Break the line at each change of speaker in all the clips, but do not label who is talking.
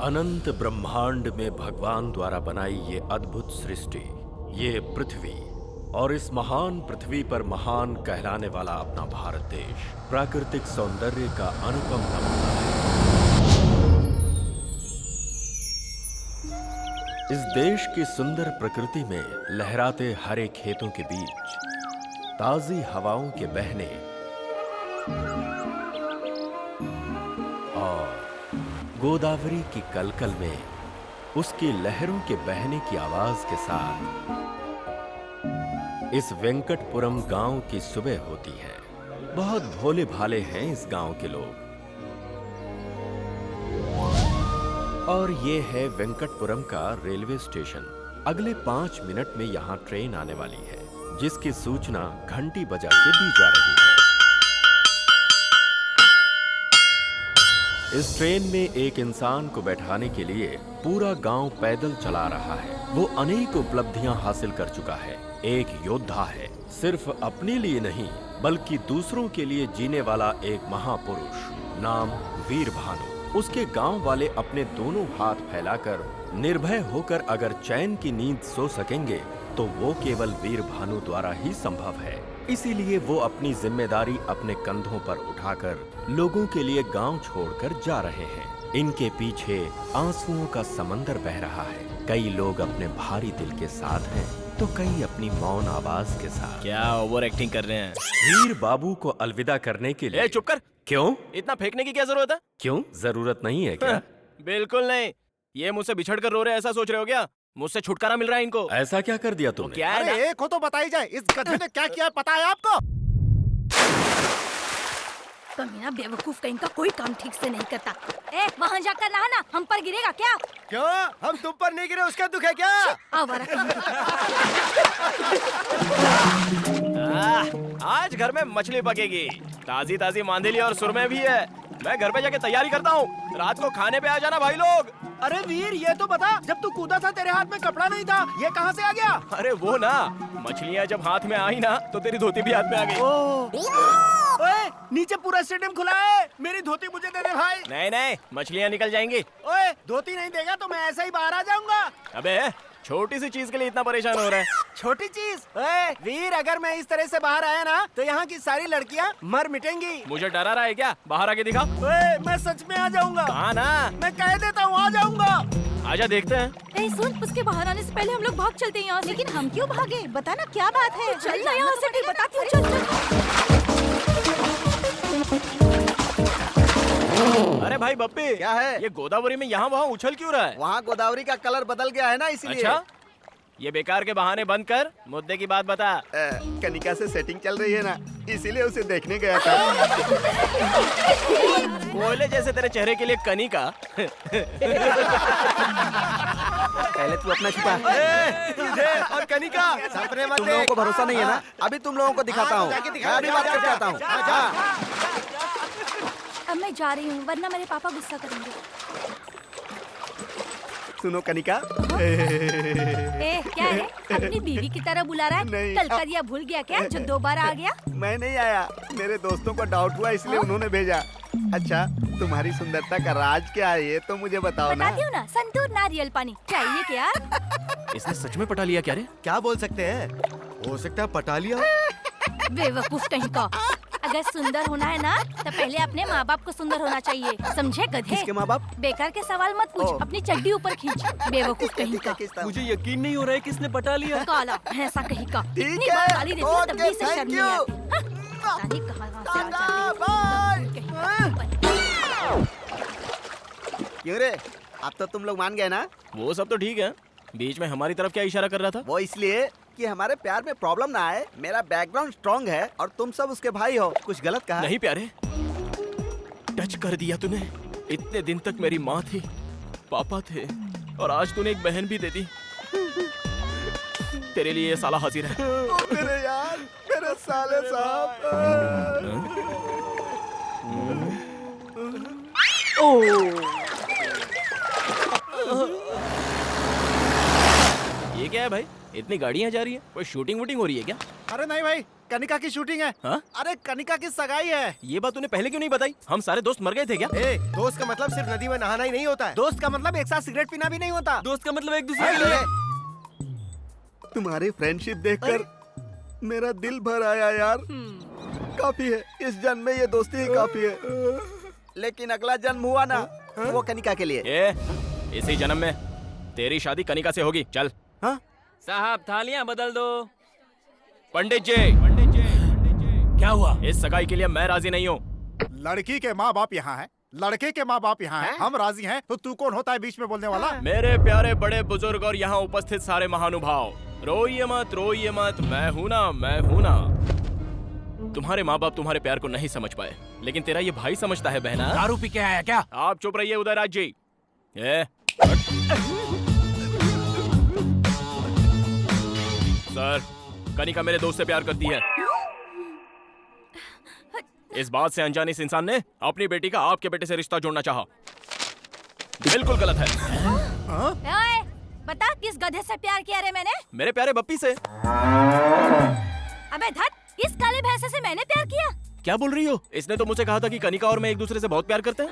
अनंत ब्रह्मांड में भगवान द्वारा बनाई ये अद्भुत सृष्टि, ये पृथ्वी और इस महान पृथ्वी पर महान कहलाने वाला अपना भारत देश प्राकृतिक सौंदर्य का अनुपम नमूना है। इस देश की सुंदर प्रकृति में लहराते हरे खेतों के बीच ताजी हवाओं के बहने और गोदावरी की कलकल में उसकी लहरों के बहने की आवाज के साथ इस वेंकटपुरम गांव की सुबह होती है। बहुत भोले भाले हैं इस गांव के लोग। और ये है वेंकटपुरम का रेलवे स्टेशन। अगले 5 मिनट में यहाँ ट्रेन आने वाली है, जिसकी सूचना घंटी बजा के दी जा रही है। इस ट्रेन में एक इंसान को बैठाने के लिए पूरा गांव पैदल चला रहा है। वो अनेक उपलब्धियां हासिल कर चुका है। एक योद्धा है, सिर्फ अपने लिए नहीं बल्कि दूसरों के लिए जीने वाला एक महापुरुष, नाम वीर भानु। उसके गांव वाले अपने दोनों हाथ फैलाकर निर्भय होकर अगर चैन की नींद सो सकेंगे तो वो केवल वीर भानु द्वारा ही संभव है। इसीलिए वो अपनी जिम्मेदारी अपने कंधों पर उठाकर लोगों के लिए गांव छोड़कर जा रहे हैं। इनके पीछे आंसुओं का समंदर बह रहा है। कई लोग अपने भारी दिल के साथ हैं तो कई अपनी मौन आवाज के साथ।
क्या ओवर एक्टिंग कर रहे हैं?
वीर बाबू को अलविदा करने के लिए।
चुप कर।
क्यों?
इतना फेंकने की क्या जरूरत है?
क्यों जरूरत नहीं है क्या?
बिल्कुल नहीं। ये मुझसे बिछड़ कर रो रहे हैं, ऐसा सोच रहे हो क्या? मुझसे छुटकारा मिल रहा है इनको।
ऐसा क्या कर दिया तुमने?
क्या है?
अरे एक हो तो बताई जाए, इस गधे ने क्या किया पता है आपको?
कमीना बेवकूफ कहीं का कोई काम ठीक से नहीं करता। वहाँ जाकर नहाना, हम पर गिरेगा क्या?
क्यों? हम तुम पर नहीं गिरे उसका दुख है क्या?
आवारा कहीं
आज घर में मछली पकेगी, ताजी ताजी मांदेली और सुरमे भी है। मैं घर पे जाके तैयारी करता हूँ। रात को खाने पे आ जाना भाई लोग।
अरे वीर ये तो बता, जब तू कूदा था तेरे हाथ में कपड़ा नहीं था, ये कहाँ से आ गया?
अरे वो ना, मछलियाँ जब हाथ में आई ना तो तेरी धोती भी हाथ में आ गई।
ओए नीचे पूरा स्टेडियम खुला है, मेरी धोती मुझे दे दे भाई।
नहीं नहीं, मछलियाँ निकल जाएंगी।
ओए धोती नहीं देगा तो मैं ऐसे ही बाहर आ जाऊंगा।
अबे छोटी सी चीज के लिए इतना परेशान हो रहा है?
छोटी चीज? ओए वीर अगर मैं इस तरह से बाहर आया ना तो यहाँ की सारी लड़कियाँ मर मिटेंगी।
मुझे डरा रहा है क्या? बाहर आके दिखा।
ओए मैं सच में आ जाऊंगा।
हाँ ना,
मैं कह देता हूँ आ जाऊंगा।
आजा देखते हैं।
सुन, उसके बाहर आने से पहले हम लोग भाग चलते हैं यहाँ से। लेकिन हम क्यों भागे? बता ना क्या बात है? चल ना यहाँ से, फिर बताती हूँ। चल।
अरे भाई बप्पी,
क्या है?
ये गोदावरी में यहाँ वहाँ उछल क्यों रहा है?
वहाँ गोदावरी का कलर बदल गया है ना इसलिए।
अच्छा, ये बेकार के बहाने बंद कर, मुद्दे की बात बता।
कनिका से सेटिंग चल रही है ना, इसीलिए उसे देखने गया था।
कोयले जैसे तेरे चेहरे के लिए कनिका।
पहले तू अपना छुपा। तुझे और कनिका सपने मत। तुम लोगों को भरोसा नहीं है ना? अभी तुम लोगों को दिखाता हूँ। मैं अभी बात करके आता हूँ।
अब मैं जा रही हूँ, वरना मेरे पापा गुस्सा करेंगे।
सुनो कनिका।
क्या है? अपनी बीवी की तरह बुला रहा है?
नहीं।
कल का दिया भूल गया क्या, जो दोबारा आ गया?
मैं नहीं आया, मेरे दोस्तों को डाउट हुआ इसलिए उन्होंने भेजा। अच्छा तुम्हारी सुंदरता का राज क्या है ये तो मुझे बताओ ना।
बताती हूँ ना, संतूर नारियल पानी चाहिए क्या?
इसने सच में पटा लिया क्या रे?
क्या बोल सकते हैं? हो सकता है पटा लिया।
बेवकूफ कहीं का। अगर सुंदर होना है ना तो पहले अपने माँ बाप को सुंदर होना चाहिए, समझे गधे?
किसके माँ बाप?
बेकार के सवाल मत पूछ, अपनी चड्डी ऊपर खींच। बेवकूफ कहीं का।
मुझे यकीन नहीं हो रहा है किसने पटा लिया।
काला भैंसा कहीं का।
ठीक
इतनी
है,
बार गाली देती हूँ तब भी इसे
ओके,
शर्म नहीं
thank
आती। हाँ, पता नहीं कहाँ से आ जाते हैं।
क्यों रे? अब तो तुम लोग मान गए ना?
वो सब तो ठीक है, बीच में हमारी तरफ क्या इशारा कर रहा था?
वो इसलिए कि हमारे प्यार में प्रॉब्लम ना आए। मेरा बैकग्राउंड स्ट्रॉन्ग है और तुम सब उसके भाई हो। कुछ गलत कहा?
नहीं प्यारे, टच कर दिया तूने। इतने दिन तक मेरी माँ थी, पापा थे, और आज तूने एक बहन भी दे दी। तेरे लिए ये साला हाजिर है।
मेरे यार, मेरे साले साहब।
ये क्या है भाई? इतनी गाड़ियाँ जा रही है, कोई शूटिंग वूटिंग हो रही है क्या?
अरे नहीं भाई,
कनिका की शूटिंग है।
हाँ?
अरे कनिका की सगाई है।
ये बात तूने पहले क्यों नहीं बताई? हम सारे दोस्त मर गए थे क्या?
दोस्त का मतलब सिर्फ नदी में नहाना ही नहीं होता है।
दोस्त का मतलब एक साथ सिगरेट पीना भी नहीं होता।
दोस्त का मतलब एक दूसरे के लिए।
तुम्हारी फ्रेंडशिप देखकर मेरा दिल भर आया यार। काफी है, इस जन्म में ये दोस्ती ही काफी है। लेकिन अगला जन्म हुआ ना, वो कनिका के लिए।
इसी जन्म में तेरी शादी कनिका से होगी। चल।
हाँ?
साहब थालियां बदल दो। पंडित जी,
क्या हुआ?
इस सगाई के लिए मैं राजी नहीं हूँ।
लड़की के माँ बाप यहाँ है, लड़के के माँ बाप यहाँ हैं। हम राजी हैं, तो तू कौन होता है बीच में बोलने वाला?
मेरे प्यारे बड़े बुजुर्ग और यहाँ उपस्थित सारे महानुभाव, रोइए मत, मैं हूँ ना। तुम्हारे माँ बाप तुम्हारे प्यार को नहीं समझ पाए, लेकिन तेरा ये भाई समझता है बहना।
दारू पी के आया क्या?
आप चुप रहिए उदयराज जी। सर, कनिका मेरे दोस्त से प्यार करती है। इस बात से अनजाने इस इंसान ने अपनी बेटी का आपके बेटे से रिश्ता जोड़ना चाहा। बिल्कुल गलत है।
ओए, बता किस गधे से प्यार किया रे मैंने?
मेरे प्यारे बप्पी से।
अबे धत, इस काले भैंसे से मैंने प्यार किया?
क्या बोल रही हो? इसने तो मुझसे कहा था कि कनिका और मैं एक दूसरे से बहुत प्यार करते हैं।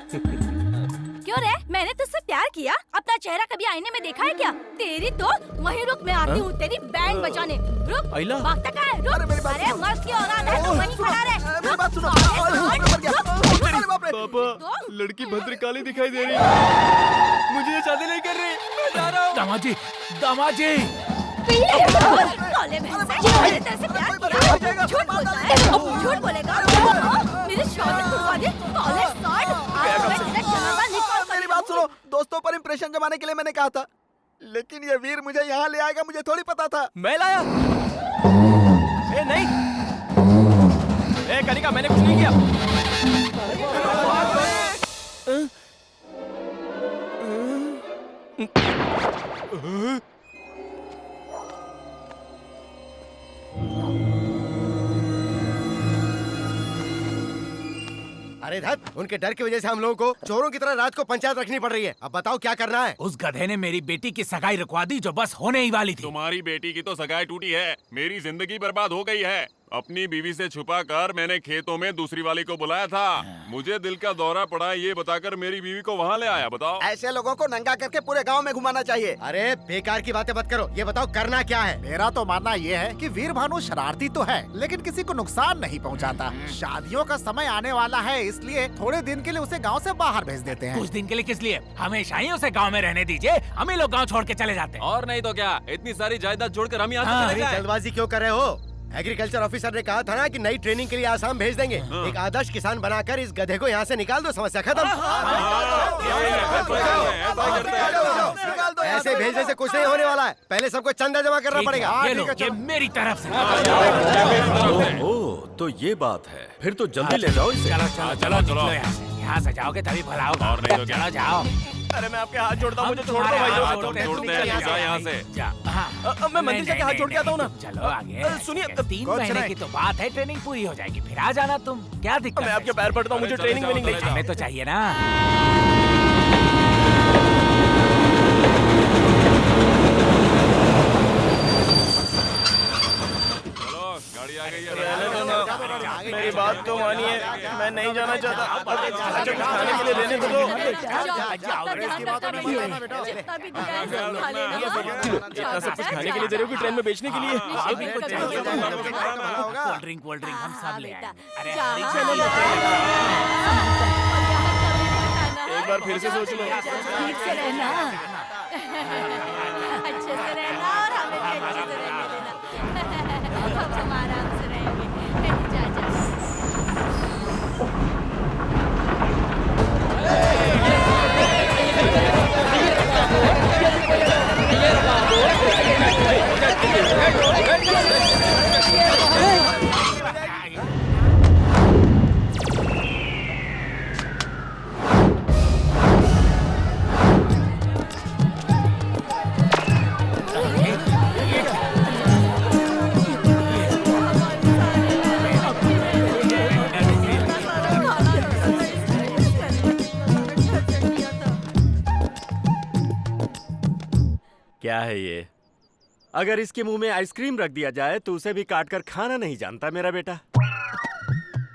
क्यों रे? मैंने तुझसे प्यार किया? अपना चेहरा कभी आईने में देखा है क्या? तेरी तो वहीं रुक, मैं आती हूँ तेरी बैंड बजाने। रुक।
आइला।
भागता कहाँ है? रुक। अरे मर्द की औलाद है तो वहीं खड़ा रहे।
मेरी बात सुनो।
पापा, लड़की भद्रकाली दिखाई दे रही है। मुझे ये शादी नहीं कर रही। मैं जा रहा हूँ।
दामाद जी।
काले भैंसे, मैंने तेरे से प्यार किया? झूठ बोलता है? झूठ बोलेगा? मेरी शादी करवा दे, काले साठ। आज मैं तेरा जनाजा निकाल कर।
मेरी बात सुनो, दोस्तों पर इंप्रेशन जमाने के लिए मैंने कहा था, लेकिन ये वीर मुझे यहाँ ले आएगा मुझे थोड़ी पता था।
मैं लाया? नहीं। कनिका, मैंने कुछ नहीं किया।
अरे धत, उनके डर की वजह से हम लोगों को चोरों की तरह रात को पंचायत रखनी पड़ रही है। अब बताओ क्या करना है?
उस गधे ने मेरी बेटी की सगाई रुकवा दी जो बस होने ही वाली थी।
तुम्हारी बेटी की तो सगाई टूटी है, मेरी जिंदगी बर्बाद हो गई है। अपनी बीवी से छुपाकर मैंने खेतों में दूसरी वाली को बुलाया था। मुझे दिल का दौरा पड़ा ये बताकर मेरी बीवी को वहाँ ले आया। बताओ,
ऐसे लोगों को नंगा करके पूरे गांव में घुमाना चाहिए। अरे बेकार की बातें मत करो, ये बताओ करना क्या है?
मेरा तो मानना ये है कि वीर भानु शरारती तो है, लेकिन किसी को नुकसान नहीं पहुंचाता। शादियों का समय आने वाला है, इसलिए थोड़े दिन के लिए उसे गांव से बाहर भेज देते हैं।
कुछ दिन के लिए किस लिए? हमेशा ही उसे गांव में रहने दीजिए, हम ही लोग गांव छोड़ के चले जाते हैं।
और नहीं तो क्या, इतनी सारी जायदाद जोड़कर हम यहाँ से चले जाएं।
जल्दबाजी क्यों कर रहे हो? एग्रीकल्चर ऑफिसर ने कहा था ना कि नई ट्रेनिंग के लिए आसाम भेज देंगे। एक आदर्श किसान बनाकर इस गधे को यहाँ से निकाल दो, समस्या खत्म। ऐसे भेजने से कुछ नहीं होने वाला है, पहले सबको चंदा जमा करना पड़ेगा।
ये लो, ये मेरी तरफ से।
ओह, तो ये बात है। फिर तो जल्दी ले जाओ इसे।
चलो निकलो यहाँ से जाओगे तभी भला होगा।
और नहीं तो क्या?
चलो जाओ।
अरे मैं आपके हाथ जोड़ता हूँ, मुझे छोड़ दो
तुम्हारे
भाई।
हाथ
हाथ
जोड़ते हैं,
जोड़ते
तुम
हैं,
निकल
जा यहाँ से।
मैं मंदिर जाके हाथ जोड़ के आता हूँ ना।
चलो आगे।
सुनिए,
3 महीने की तो बात है, ट्रेनिंग पूरी हो जाएगी, फिर आ जाना तुम। क्या दिक्कत
मैं
है?
आपके पैर पड़ता हूँ, मुझे
चले
ट्रेनिंग
जाओ,
वेनिंग नहीं
चले
हमें तो चाहिए ना।
चलो, गाड़ी आ गई है।
मेरी बात तो मानिए, मैं नहीं जाना चाहता। अच्छा, कुछ खाने के लिए देने तो दो। इतना सब कुछ खाने के लिए दे रहे हो कि ट्रेन में बेचने के लिए?
कोल्ड ड्रिंक हम सब ले आएंगे। अरे
एक बार फिर से सोच लो।
ठीक से रहना, अच्छे से रहना और हमें भी अच्छे से रहने देना। हम आराम से रहेंगे। जा जा।
क्या है ये? अगर इसके मुंह में आइसक्रीम रख दिया जाए तो उसे भी काट कर खाना नहीं जानता मेरा बेटा।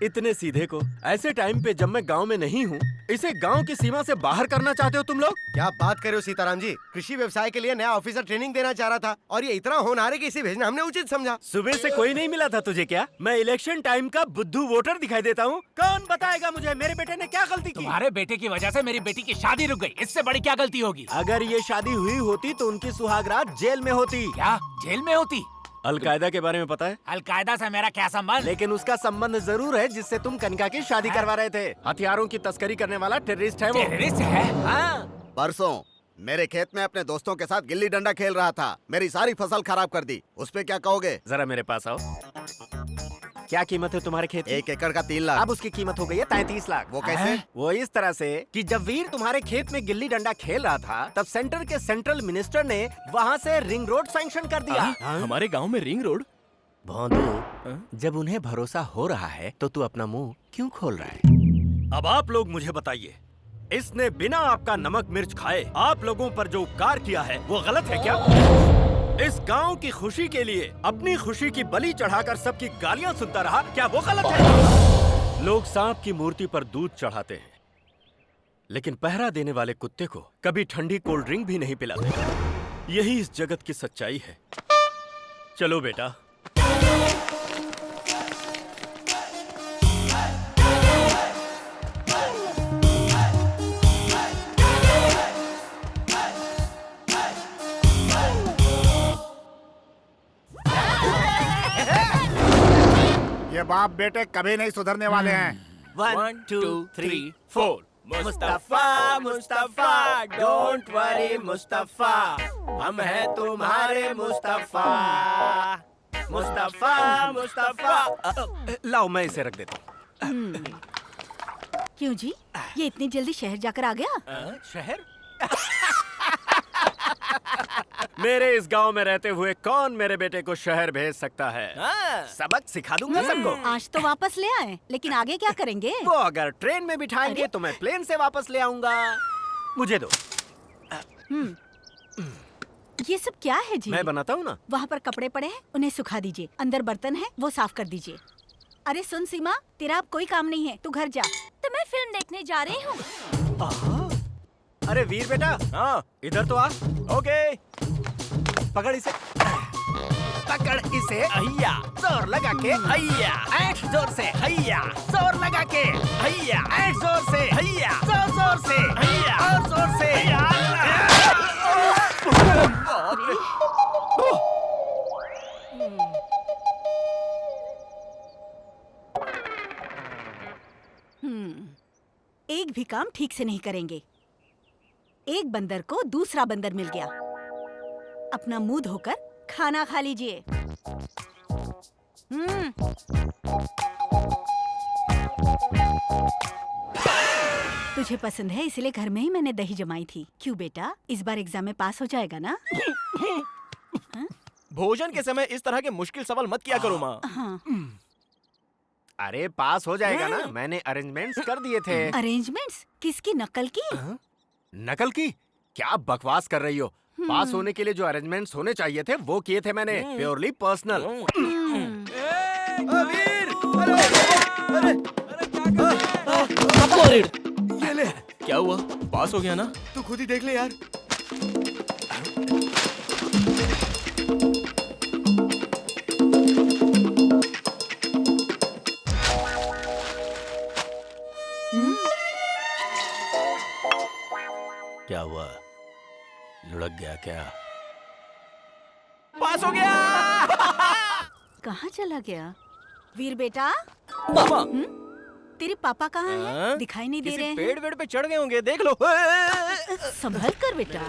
इतने सीधे को ऐसे टाइम पे जब मैं गांव में नहीं हूँ, इसे गांव की सीमा से बाहर करना चाहते हो तुम लोग?
क्या बात कर रहे हो सीताराम जी, कृषि व्यवसाय के लिए नया ऑफिसर ट्रेनिंग देना चाह रहा था और ये इतना होनहार है कि इसे भेजना हमने उचित समझा।
सुबह से कोई नहीं मिला था तुझे क्या? मैं इलेक्शन टाइम का बुद्धू वोटर दिखाई देता हूँ? कौन बताएगा मुझे मेरे बेटे ने क्या गलती की?
तुम्हारे बेटे की वजह से मेरी बेटी की शादी रुक गई, इससे बड़ी क्या गलती होगी?
अगर ये शादी हुई होती तो उनकी सुहागरात जेल में होती।
क्या जेल में होती?
अलकायदा के बारे में पता है?
अलकायदा से मेरा क्या संबंध?
लेकिन उसका संबंध जरूर है जिससे तुम कनिका की शादी करवा रहे थे। हथियारों की तस्करी करने वाला टेररिस्ट है वो।
टेररिस्ट है?
हाँ।
परसों मेरे खेत में अपने दोस्तों के साथ गिल्ली डंडा खेल रहा था, मेरी सारी फसल खराब कर दी। उस पे क्या कहोगे?
जरा मेरे पास आओ। क्या कीमत है तुम्हारे खेत की?
1 एकड़ का 3 लाख।
अब उसकी कीमत हो गई है 33 लाख।
वो कैसे?
वो इस तरह से कि जब वीर तुम्हारे खेत में गिल्ली डंडा खेल रहा था तब सेंटर के सेंट्रल मिनिस्टर ने वहाँ से रिंग रोड सैंक्शन कर दिया।
हमारे गांव में रिंग रोड?
भोंदू, जब उन्हें भरोसा हो रहा है तो तू अपना मुंह क्यों खोल रहा है? अब आप लोग मुझे बताइए, इसने बिना आपका नमक मिर्च खाए आप लोगों पर जो उपकार किया है वो गलत है क्या? इस गांव की खुशी के लिए अपनी खुशी की बलि चढ़ाकर सबकी गालियां सुनता रहा, क्या वो गलत है? लोग सांप की मूर्ति पर दूध चढ़ाते हैं, लेकिन पहरा देने वाले कुत्ते को कभी ठंडी कोल्ड ड्रिंक भी नहीं पिलाते। यही इस जगत की सच्चाई है। चलो बेटा।
ये बाप बेटे कभी नहीं सुधरने वाले हैं।
1 2 3
4।
मुस्तफा मुस्तफा डोंट वरी मुस्तफा, हम हैं तुम्हारे मुस्तफा। मुस्तफा मुस्तफा। लाओ मैं इसे रख देता हूँ।
क्यों जी, ये इतनी जल्दी शहर जाकर आ गया?
शहर? मेरे इस गांव में रहते हुए कौन मेरे बेटे को शहर भेज सकता है? सबक सिखा दूंगा सबको।
आज तो वापस ले आए, लेकिन आगे क्या करेंगे?
वो अगर ट्रेन में बिठाएंगे तो मैं प्लेन से वापस ले आऊंगा। मुझे दो।
ये सब क्या है जी?
मैं बनाता हूँ ना।
वहाँ पर कपड़े पड़े हैं, उन्हें सुखा दीजिए। अंदर बर्तन है, वो साफ कर दीजिए। अरे सुन सीमा, तेरा अब कोई काम नहीं है, तू घर जा। तो मैं फिल्म देखने जा रही हूँ।
अरे वीर बेटा, हाँ इधर तो आ। ओके, पकड़ इसे। पकड़ इसे। हैया, जोर लगा के। हैया, ऐश जोर से। हैया, जोर लगा के। हैया, ऐश जोर से। हैया, जोर जोर से। हैया, और जोर से।
एक भी काम ठीक से नहीं करेंगे। एक बंदर को दूसरा बंदर मिल गया। अपना मुंह धोकर खाना खा लीजिए। तुझे पसंद है इसलिए घर में ही मैंने दही जमाई थी। क्यों बेटा, इस बार एग्जाम में पास हो जाएगा ना?
भोजन के समय इस तरह के मुश्किल सवाल मत किया करो माँ।
हाँ।
अरे पास हो जाएगा ना, मैंने अरेंजमेंट्स कर दिए थे।
अरेंजमेंट्स? किसकी नकल की?
नकल की? क्या बकवास कर रही हो? पास होने के लिए जो अरेंजमेंट्स होने चाहिए थे वो किए थे मैंने, प्योरली पर्सनल।
ये ले। क्या हुआ? पास हो गया ना?
तू खुद ही देख ले यार।
क्या हुआ? लुढ़क गया क्या?
पास हो गया।
कहाँ चला गया? वीर बेटा,
मामा,
तेरे पापा कहाँ हैं?
हाँ?
दिखाई नहीं दे
किसी
रहे हैं।
पेड़ वेड़ पे चढ़ गए होंगे, देख लो।
संभल कर बेटा।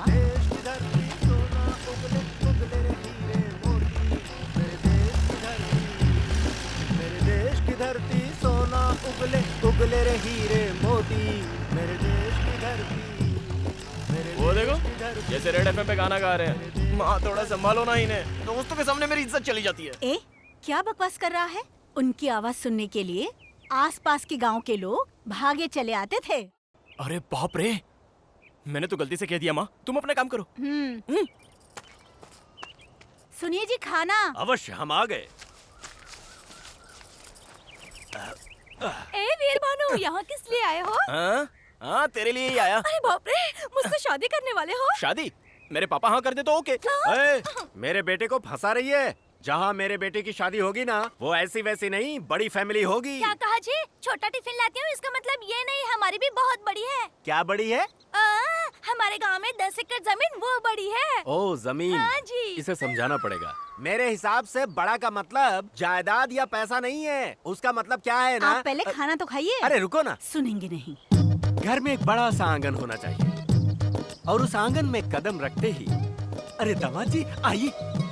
मेरे देश की धरती सोना उगले उगले रे हीरे मोती। मेरे देश की धरती।
वो देखो, जैसे रेड एफएम पे गाना गा रहे हैं। माँ थोड़ा संभालो ना इन्हें, दोस्तों के सामने मेरी इज्जत चली जाती है।
ए, क्या बकवास कर रहा है? उनकी आवाज सुनने के लिए आसपास के गांव के लोग भागे चले आते थे।
अरे बाप रे, मैंने तो गलती से कह दिया माँ, तुम अपना काम करो।
सुनिए जी, खाना।
अवश्य, हम आ गए।
ए वीर भानु, यहाँ किस लिए आए हो?
हाँ हाँ, तेरे लिए ही आया।
अरे बाप रे, मुझसे शादी करने वाले हो?
शादी? मेरे पापा हाँ कर दे तो ओके।
ए, मेरे बेटे को फंसा रही है। जहाँ मेरे बेटे की शादी होगी ना, वो ऐसी वैसी नहीं, बड़ी फैमिली होगी।
क्या कहा जी? छोटा टिफिन लाती हूँ, इसका मतलब ये नहीं, हमारी भी बहुत बड़ी है।
क्या बड़ी है?
हमारे गांव में 10 एकड़ जमीन वो बड़ी है।
ओ जमीन।
हाँ जी।
इसे समझाना पड़ेगा। मेरे हिसाब से बड़ा का मतलब जायदाद या पैसा नहीं है। उसका मतलब क्या है ना?
आप पहले खाना तो खाइए।
अरे रुको ना।
सुनेंगे नहीं।
घर में एक बड़ा सा आंगन होना चाहिए और उस आंगन में कदम रखते ही, अरे दामाद जी आइए।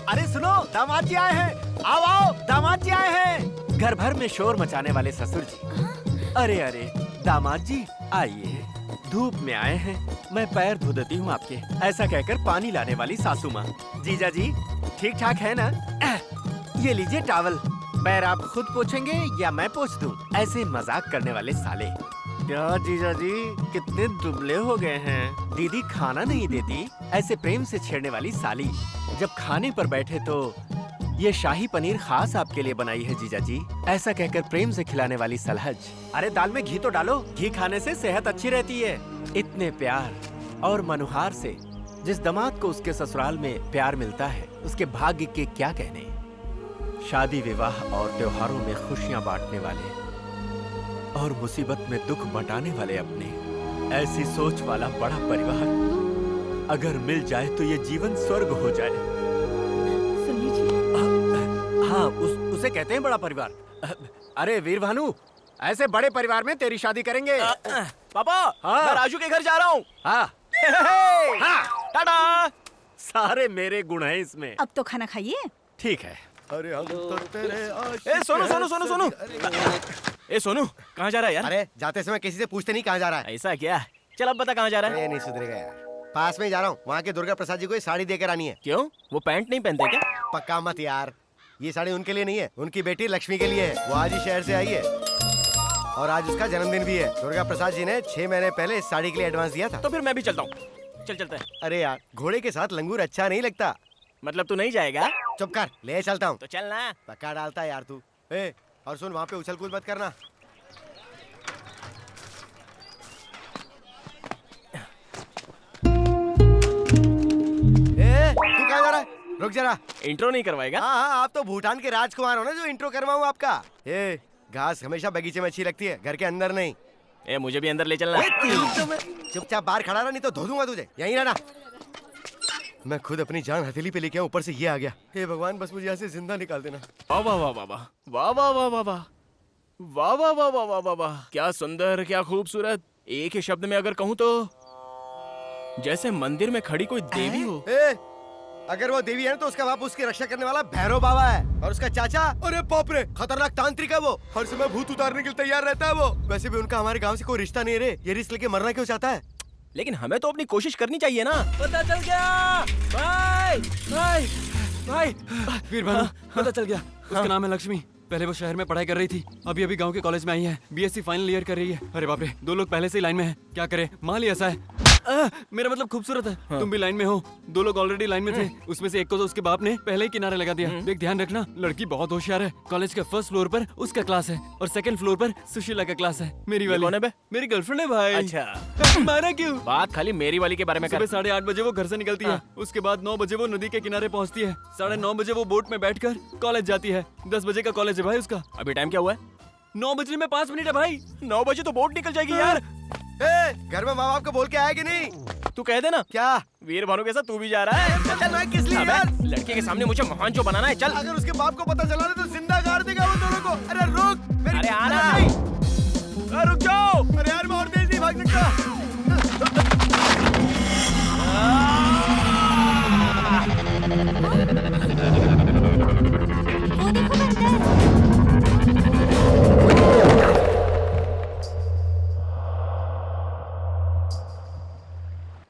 अरे सुनो, दामाद जी आए हैं। आओ आओ, दामाद जी आए हैं। घर भर में शोर मचाने वाले ससुर जी। अरे अरे दामाद जी आइए, धूप में आए हैं, मैं पैर धो देती हूँ आपके। ऐसा कहकर पानी लाने वाली सासू माँ। जीजा जी ठीक ठाक है ना? ये लीजिए टॉवल। पैर आप खुद पोछेंगे या मैं पोछ दूं? ऐसे मजाक करने वाले साले। क्या जीजा जी कितने दुबले हो गए हैं। दीदी खाना नहीं देती, ऐसे प्रेम से छेड़ने वाली साली। जब खाने पर बैठे तो ये शाही पनीर खास आपके लिए बनाई है जीजा जी, ऐसा कहकर प्रेम से खिलाने वाली सलहज। अरे दाल में घी तो डालो, घी खाने से सेहत अच्छी रहती है। इतने प्यार और मनुहार से जिस दामाद को उसके ससुराल में प्यार मिलता है, उसके भाग्य के क्या कहने। शादी विवाह और त्योहारों में खुशियां बांटने वाले और मुसीबत में दुख बंटाने वाले अपने, ऐसी सोच वाला बड़ा परिवार अगर मिल जाए तो ये जीवन स्वर्ग हो जाए।
सुनिए जी।
हाँ, उसे कहते हैं बड़ा परिवार। अरे वीर भानु, ऐसे बड़े परिवार में तेरी शादी करेंगे।
पापा
हाँ।
मैं राजू के घर जा रहा हूँ।
हाँ,
हाँ, टाटा।
सारे मेरे गुण हैं इसमें।
अब तो खाना खाइए।
ठीक है।
अरे हम तो तेरे
ए सोनू सोनू सोनू सोनू। ए सोनू, कहाँ जा रहा है यार?
अरे जाते समय किसी से पूछते नहीं कहाँ जा रहा है।
ऐसा क्या? चल अब बता कहाँ जा रहा है?
ये नहीं सुधरेगा यार। पास में ही जा रहा हूँ, वहाँ के दुर्गा प्रसाद जी को ये साड़ी देकर आनी है।
क्यों, वो पैंट नहीं पहनते क्या?
पक्का मत यार, ये साड़ी उनके लिए नहीं है, उनकी बेटी लक्ष्मी के लिए है। वो आज ही शहर से आई है और आज उसका जन्मदिन भी है। दुर्गा प्रसाद जी ने 6 महीने पहले इस साड़ी के लिए एडवांस दिया था।
तो फिर मैं भी चलता हूँ। चल चलते हैं।
अरे यार, घोड़े के साथ लंगूर अच्छा नहीं लगता।
मतलब तू नहीं जाएगा?
चुप कर, ले चलता हूँ।
तो चल ना।
पक्का डालता है यार तू। ए, और सुन, वहाँ पे उछल कूद मत करना। तू कहाँ जा रहा है? रुक जरा।
इंट्रो नहीं करवाएगा?
हाँ हाँ, आप तो भूटान के राजकुमार हो ना, जो इंट्रो करवाऊँ आपका। ए, घास हमेशा बगीचे में अच्छी लगती है, घर के अंदर नहीं।
ए, मुझे भी अंदर ले चलना।
चुपचाप बाहर खड़ा रहा, नहीं तो धो दूंगा तुझे। यहीं रहना। मैं खुद अपनी जान हथेली पे लेके आऊं, ऊपर से ये आ गया। हे भगवान, बस मुझे यहाँ से जिंदा निकाल देना।
वाह वाह वाह वाह वाह वाह वाह वाह वाह वाह वाह वाह वाह वाह वाह वाह, क्या सुंदर, क्या खूबसूरत। एक ही शब्द में अगर कहूँ तो जैसे मंदिर में खड़ी कोई देवी हो।
अगर वो देवी है तो उसका बाप उसकी रक्षा करने वाला भैरव बाबा है, और उसका चाचा, अरे बाप रे, खतरनाक तांत्रिक है। वो हर समय भूत उतारने के लिए तैयार रहता है। वो वैसे भी उनका हमारे गांव से कोई रिश्ता नहीं रे। ये रिस्क लेके मरना क्यों चाहता है?
लेकिन हमें तो अपनी कोशिश करनी चाहिए ना। पता चल गया भाई, भाई भाई।
वीर भानु, पता चल गया। उसका नाम है लक्ष्मी। पहले वो शहर में पढ़ाई कर रही थी, अभी अभी गांव के कॉलेज में आई है। बीएससी फाइनल ईयर कर रही है। अरे बाप रे, 2 लोग पहले से ही लाइन में हैं। क्या करे, माल ही ऐसा है। मेरा मतलब खूबसूरत है। तुम भी लाइन में हो, 2 लोग ऑलरेडी लाइन में थे। उसमें से एक को तो उसके बाप ने पहले ही किनारे लगा दिया। देख, ध्यान रखना, लड़की बहुत होशियार है। कॉलेज के फर्स्ट फ्लोर पर उसका क्लास है और सेकंड फ्लोर पर सुशीला का क्लास है। मेरी वाली
कौन है बे?
मेरी गर्लफ्रेंड है भाई।
अच्छा,
मारा क्यों?
बात खाली मेरी वाली के बारे में कर।
सुबह 8:30 बजे वो घर से निकलती है। उसके बाद 9 बजे वो नदी के किनारे पहुंचती है। 9:30 बजे वो बोट में बैठकर कॉलेज जाती है। 10 बजे का कॉलेज है भाई उसका।
अभी टाइम क्या हुआ है?
9 बजने में 5 मिनट है भाई।
9 बजे तो बोट निकल जाएगी यार।
घर में माँ बाप को बोल के आया कि नहीं?
तू कह देना।
क्या
वीर भानु के साथ तू भी जा रहा है?
चल, मैं किस लिए
अबे,
यार?
लड़के के सामने मुझे महान जो बनाना है। चल।
अगर उसके बाप को पता चला तो जिंदा गाड़ देगा वो दोनों को। अरे रुक, मेरी
अरे आना।
नहीं।
अरे रुक जाओ।
अरे यार, मैं और तेज नहीं भाग सकता।
वो देखो बंदर।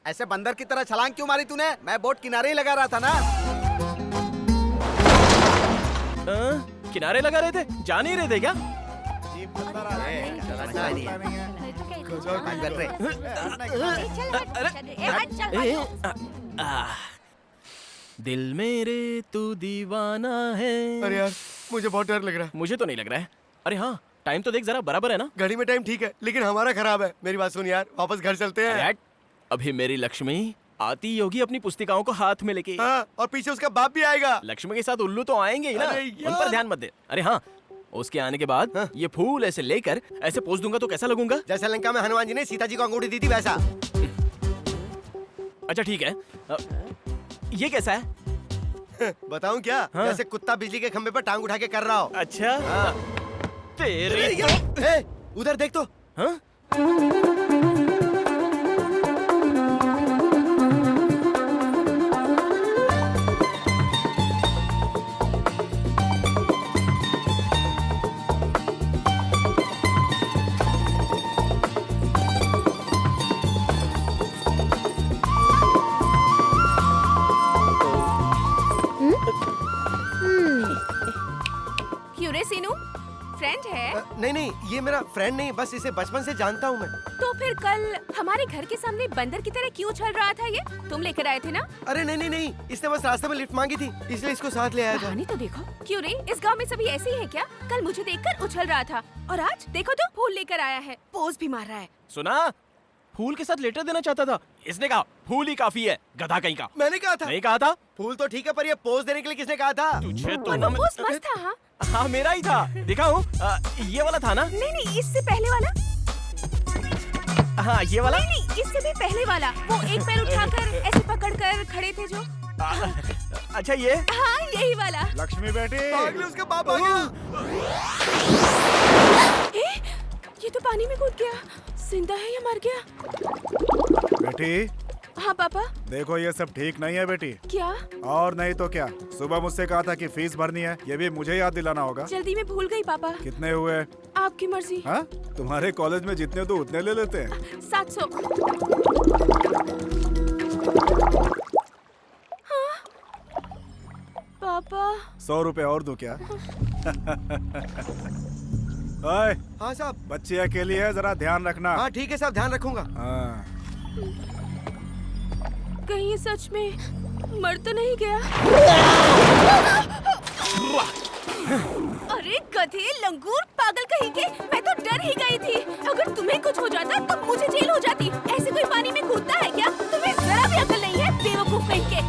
ऐसे बंदर की तरह छलांग क्यों मारी तूने? मैं बोट किनारे ही लगा रहा था ना।
किनारे लगा रहे थे, जा नहीं रहे थे क्या? दिल मेरे तू दीवाना है।
अरे यार मुझे बहुत डर लग रहा है।
मुझे तो नहीं लग रहा है। अरे हाँ, टाइम तो देख जरा, बराबर है ना?
घड़ी में टाइम ठीक है लेकिन हमारा खराब है। मेरी बात सुन यार, वापस घर चलते
अरे
हैं।
हट, अभी मेरी लक्ष्मी आती होगी अपनी पुस्तिकाओं को हाथ में लेके।
हाँ, और पीछे उसका बाप भी आएगा।
लक्ष्मी के साथ उल्लू तो आएंगे ही ना,
अरे
उन
यार।
पर ध्यान मत दे। अरे हाँ, उसके आने के बाद ये फूल ऐसे लेकर ऐसे पोज दूंगा तो कैसा लगूंगा?
जैसा लंका में हनुमान जी ने सीता जी को अंगूठी दी थी वैसा।
अच्छा ठीक है। ये कैसा है?
बताऊं क्या?
हाँ।
जैसे कुत्ता बिजली के खंबे पर टांग उठा के कर रहा हो।
अच्छा
हाँ।
तेरे
ए, उधर देख तो।
हाँ?
क्यों रे सीनू, फ्रेंड है?
नहीं नहीं, ये मेरा फ्रेंड नहीं, बस इसे बचपन से जानता हूँ मैं।
तो फिर कल हमारे घर के सामने बंदर की तरह क्यों चल रहा था? ये तुम लेकर आए थे ना?
अरे नहीं नहीं नहीं, इसने बस रास्ते में लिफ्ट मांगी थी इसलिए इसको साथ ले आया था।
कहानी तो देखो। क्यों रे, इस गांव में सभी ऐसे ही है क्या? कल मुझे देखकर उछल रहा था और आज देखो तो फूल लेकर आया है, पोज भी मार रहा है।
सुना, फूल के साथ लेटर देना चाहता था। इसने कहा फूल ही काफी है, गधा कहीं का।
मैंने कहा था।
नहीं कहा था?
फूल तो ठीक है पर ये पोज देने के लिए किसने कहा था?
तुझे तो
और
ना
वो पोज मस्त था। हाँ
हाँ, मेरा ही था, दिखाऊं? ये वाला था ना?
नहीं नहीं, इससे पहले वाला।
हाँ, ये वाला।
नहीं नहीं, इससे भी पहले वाला। वो एक पैर उठाकर ऐसे पकड़कर खड़े थे जो।
अच्छा ये?
हाँ यही वाला।
लक्ष्मी बेटी,
भाग ले, उसका बाप आ गया।
ये तो पानी में कूद गया। जिंदा है या मर गया?
बेटी
हाँ पापा।
देखो ये सब ठीक नहीं है बेटी।
क्या?
और नहीं तो क्या, सुबह मुझसे कहा था कि फीस भरनी है, ये भी मुझे याद दिलाना होगा।
जल्दी में भूल गई पापा।
कितने हुए?
आपकी मर्जी।
हाँ, तुम्हारे कॉलेज में जितने तो उतने ले लेते हैं।
700। हाँ? पापा
100 रुपए और दूं क्या? ओए,
हाँ साहब।
बच्ची अकेली है, जरा ध्यान रखना।
हाँ ठीक है साहब, ध्यान रखूंगा।
हाँ।
कहीं ये सच में मर तो नहीं गया? अरे गधे, लंगूर, पागल कहीं के, मैं तो डर ही गई थी। अगर तुम्हें कुछ हो जाता तो मुझे जेल हो जाती। ऐसे कोई पानी में कूदता है क्या? तुम्हें जरा भी अकल नहीं है, बेवकूफ कहीं के।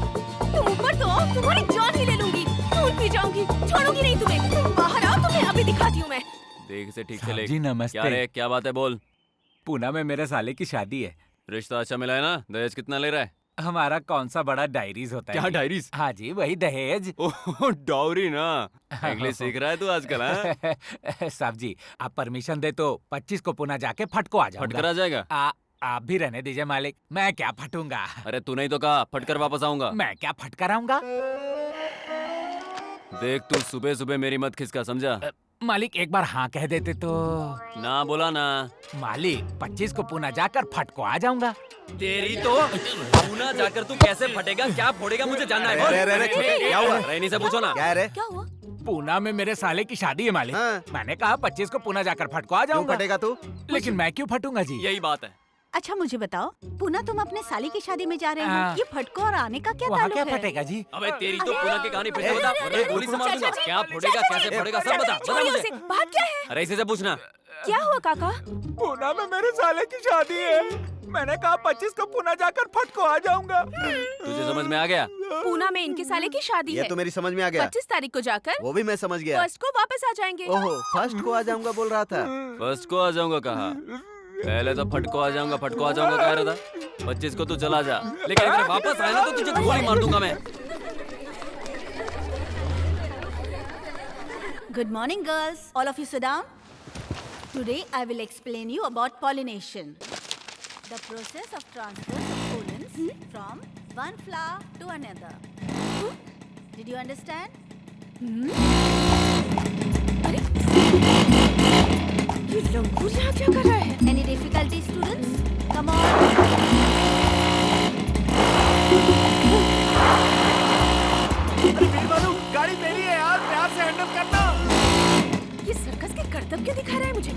तुम ऊपर तो आओ, तुम्हारी जान ही ले लूंगी, खून पी जाऊंगी, छोड़ूंगी नहीं तुम्हें। तुम बाहर आओ, तुम्हें अभी दिखाती हूँ मैं।
देख से ठीक से
साहब
ले।
जी, नमस्ते।
क्या रे, क्या बात है, बोल।
पूना में मेरे साले की शादी है।
रिश्ता अच्छा मिला है ना? दहेज कितना ले रहा है?
हमारा कौन सा बड़ा डायरीज होता है?
क्या
जी?
डायरीज?
हाँ जी, वही दहेज।
ओह डाउरी ना। इंग्लिश सीख रहा है तू आजकल? हाँ?
साहब जी, आप परमिशन दे तो 25 को पुणे जाके फटको आ
फटकर
जाऊंगा।
आ जाएगा?
आप भी रहने दीजिए मालिक, मैं क्या फटूंगा।
अरे तू नहीं तो कहा फटकर वापस आऊंगा।
मैं क्या फटकर आऊंगा?
देख तू सुबह सुबह मेरी मत खिसका, समझा?
मालिक एक बार हाँ कह देते तो।
ना बोला ना।
मालिक 25 को पुणे जाकर फटको आ जाऊंगा।
तेरी तो पूना जाकर तू कैसे फटेगा, क्या फोड़ेगा, मुझे जानना है।
क्या हुआ?
रैनी से पूछो ना।
क्या है रे?
क्या हुआ?
पूना में मेरे साले की शादी है मालिक।
हाँ।
मैंने कहा 25 को पुणे जाकर फटको आ
क्यों
जाऊंगा।
फटेगा तू?
लेकिन मैं क्यों फटूंगा जी?
यही बात है।
अच्छा मुझे बताओ, पुना तुम अपने साली की शादी में जा रहे
हाँ।
हो, ये फटको और आने का क्या
वहाँ
ताल्लुक
क्या
है?
फटेगा जी?
अबे तेरी तो पूना की कहानी फिर से बता, वरना गोली से मार दूंगा। क्या फोड़ेगा, कैसे फोड़ेगा, सब बता
छोड़िए
मुझे।
उसे। बात क्या है?
अरे इसी से पूछना।
क्या हुआ काका?
पूना में मेरे साले की शादी है। मैंने कहा 25 को पुणे जाकर फटको आ जाऊंगा।
तुझे समझ में आ गया?
पूना में इनके साले की शादी
ये
है।
तो मेरी समझ में आ गया।
25 तारीख को जाकर
वो भी मैं समझ गया।
फर्स्ट को वापस आ जाएंगे।
ओहो, फर्स्ट को आ जाऊंगा बोल रहा था।
फर्स्ट को आ जाऊंगा कहा? पहले तो फटको आ जाऊंगा कह रहा था। 25 को तू चला जा, लेकिन अगर वापस आए ना तो तुझे गोली मार दूंगा मैं।
Good morning girls, all of you sit down. Today I will explain you about pollination. The process of transfer of pollens from one flower to another. Did you understand?
अरे ये लंगूर यहाँ क्या कर रहा है?
Any difficulty students? Come on.
गाड़ी मेरी है यार, प्यार से हैंडल करना।
ये सर्कस के करतब क्यों दिखा रहा है मुझे?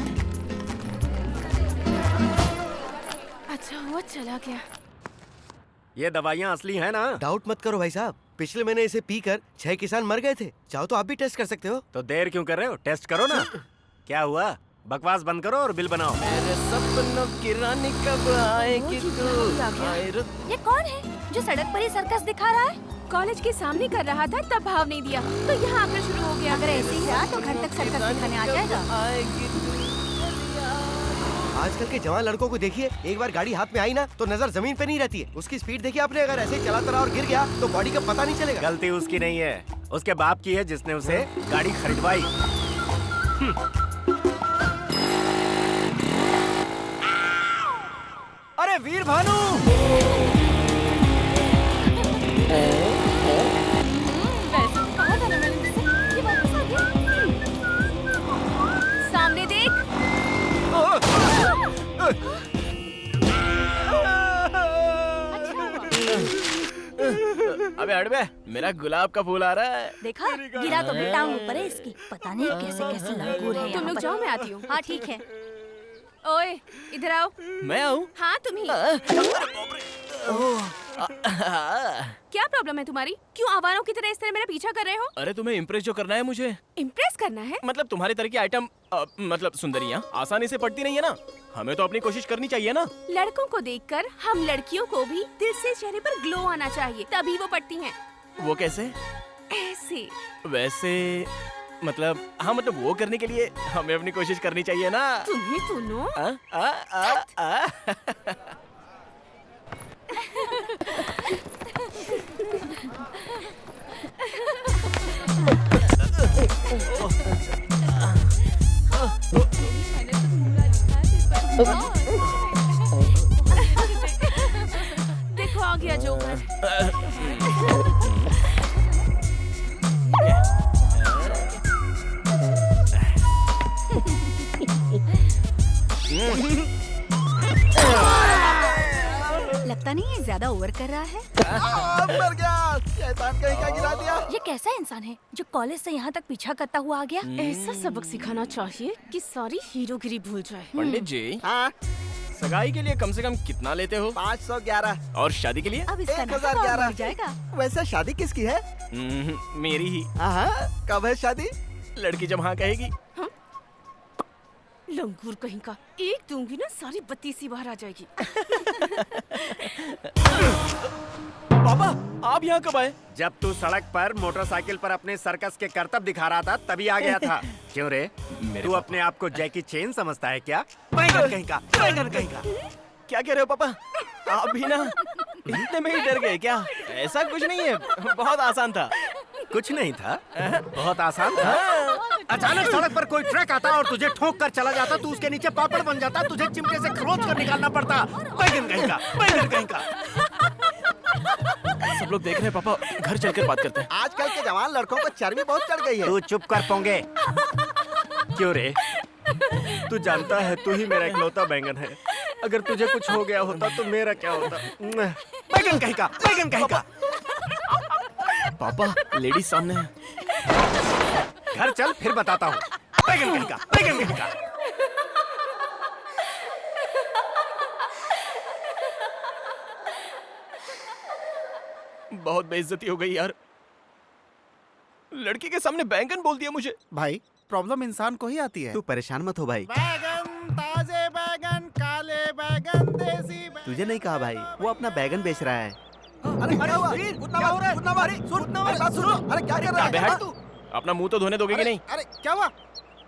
अच्छा हुआ चला गया।
ये दवाइयाँ असली है ना?
डाउट मत करो भाई साहब, पिछले महीने इसे पीकर 6 किसान मर गए थे। चाहो तो आप भी टेस्ट कर सकते हो।
तो देर क्यों कर रहे हो? टेस्ट करो ना। क्या हुआ? बकवास बंद करो और बिल बनाओ।
मेरे सपनों की रानी कब आएगी तू?
ये कौन है जो सड़क पर ही सर्कस दिखा रहा है? कॉलेज के सामने कर रहा था तब भाव नहीं दिया तो यहाँ आकर शुरू हो गया।
अगर ऐसे ही रहा तो घर तक सर्कस दिखाने आ जाएगा।
आजकल के जवान लड़कों को देखिए, एक बार गाड़ी हाथ में आई ना तो नजर जमीन पे नहीं रहती है। उसकी स्पीड देखिए आपने, अगर ऐसे ही चलाता रहा और गिर गया तो बॉडी का पता नहीं चलेगा।
गलती उसकी नहीं है, उसके बाप की है जिसने उसे गाड़ी खरीदवाई।
अरे वीर भानु,
कहा था ना मैंने तुझसे, ये वापस आ गया। सामने देख।
अबे हट बे, मेरा गुलाब का फूल आ रहा है।
देखा, गिरा तो भी टांग ऊपर है इसकी। पता नहीं कैसे कैसे लंगूर है
तुम
यहाँ
लोग
पर।
जाओ, मैं आती हूँ।
हाँ ठीक है।
ओए इधर आओ।
मैं आऊँ?
हाँ तुम ही। क्या प्रॉब्लम है तुम्हारी? क्यों आवारों की तरह इस तरह मेरा पीछा कर रहे हो?
अरे तुम्हें इम्प्रेस जो करना है मुझे।
इम्प्रेस करना है?
मतलब तुम्हारे तरह की आइटम मतलब सुंदरियाँ आसानी से पड़ती नहीं है ना। हमें तो अपनी कोशिश करनी चाहिए ना।
लड़कों को देखकर हम लड़कियों को भी दिल से चेहरे पर ग्लो आना चाहिए, तभी वो पड़ती हैं।
वो कैसे?
ऐसे।
वैसे मतलब हाँ, मतलब वो करने के लिए हमें अपनी कोशिश करनी चाहिए ना।
तुम्हें सुनो। देखो आ गया जोकर।
लगता नहीं ये ज्यादा ओवर कर रहा है।
मर गया, शैतान कहीं का गिरा दिया।
ये कैसा इंसान है जो कॉलेज से यहाँ तक पीछा करता हुआ आ गया?
ऐसा सबक सिखाना चाहिए कि सारी हीरोगिरी भूल जाए।
पंडित जी,
हाँ,
सगाई के लिए कम से कम कितना लेते हो?
511।
और शादी के लिए?
अब इसका नाम
1011
बढ़ जाएगा।
वैसे शादी किसकी है?
मेरी ही।
हाँ, कब है शादी?
लड़की जब हाँ कहेगी।
लंगूर कहीं का, एक दूंगी ना सारी बत्ती सी बाहर आ जाएगी।
पापा, आप यहाँ कब आए?
जब तू सड़क पर मोटरसाइकिल पर अपने सर्कस के करतब दिखा रहा था तभी आ गया था। क्यों रे, तू अपने आप को जैकी चेन समझता है क्या? बैंगन कहीं का, बैंगन कहीं का।
क्या कह रहे हो पापा? आप भी ना इतने में ही डर गए क्या? ऐसा कुछ नहीं है, बहुत आसान था।
कुछ नहीं था, बहुत आसान था। अचानक सड़क पर कोई ट्रक आता और तुझे ठोक कर चला जाता, तू उसके नीचे पापड़ बन जाता, तुझे चिमटे से खरोच कर निकालना पड़ता। बैंगन कहीं का, बैंगन कहीं का।
सब लोग देख रहे हैं पापा, घर चलकर बात करते हैं।
आजकल के जवान लड़कों को चर्बी बहुत चढ़ गई है।
तू चुप कर पोंगे। क्यों रे, तू जानता है तू ही मेरा इकलौता बैंगन है। अगर तुझे कुछ हो गया होता तो मेरा क्या होता? बैंगन कहीं का, बैंगन कहीं का।
पापा, लेडीज सामने है।
घर चल फिर बताता हूँ। बैंगन कहीं का, बैंगन कहीं का।
बहुत बेइज्जती हो गई यार। लड़की के सामने बैंगन बोल दिया मुझे।
भाई, प्रॉब्लम इंसान को ही आती है।
तू परेशान मत हो भाई।
बैगन, ताजे बैगन, काले बैगन, देसी बैगन।
तुझे नहीं कहा भाई, वो अपना बैगन बेच रहा है।
अरे क्या हुआ? क्या हो रहा है? बात सुनो। अरे क्या कर रहा
अबे
है?
हट तू, अपना मुंह तो धोने दोगे कि नहीं?
अरे क्या हुआ?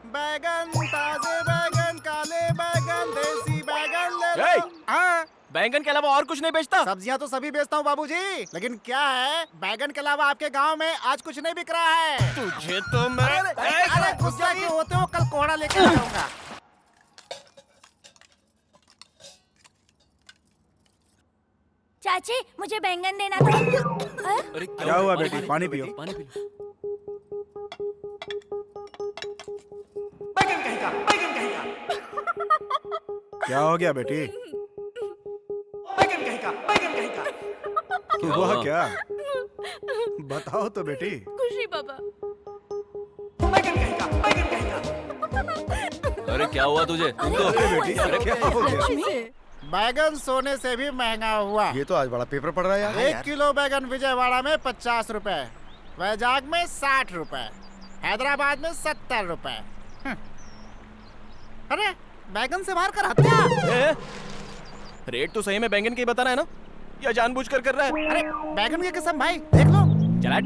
बैगन, ताजे बैगन, काले बैगन, देसी बैगन ले
ए!
लो। हाँ,
बैंगन के अलावा और कुछ नहीं बेचता?
सब्जियां तो सभी बेचता हूँ बाबूजी, लेकिन क्या है, बैगन के अलावा आपके गांव में आज कुछ नहीं बिक रहा है।
तुझे तो मैं
अरे गुस्सा क्यों होते हो? कल कोहड़ा लेके आऊंगा।
चाची, मुझे बैंगन देना था।
अरे
क्या हुआ बेटी? पानी पियो।
पानी पी लो।
बैंगन कहीं का, बैंगन कहीं का।
क्या हो गया बेटी?
बैंगन कहीं का, बैंगन कहीं का।
हुआ क्या? बताओ तो बेटी।
खुशी पापा।
बैंगन कहीं का, बैंगन कहीं का।
अरे क्या हुआ तुझे? तुम तो
बेटी, क्या हो गया? बैगन सोने से भी महंगा हुआ।
ये तो आज बड़ा पेपर पड़ रहा है यार।
1 किलो बैगन विजयवाड़ा में 50 रुपए, वैजाग में 60 रुपए, हैदराबाद में 70 रुपए। अरे बैगन से मार कर हत्या।
रेट तो सही में बैंगन की बता रहा है ना, या जानबूझकर कर रहा है?
अरे बैगन की कसम भाई, देख लो।
चला।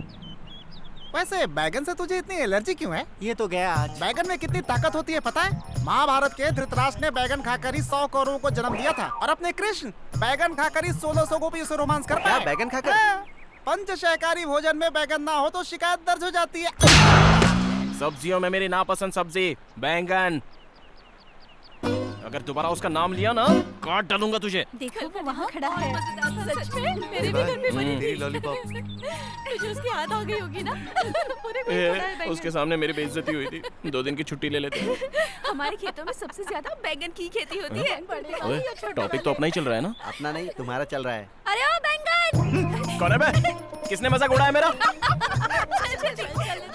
वैसे बैगन से तुझे इतनी एलर्जी क्यों है?
ये तो गया आज।
बैगन में कितनी ताकत होती है पता है? महाभारत के धृतराष्ट्र ने बैगन खाकर ही 100 कौरवों को जन्म दिया था, और अपने कृष्ण बैगन खाकर ही 1600 गोपियों से रोमांस कर पाए।
बैगन खाकर?
पंचशाकाहारी भोजन में बैगन ना हो तो शिकायत दर्ज हो जाती है।
सब्जियों में मेरी नापसंद सब्जी बैंगन। अगर दोबारा उसका नाम लिया ना, काट डालूंगा तुझे।
देखो वो वहाँ खड़ा है।
सच में मेरे भी घर में बनी थी।
तेरी लॉलीपॉप।
मुझे उसकी याद आ गई होगी ना। पूरे को पड़ा है बैंगन।
उसके सामने मेरी बेइज्जती हुई थी। 2 दिन की छुट्टी ले लेते हैं।
हमारे खेतों में सबसे ज्यादा बैंगन की खेती होती है।
ओए, टॉपिक तो अपना ही चल रहा है ना।
अपना नहीं, तुम्हारा चल रहा है।
अरे ओ बैंगन!
कौन है बे? किसने मजाक उड़ाया मेरा?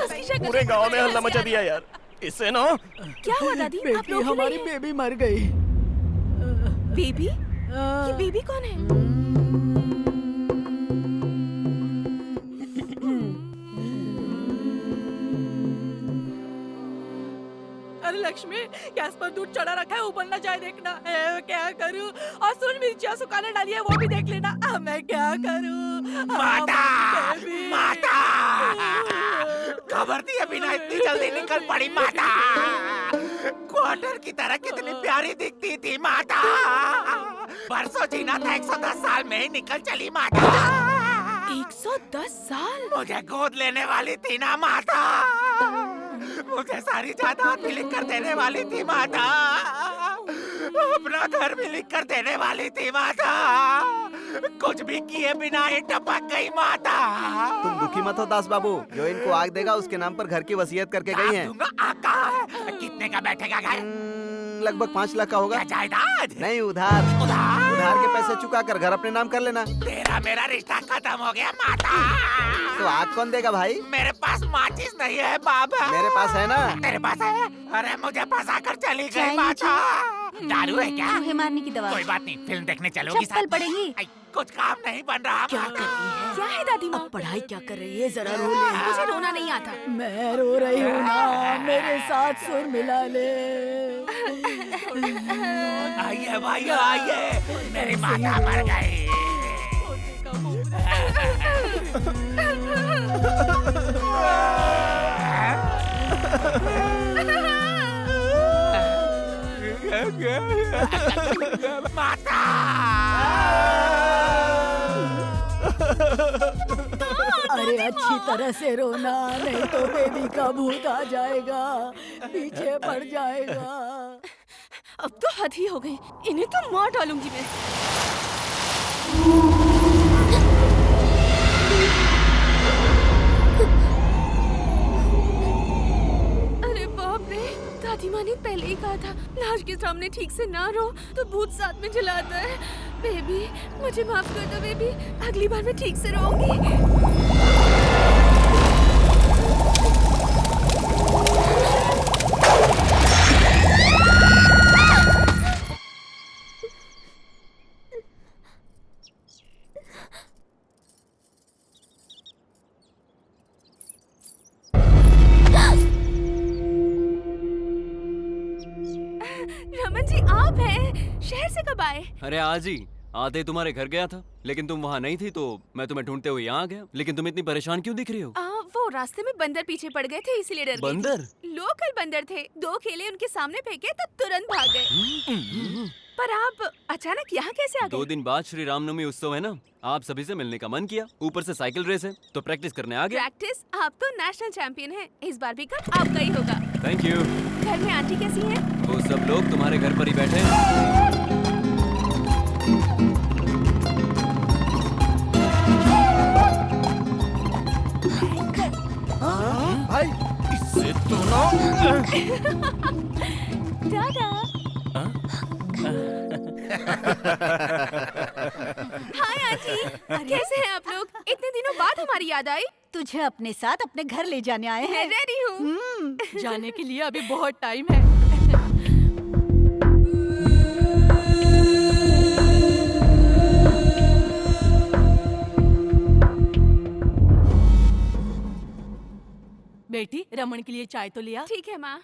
उसकी शक्ल
पूरे गांव में हल्ला मचा दिया यार। इससे ना।
क्या हुआ दादी? आप लोग
हमारी बेबी मर गई।
बेबी? ये बेबी कौन है?
अरे लक्ष्मी, गैस पर दूध चढ़ा रखा है, ऊपर ना जाए देखना। क्या करूं? और सुन, मिर्चियाँ सुखाने डाली है, वो भी देख लेना। मैं क्या करूं?
माता! माता! खबर दिए बिना इतनी जल्दी निकल पड़ी माता। क्वार्टर की तरह कितनी प्यारी दिखती थी माता। बरसों जीना था, 110 साल में ही निकल चली माता।
110 साल?
मुझे गोद लेने वाली थी ना माता। मुझे सारी जायदाद भी लिख कर देने वाली थी माता। अपना घर भी लिख कर देने वाली थी माता। कुछ भी किए बिना ही टपक गई माता।
तुम दुखी मत हो दास बाबू, जो इनको आग देगा उसके नाम पर घर की वसीयत करके गई हैं।
कितने का बैठेगा घर?
लगभग 5 लाख का होगा।
क्या जायदाद?
नहीं, उधार। उधार के पैसे चुका कर घर अपने नाम कर लेना।
तेरा मेरा रिश्ता खत्म हो गया माता।
तो आग कौन देगा भाई?
मेरे पास माचिस नहीं है बाबा।
मेरे पास है ना।
तेरे पास है? अरे मुझे फंसा कर चली गई माता। दारू है क्या?
मुझे मारने की दवा।
कोई बात नहीं, फिल्म देखने चलोगी
चप्पल पड़ेगी।
कुछ काम नहीं बन रहा।
क्या कर रही है?
क्या है दादी माँ?
पढ़ाई क्या कर रही है? जरा रो ले।
मुझे रोना नहीं आता।
मैं रो रही हूँ ना, मेरे साथ सुर मिला ले।
आइए भाई आइए, मेरी माता मर गई। माता!
अरे अच्छी तरह से रोना, नहीं तो बेबी का भूत आ जाएगा, पीछे पड़ जाएगा।
अब तो हद ही हो गई, इन्हें तो मार डालूंगी मैं। अरे बाप रे, दादी माँ ने पहले ही कहा था लाश के सामने ठीक से ना रो तो भूत साथ में जलाता है। बेबी मुझे माफ कर दो बेबी, अगली बार मैं ठीक से रोऊंगी। रमन जी आप हैं? शहर से कब आए?
अरे आज ही आधे तुम्हारे घर गया था, लेकिन तुम वहाँ नहीं थी तो मैं तुम्हें ढूंढते हुए यहाँ आ गया। लेकिन तुम इतनी परेशान क्यों दिख रही हो?
वो रास्ते में बंदर पीछे पड़ गए थे इसीलिए डर गई थी।
बंदर?
लोकल बंदर थे, 2 केले उनके सामने फेंके तो तुरंत भाग गए। पर आप अचानक यहाँ कैसे आ गए?
2 दिन बाद श्री रामनवमी उत्सव है ना, आप सभी से मिलने का मन किया। ऊपर से साइकिल रेस है तो प्रैक्टिस करने आ गया।
प्रैक्टिस? आप तो नेशनल चैंपियन हैं, इस बार भी कप आपका ही होगा।
Thank you.
घर में आंटी कैसी हैं?
वो सब लोग तुम्हारे घर पर ही बैठे हैं।
भाई
इससे तो ना।
दादा। हाय आंटी, कैसे हैं आप लोग? इतने दिनों बाद हमारी याद आई।
तुझे अपने साथ अपने घर ले जाने आए हैं।
रेडी हूँ।
जाने के लिए अभी बहुत टाइम है। बेटी रमन के लिए चाय तो लिया।
ठीक है माँ।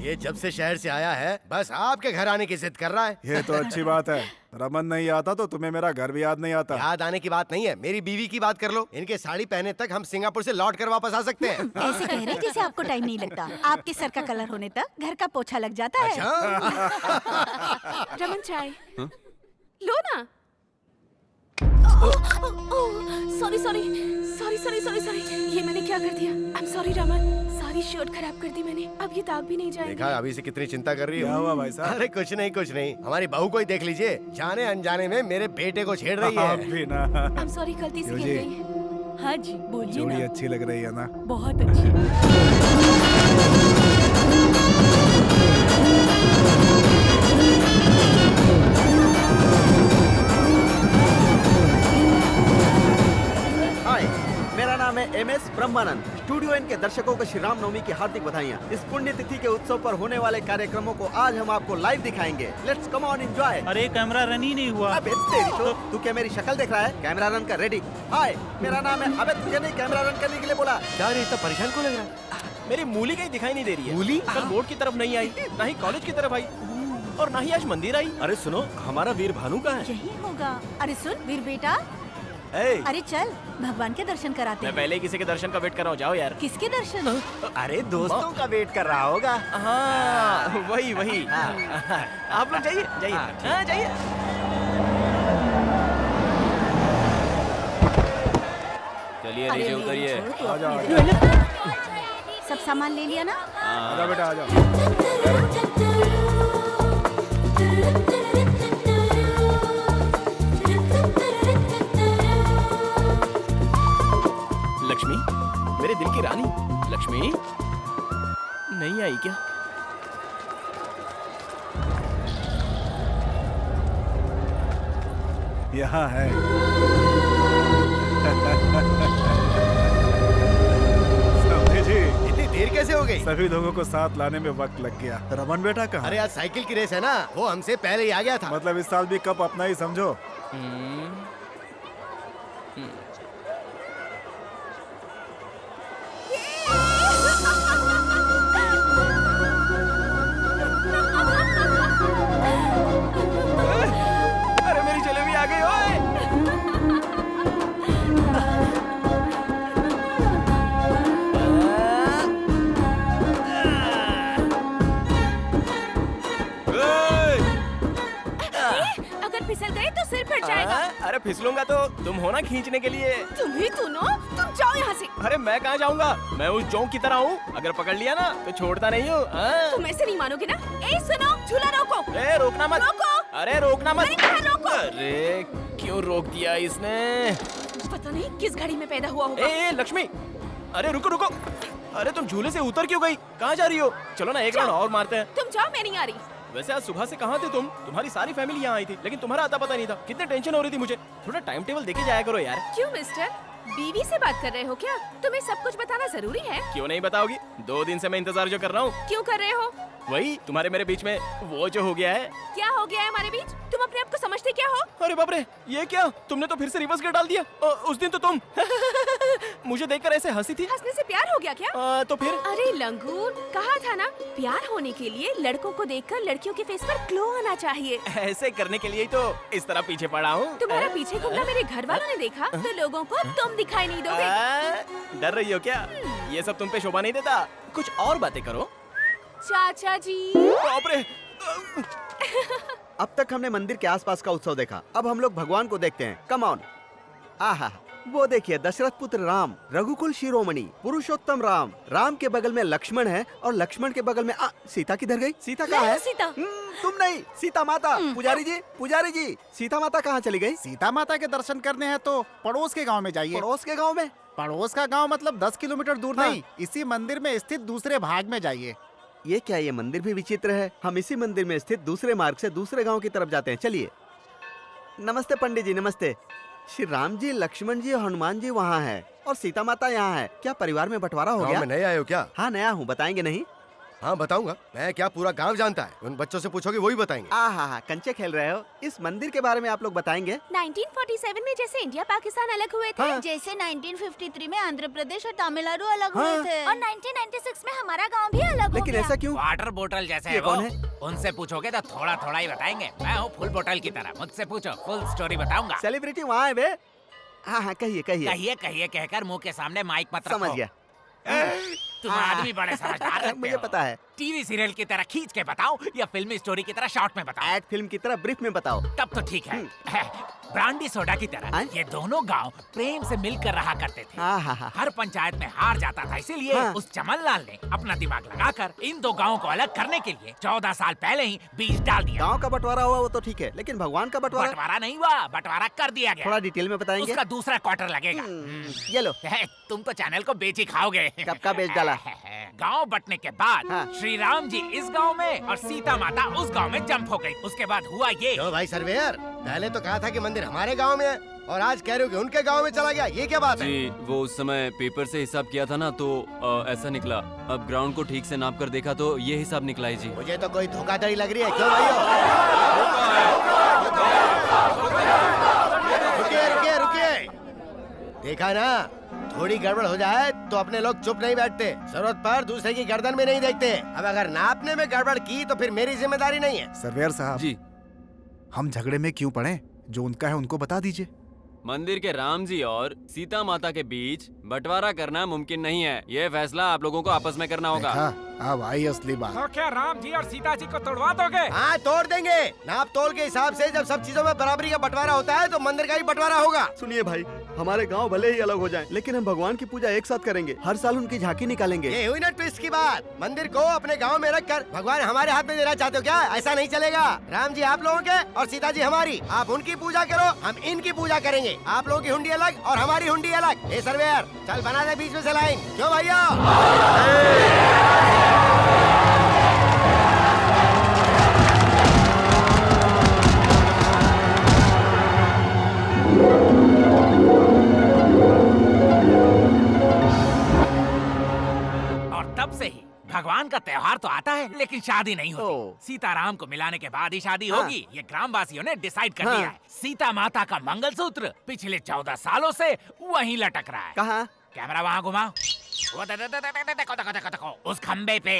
ये जब से शहर से आया है बस आपके घर आने की जिद कर रहा है।
ये तो अच्छी बात है। रमन नहीं आता तो तुम्हें मेरा घर भी याद नहीं आता।
याद आने की बात नहीं है, मेरी बीवी की बात कर लो। इनके साड़ी पहने तक हम सिंगापुर से लौट कर वापस आ सकते हैं।
ऐसे कह रहे हैं जैसे आपको टाइम नहीं लगता। आपके सर का कलर होने तक घर का पोछा लग जाता है।
रमन चाय लो ना। Sorry sorry sorry sorry sorry sorry, ये मैंने क्या कर दिया? आई एम सॉरी रमन, सारी शर्ट खराब कर दी मैंने। अब ये दाग भी नहीं जाएंगे।
देखा अभी से कितनी चिंता कर रही हो।
क्या हुआ भाई साहब?
अरे कुछ नहीं कुछ नहीं, हमारी बहू को ही देख लीजिए, जाने अनजाने में मेरे बेटे को छेड़ रही है।
आप भी ना।
आई एम सॉरी, गलती से गिर गई।
हाँ जी बोलिए
जोड़ी
ना।
अच्छी लग रही है ना?
बहुत अच्छी।
हाय, मेरा नाम है MS ब्रह्मानंद। स्टूडियो एन के दर्शकों को श्री राम नवमी की हार्दिक बधाइयाँ। इस पुण्य तिथि के उत्सव पर होने वाले कार्यक्रमों को आज हम आपको लाइव दिखाएंगे। Let's come on enjoy.
अरे कैमरा रन ही नहीं हुआ।
अबे तेरी तो, तू क्या मेरी शक्ल देख रहा है? कैमरा रन कर, रेडी। हाय, मेरा नाम है। अबे तुझे नहीं कैमरा रन करने के लिए बोला?
क्या रे इतना परेशान क्यों लग रहा है?
मेरी मूली कहीं दिखाई नहीं दे रही है।
मूली?
कल बोर्ड की तरफ नहीं आई, ना ही कॉलेज की तरफ आई, और ना ही आज मंदिर आई।
अरे सुनो, हमारा वीर भानु कहाँ है?
यही होगा। अरे सुन वीर बेटा,
ए,
अरे चल भगवान के दर्शन कराते
मैं
हैं।
पहले किसी के दर्शन का वेट कर रहा हूँ, जाओ यार।
किसके दर्शन?
अरे दोस्तों का वेट कर रहा होगा।
हाँ वही वही। आप लोग जाइए जाइए। हाँ जाइए। चलिए
अरे
नीचे
नहीं,
उतरिए।
छोड़ तू
आजा,
अपनी
आजा।
बेटी। सब सामान ले लिया ना?
आजा बेटा आजा।
लक्ष्मी, मेरे दिल की रानी लक्ष्मी नहीं आई क्या?
यहाँ है। समझे जी?
इतनी देर कैसे हो गई?
सभी लोगों को साथ लाने में वक्त लग गया। रमन बेटा कहाँ?
अरे आज साइकिल की रेस है ना, वो हमसे पहले ही आ गया था।
मतलब इस साल भी कप अपना ही समझो।
अरे मेरी जलेबी आ गई ओए।
अगर फिसल गए तो सिर फट जाएगा।
अरे फिसलूंगा तो तुम हो ना खींचने के लिए।
तुम ही सुनो, तुम जाओ यहाँ से।
अरे मैं कहाँ जाऊंगा? मैं उस जोंक की तरह हूँ, अगर पकड़ लिया ना तो छोड़ता नहीं हूँ।
तुम ऐसे नहीं मानोगे ना। ए सुनो, झूला रोको।
ए रोकना मत।
रोको।
अरे रोकना मत।
मैंने कहा रोको।
अरे क्यों रोक दिया इसने?
पता नहीं किस घड़ी में पैदा हुआ होगा।
ए लक्ष्मी, अरे रुको रुको। अरे तुम झूले से उतर क्यों गई? कहाँ जा रही हो? चलो ना एक राउंड और मारते हैं।
तुम जाओ, मैं नहीं आ रही।
वैसे आज सुबह से कहाँ थे तुम? तुम्हारी सारी फैमिली यहाँ आई थी, लेकिन तुम्हारा आता पता नहीं था। कितने टेंशन हो रही थी मुझे। थोड़ा टाइम टेबल देके जाया करो यार।
क्यों मिस्टर, बीवी से बात कर रहे हो क्या? तुम्हें सब कुछ बताना जरूरी है।
क्यों नहीं बताओगी? 2 दिन से मैं इंतजार जो कर रहा हूँ।
क्यों कर रहे हो?
वही तुम्हारे मेरे बीच में वो जो हो गया है।
क्या हो गया है हमारे बीच? तुम अपने आप को समझते क्या हो?
अरे बाप रे, ये क्या? तुमने तो फिर से रिवर्स गियर डाल दिया। उस दिन तो तुम मुझे देखकर ऐसे हंसी थी।
हंसने से प्यार हो गया क्या?
तो फिर?
अरे लंगूर, कहा था ना, प्यार होने के लिए लड़कों को देखकर लड़कियों के फेस पर ग्लो आना चाहिए।
ऐसे करने के लिए ही तो इस तरह पीछे पड़ा हूँ।
तुम्हारा पीछे घूमना मेरे घर वालों ने देखा तो लोगों को तुम दिखाई नहीं दोगे।
डर रही हो क्या? ये सब तुम पे शोभा नहीं देता। कुछ और बातें करो।
चाचा जी।
बाप रे।
अब तक हमने मंदिर के आसपास का उत्सव देखा, अब हम लोग भगवान को देखते हैं। Come on. आहा, वो देखिए दशरथ पुत्र राम, रघुकुल शिरोमणि, पुरुषोत्तम राम। राम के बगल में लक्ष्मण है और लक्ष्मण के बगल में सीता किधर गई? सीता कहाँ है?
सीता।
तुम नहीं, सीता माता। पुजारी जी, सीता माता कहाँ चली गई?
सीता माता के दर्शन करने हैं तो पड़ोस के गांव में जाइए।
पड़ोस के गांव में?
पड़ोस का गांव मतलब 10 किलोमीटर दूर
हाँ।
नहीं, इसी मंदिर में स्थित दूसरे भाग में जाइए।
ये क्या, ये मंदिर भी विचित्र है। हम इसी मंदिर में स्थित दूसरे मार्ग से दूसरे गांव की तरफ जाते हैं। चलिए। नमस्ते पंडित जी, नमस्ते। श्री राम जी, लक्ष्मण जी और हनुमान जी वहाँ है और सीता माता यहाँ है। क्या परिवार में बंटवारा हो गया?
में नए आए हो क्या?
हाँ नया हूँ, बताएंगे नहीं?
हाँ बताऊंगा। मैं क्या पूरा गांव जानता है? उन बच्चों से पूछोगे वही बताएंगे।
हाँ, कंचे खेल रहे हो। इस मंदिर के बारे में आप लोग बताएंगे?
1947 में जैसे इंडिया पाकिस्तान अलग हुए थे,
हाँ।
जैसे 1953 में आंध्र प्रदेश और तमिलनाडु अलग हुए
हाँ।
थे।
और 1996 में हमारा गांव भी अलग हो
लेकिन
गया।
ऐसा क्यों?
वाटर बोतल जैसे
ये
है वो।
कौन है?
उनसे पूछोगे तो थोड़ा थोड़ा ही बताएंगे। मैं हूँ फुल बोतल की तरह, मुझसे पूछो, फुल स्टोरी बताऊंगा।
सेलिब्रिटी वहाँ है बे। हाँ, कहिए कहिए।
कहिए कहिए कहकर मुंह के सामने माइक मत रखो।
समझ गया।
तुम आदमी बड़े समझदार लगते
मुझे
हो।
पता है।
टीवी सीरियल की तरह खींच के बताओ या फिल्मी स्टोरी की तरह शॉर्ट में बताओ।
एड फिल्म की तरह ब्रीफ में बताओ।
तब तो ठीक है। ब्रांडी सोडा की तरह ये दोनों गांव प्रेम से मिलकर रहा करते थे। हर पंचायत में हार जाता था, इसीलिए उस चमन लाल ने अपना दिमाग लगाकर इन दो गांवों को अलग करने के लिए 14 साल पहले ही बीज डाल दिया।
गांव का बंटवारा हुआ वो तो ठीक है, लेकिन भगवान का बंटवारा?
बंटवारा नहीं हुआ, बंटवारा कर दिया गया।
थोड़ा डिटेल में बताएंगे?
उसका दूसरा क्वार्टर लगेगा।
ये लो।
तुम तो चैनल को बेच ही खाओगे।
कब का बेच डाला?
गांव बंटने के बाद श्री राम जी इस गांव में और सीता माता उस गांव में जंप हो गई। उसके बाद हुआ ये।
क्यों भाई सर्वेयर, पहले तो कहा था कि मंदिर हमारे गांव में है और आज कह रहे हो कि उनके गांव में चला गया, ये क्या बात है?
जी वो उस समय पेपर से हिसाब किया था ना, तो ऐसा निकला। अब ग्राउंड को ठीक से नाप कर देखा तो ये हिसाब निकला है जी।
मुझे तो कोई धोखाधड़ी लग रही है। क्यों भाइयों? रुकिए रुकिए। देखा ना, थोड़ी गड़बड़ हो जाए तो अपने लोग चुप नहीं बैठते, जरूरत पर दूसरे की गर्दन में नहीं देखते। अब अगर नापने में गड़बड़ की तो फिर मेरी जिम्मेदारी नहीं है।
सर्वेयर साहब
जी,
हम झगड़े में क्यों पड़े? जो उनका है उनको बता दीजिए।
मंदिर के राम जी और सीता माता के बीच बंटवारा करना मुमकिन नहीं है। ये फैसला आप लोगों को आपस में करना होगा।
देखा, अब आई असली बात।
तो क्या राम जी और सीता जी को तोड़वा दोगे?
हाँ तोड़ देंगे। नाप तोल के हिसाब से जब सब चीजों में बराबरी का बंटवारा होता है तो मंदिर का ही बंटवारा होगा।
सुनिए भाई, हमारे गांव भले ही अलग हो जाएं, लेकिन हम भगवान की पूजा एक साथ करेंगे। हर साल उनकी झांकी निकालेंगे।
ये हुई ना ट्विस्ट की बात। मंदिर को अपने गांव में रखकर भगवान हमारे हाथ में देना चाहते हो क्या? ऐसा नहीं चलेगा। राम जी आप लोगों के और सीता जी हमारी। आप उनकी पूजा करो, हम इनकी पूजा करेंगे। आप लोगों की हुंडी अलग और हमारी हुंडी अलग। ए सर्वेयर, चल बना दे बीच में से लाइन। क्यों भैया?
और तब से ही भगवान का त्योहार तो आता है लेकिन शादी नहीं होती। सीताराम को मिलाने के बाद ही शादी होगी, ये ग्रामवासियों ने डिसाइड कर लिया है। सीता माता का मंगलसूत्र पिछले 14 सालों से वहीं लटक रहा है।
कहाँ?
कैमरा वहाँ घुमाओ। वो देखो, उस खम्बे पे।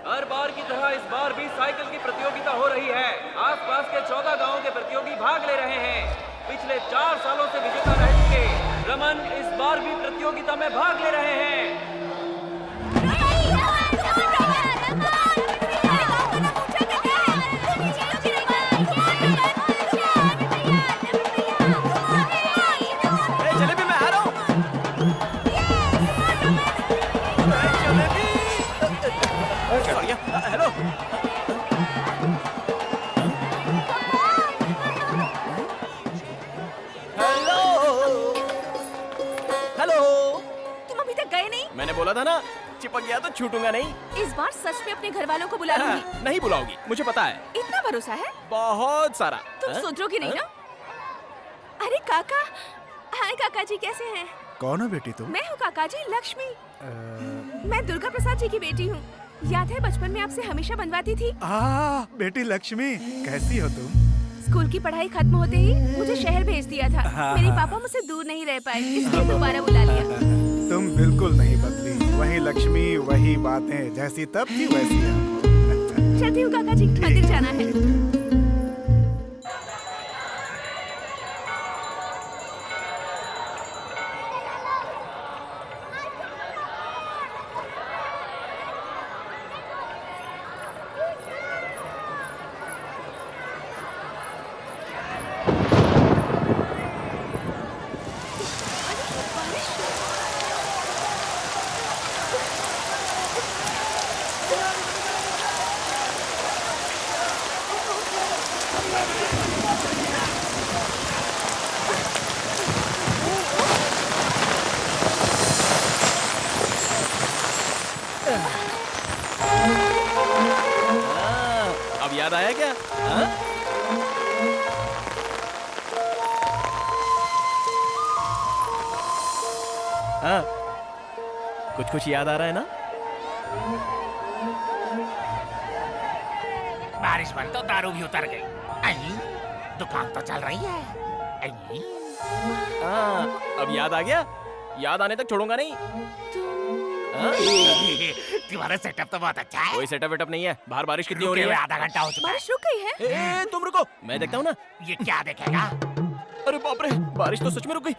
हर बार की तरह इस बार भी साइकिल की प्रतियोगिता हो रही है। आसपास के 14 गांवों के प्रतियोगी भाग ले रहे हैं। पिछले 4 सालों से विजेता रह चुके रमन इस बार भी प्रतियोगिता में भाग ले रहे हैं।
जलेबी मैं आ रहा हूँ। हेलो। हेलो।
तुम अभी तक गए नहीं?
मैंने बोला था ना, चिपक गया तो छूटूंगा नहीं।
इस बार सच में अपने घर वालों को बुला लूंगी।
नहीं बुलाओगी, मुझे पता है।
इतना भरोसा है?
बहुत सारा।
तुम सुधरोगी नहीं ना? अरे काका, हाय काका जी, कैसे हैं?
कौन हो बेटी तुम?
मैं हूँ काका जी, लक्ष्मी। मैं दुर्गा प्रसाद जी की बेटी हूँ। याद है बचपन में आपसे हमेशा बनवाती थी?
बेटी लक्ष्मी, कैसी हो तुम?
स्कूल की पढ़ाई खत्म होते ही मुझे शहर भेज दिया था। मेरे पापा मुझसे दूर नहीं रह पाए, इसलिए दोबारा बुला लिया।
तुम बिल्कुल नहीं बदली, वही लक्ष्मी, वही बातें, जैसी तब थी वैसी अब।
चलती हूँ काका जी, मंदिर जाना है।
अब याद आया क्या? हाँ? हाँ। कुछ कुछ याद आ रहा है ना?
बारिश बंद तो दारू भी उतर गई। दुकान तो चल रही है।
अब याद आ गया? याद आने तक छोड़ूंगा नहीं।
तुम्हारा सेटअप तो बहुत अच्छा है।
कोई सेटअप वेटअप नहीं है। बाहर बारिश कितनी हो रही है?
आधा घंटा हो चुका है।
बारिश रुक गई है।
तुम रुको, मैं देखता हूँ ना।
ये क्या देखेगा?
अरे बाप रे, बारिश तो सच में रुक गई।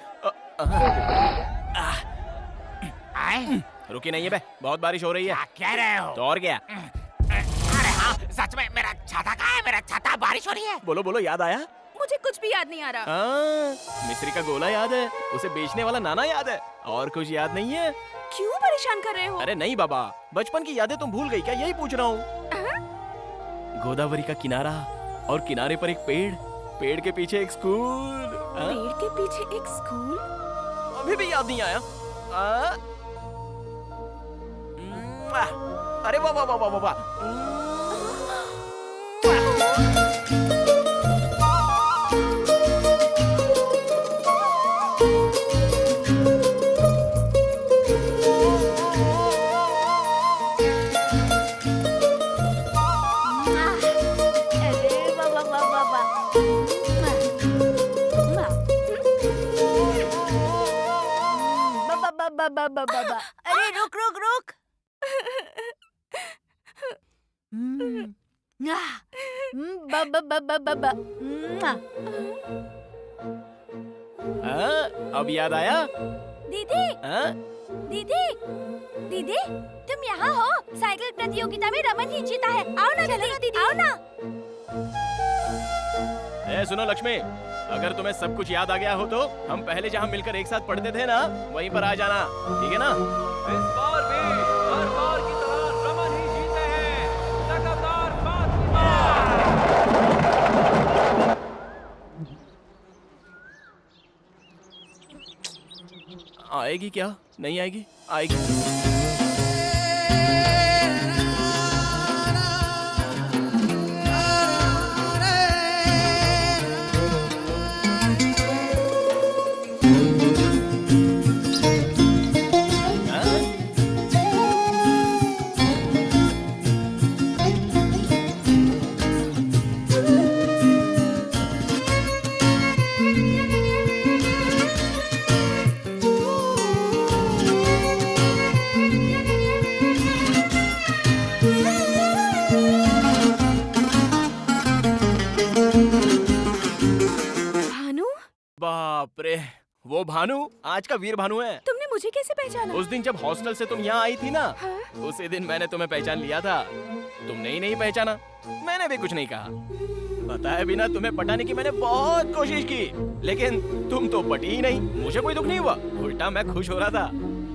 रुकी नहीं है बे, बहुत बारिश हो रही है।
क्या कह रहे हो?
तो और क्या?
अरे हाँ, सच में मेरा छाता कहाँ है? मेरा छाता, बारिश हो रही है।
बोलो बोलो, याद आया?
मुझे कुछ भी याद नहीं आ रहा।
मिस्री का गोला याद है, उसे बेचने वाला नाना याद है, और कुछ याद नहीं है?
क्यों परेशान कर रहे हो?
अरे नहीं बाबा, बचपन की यादें तुम भूल गई क्या? यही पूछ रहा हूँ। गोदावरी का किनारा, और किनारे पर एक पेड़, पेड़ के पीछे एक स्कूल।
पेड़ के पीछे एक स्कूल?
अभी भी याद नहीं आया? अरे वाह वाह वाह वाह वाह।
अरे रुक रुक रुक।
अब याद आया?
दीदी, दीदी, दीदी, तुम यहाँ हो? साइकिल प्रतियोगिता में रमन ही जीता है। आओ ना दीदी, आओ ना।
सुनो लक्ष्मी, अगर तुम्हें सब कुछ याद आ गया हो तो हम पहले जहाँ मिलकर एक साथ पढ़ते थे ना, वहीं पर आ जाना, ठीक है ना?
इस बार भी हर बार की तरह रमन ही जीते हैं, लगातार 5वीं बार।
आएगी क्या? नहीं आएगी? आएगी। बाप रे, वो भानु आज का वीर भानु है।
तुमने मुझे कैसे पहचाना?
उस दिन जब हॉस्टल से तुम यहाँ आई थी ना,
हाँ?
उसी दिन मैंने तुम्हें पहचान लिया था। तुमने ही नहीं पहचाना, मैंने भी कुछ नहीं कहा। बताए बिना तुम्हें पटाने की मैंने बहुत कोशिश की, लेकिन तुम तो पटी ही नहीं। मुझे कोई दुख नहीं हुआ, उल्टा मैं खुश हो रहा था।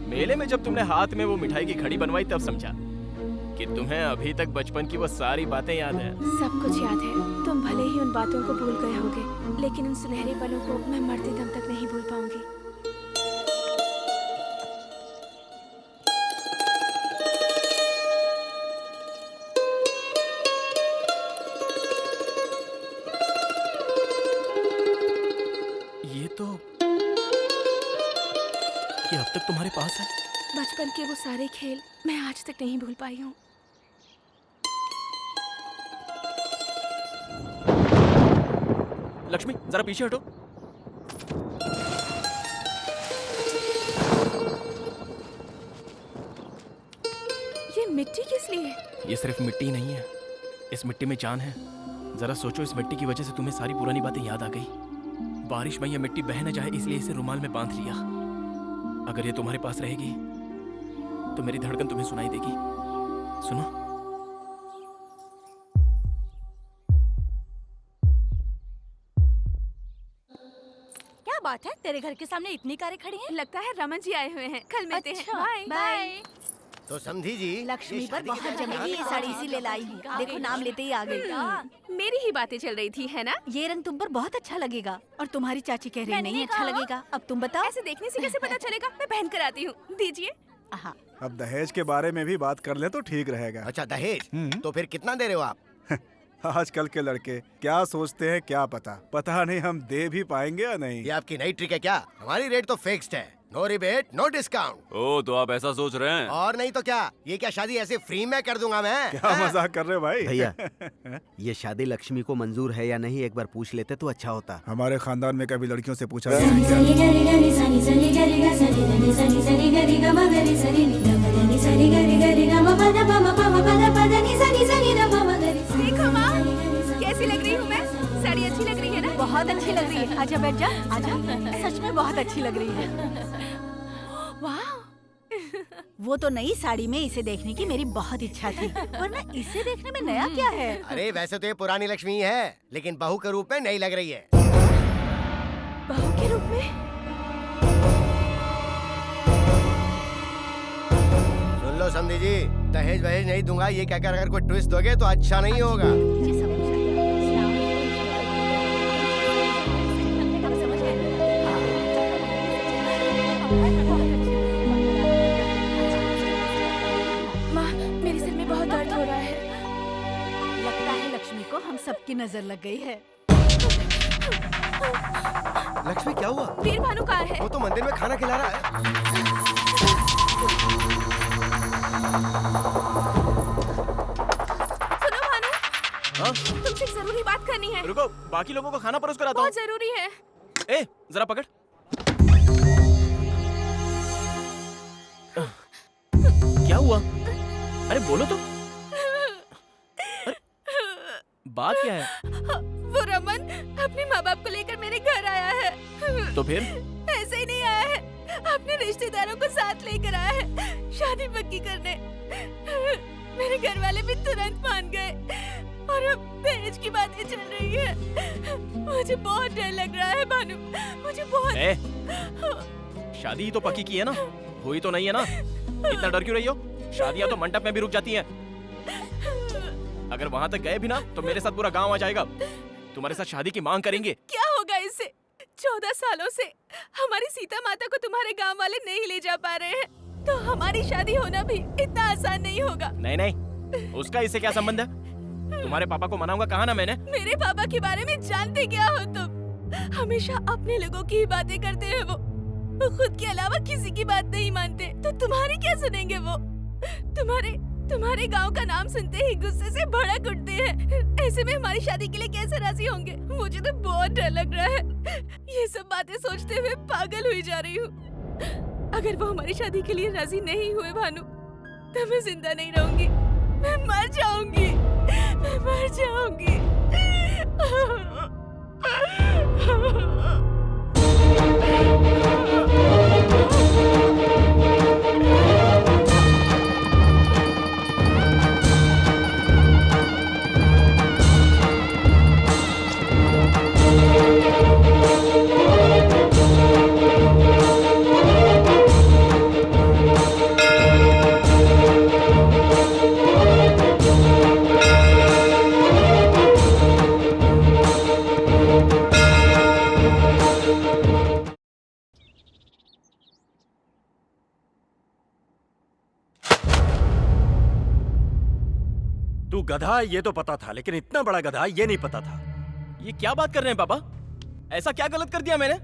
मेले में जब तुमने हाथ में वो मिठाई की घड़ी बनवाई तब समझा कि तुम्हें अभी तक बचपन की वो सारी बातें याद है।
सब कुछ याद है। तुम भले ही उन बातों को भूल गए होगे, लेकिन उन सुनहरे पलों को मैं मरते दम तक नहीं भूल पाऊंगी।
ये अब तक तुम्हारे पास है?
बचपन के वो सारे खेल मैं आज तक नहीं भूल पाई हूँ।
लक्ष्मी जरा पीछे हटो।
ये मिट्टी किस लिए?
ये सिर्फ मिट्टी नहीं है, इस मिट्टी में जान है। जरा सोचो, इस मिट्टी की वजह से तुम्हें सारी पुरानी बातें याद आ गई। बारिश में ये मिट्टी बह न जाए इसलिए इसे रुमाल में बांध लिया। अगर ये तुम्हारे पास रहेगी तो मेरी धड़कन तुम्हें सुनाई देगी। सुनो।
क्या बात है, तेरे घर के सामने इतनी कारें खड़ी हैं?
लगता है रमन जी आए हुए हैं। कल मिलते हैं। Bye
bye.
तो समझी जी,
लक्ष्मी पर बहुत जमेगी ये साड़ी, इसीलिए लाई हूँ। देखो नाम लेते ही आ गई।
मेरी ही बातें चल रही थी, है ना?
ये रंग तुम पर बहुत अच्छा लगेगा। और तुम्हारी चाची कह रही नहीं अच्छा लगेगा। अब तुम बताओ।
ऐसे देखने से कैसे पता चलेगा? मैं पहन कर आती हूँ, दीजिए।
अब दहेज के बारे में भी बात कर ले तो ठीक रहेगा।
अच्छा दहेज, तो फिर कितना दे रहे हो आप?
आजकल के लड़के क्या सोचते हैं क्या पता नहीं हम दे भी पाएंगे या नहीं।
ये आपकी नई ट्रिक है क्या? हमारी रेट तो फिक्स्ड है। No rebate, no discount.
ओ तो आप ऐसा सोच रहे हैं?
और नहीं तो क्या, ये क्या शादी ऐसे फ्री में कर दूंगा मैं?
क्या मजाक कर रहे हो भाई?
भैया ये शादी लक्ष्मी को मंजूर है या नहीं एक बार पूछ लेते तो अच्छा होता।
हमारे खानदान में कभी लड़कियों से पूछा गया नहीं
देखो माँ, कैसी लग रही हूँ मैं? साड़ी अच्छी लग रही है ना?
बहुत अच्छी लग रही है। आजा बैठ जा, आजा। सच में बहुत अच्छी लग रही है।
वाह।
वो तो नई साड़ी में इसे देखने की मेरी बहुत इच्छा थी, वरना इसे देखने में नया क्या है?
अरे वैसे तो ये पुरानी लक्ष्मी है, लेकिन बहू के रूप में नई लग रही है।
बहू के रूप में?
सुन लो समधी जी, दहेज वहेज नहीं दूंगा ये कहकर अगर कोई ट्विस्ट दोगे तो अच्छा नहीं होगा।
मुझे सब कुछ अब समझ
माँ, मेरे सिर में बहुत दर्द हो रहा है।
लगता है लक्ष्मी को हम सबकी नजर लग गई है।
लक्ष्मी क्या हुआ?
वीर भानु कहाँ है?
वो तो मंदिर में खाना खिला रहा है।
सुनो भानु,
हाँ?
तुमसे एक जरूरी बात करनी है।
रुको, बाकी लोगों को खाना परोस कर आता हूँ।
बहुत जरूरी है।
ए, जरा पकड़। क्या हुआ? अरे बोलो तो। अरे, बात क्या है?
वो रमन अपने माँ बाप को लेकर मेरे घर आया है।
तो फिर?
ऐसे ही नहीं आया है, अपने रिश्तेदारों को साथ लेकर आया है शादी पक्की करने। मेरे घर वाले भी तुरंत मान गए और अब दहेज की बातें चल रही है। मुझे बहुत डर लग रहा है भानु, मुझे बहुत।
ए, शादी ही तो पक्की की है ना, हुई तो नहीं है ना? इतना डर क्यों रही हो? शादियां तो मंडप में भी रुक जाती हैं। अगर वहां तक गए भी ना तो मेरे साथ पूरा गांव आ जाएगा, तुम्हारे साथ शादी की मांग करेंगे।
क्या होगा इससे? 14 सालों से हमारी सीता माता को तुम्हारे गांव वाले नहीं ले जा पा रहे हैं, तो हमारी शादी होना भी इतना आसान नहीं होगा।
नहीं नहीं, उसका इससे क्या संबंध है? तुम्हारे पापा को मनाऊंगा कहा ना मैंने।
मेरे पापा के बारे में जानते क्या हो तुम? हमेशा अपने लोगों की ही बातें करते हैं वो खुद के अलावा किसी की बात नहीं मानते, तो तुम्हारी क्या सुनेंगे वो? तुम्हारे गांव का नाम सुनते ही गुस्से से भड़क उठते हैं। ऐसे में हमारी शादी के लिए कैसे राजी होंगे? मुझे तो बहुत डर लग रहा है। ये सब बातें सोचते हुए पागल हुई जा रही हूँ। अगर वो हमारी शादी के लिए राजी नहीं हुए भानु, तो मैं जिंदा नहीं रहूंगी, मैं मर जाऊंगी, मैं मर जाऊंगी।
तू गधा ये तो पता था, लेकिन इतना बड़ा गधा ये नहीं पता था।
ये क्या बात कर रहे हैं पापा? ऐसा क्या गलत कर दिया मैंने?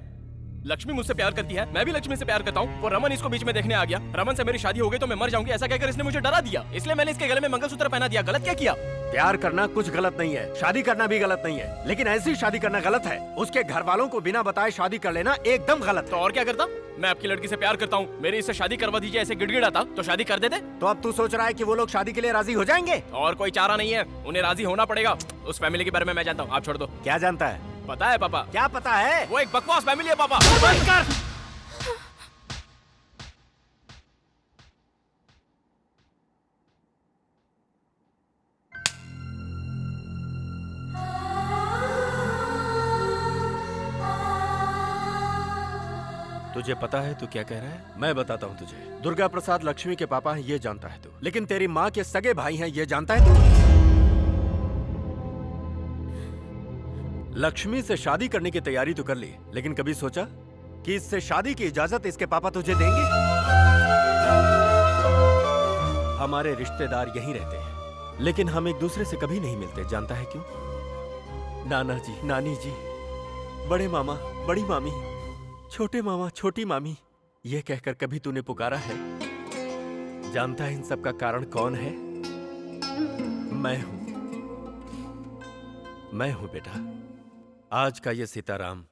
लक्ष्मी मुझसे प्यार करती है, मैं भी लक्ष्मी से प्यार करता हूँ। वो रमन इसको बीच में देखने आ गया। रमन से मेरी शादी हो गई तो मैं मर जाऊंगी ऐसा कहकर इसने मुझे डरा दिया, इसलिए मैंने इसके गले में मंगलसूत्र पहना दिया। गलत क्या किया?
प्यार करना कुछ गलत नहीं है, शादी करना भी गलत नहीं है, लेकिन ऐसी शादी करना गलत है। उसके घर वालों को बिना बताए शादी कर लेना एकदम गलत।
तो और क्या करता? मैं आपकी लड़की से प्यार करता हूँ, मेरी इससे शादी करवा दीजिए ऐसे गिड़गिड़ाता तो शादी कर देते।
तो अब तू सोच रहा है कि वो लोग शादी के लिए राजी हो जाएंगे?
और कोई चारा नहीं है, उन्हें राजी होना पड़ेगा। उस फैमिली के बारे में मैं जानता हूँ, आप छोड़ दो।
क्या जानता है?
पता है पापा।
क्या पता है?
वो एक बकवास फैमिली है पापा।
बंद कर। तुझे पता है तू क्या कह रहा है? मैं बताता हूँ तुझे। दुर्गा प्रसाद लक्ष्मी के पापा हैं ये जानता है तू, लेकिन तेरी माँ के सगे भाई हैं ये जानता है तू? लक्ष्मी से शादी करने की तैयारी तो कर ली, लेकिन कभी सोचा कि इससे शादी की इजाजत इसके पापा तुझे देंगे? हमारे रिश्तेदार यहीं रहते हैं, लेकिन हम एक दूसरे से कभी नहीं मिलते। जानता है क्यों? नाना जी, नानी जी, बड़े मामा, बड़ी मामी, छोटे मामा, छोटी मामी, ये कहकर कभी तूने पुकारा है? जानता है इन सब का कारण कौन है? मैं हूं बेटा। आज का ये सीताराम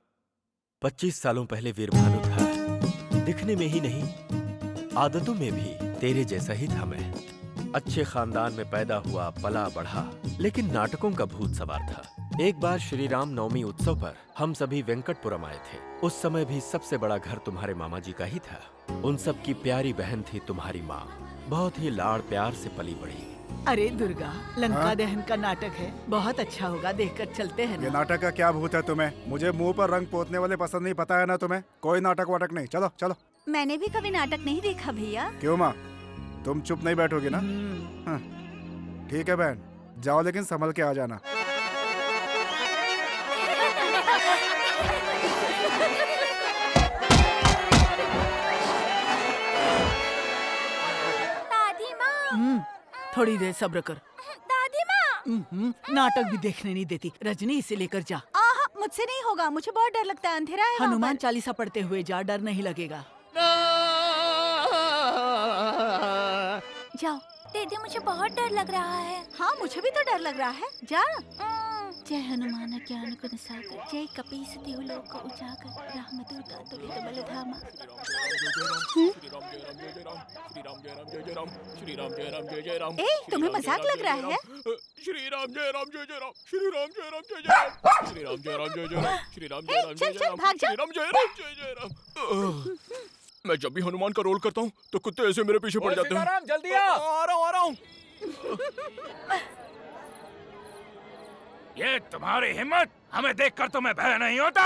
25 सालों पहले वीरभानु था। दिखने में ही नहीं, आदतों में भी तेरे जैसा ही था मैं। अच्छे खानदान में पैदा हुआ, पला बढ़ा, लेकिन नाटकों का भूत सवार था। एक बार श्री राम नवमी उत्सव पर हम सभी वेंकटपुरम आए थे। उस समय भी सबसे बड़ा घर तुम्हारे मामा जी का ही था। उन सब की प्यारी बहन थी तुम्हारी माँ। बहुत ही लाड़ प्यार से पली बड़ी।
अरे दुर्गा, लंका दहन का नाटक है, बहुत अच्छा होगा, देखकर चलते हैं
ये
ना।
नाटक का क्या भूत है तुम्हें? मुझे मुंह पर रंग पोतने वाले पसंद नहीं, पता है ना तुम्हें? कोई नाटक वाटक नहीं, चलो चलो।
मैंने भी कभी नाटक नहीं देखा भैया।
क्यों माँ, तुम चुप नहीं बैठोगी ना? हाँ, ठीक है बहन, जाओ लेकिन संभल के आ जाना।
दादी माँ।
थोड़ी देर सब्र कर।
दादी माँ।
नाटक भी देखने नहीं देती। रजनी, इसे लेकर जा।
मुझसे नहीं होगा, मुझे बहुत डर लगता है, अंधेरा है।
हनुमान चालीसा पढ़ते हुए जा, डर नहीं लगेगा।
जाओ। दीदी, मुझे बहुत डर लग रहा है। हाँ, मुझे भी तो डर लग रहा है। जा। जय हनुमान ज्ञान गुण सागर, जय कपीस तिहु लोक उजागर, रामदूत अतुलित बल धामा। ए, तुम्हें मजाक लग रहा है?
श्री राम जय राम जय जय राम, श्री राम जय राम जय जय राम, श्री राम जय राम जय जय राम, श्री राम जय राम जय जय राम, श्री राम जय राम जय जय राम। मैं जब भी हनुमान का रोल करता हूँ तो कुत्ते ऐसे मेरे पीछे पड़ जाते हैं।
सीताराम, जल्दी आ
रहा हूँ।
ये तुम्हारी हिम्मत, हमें देखकर तुम्हें भय नहीं होता?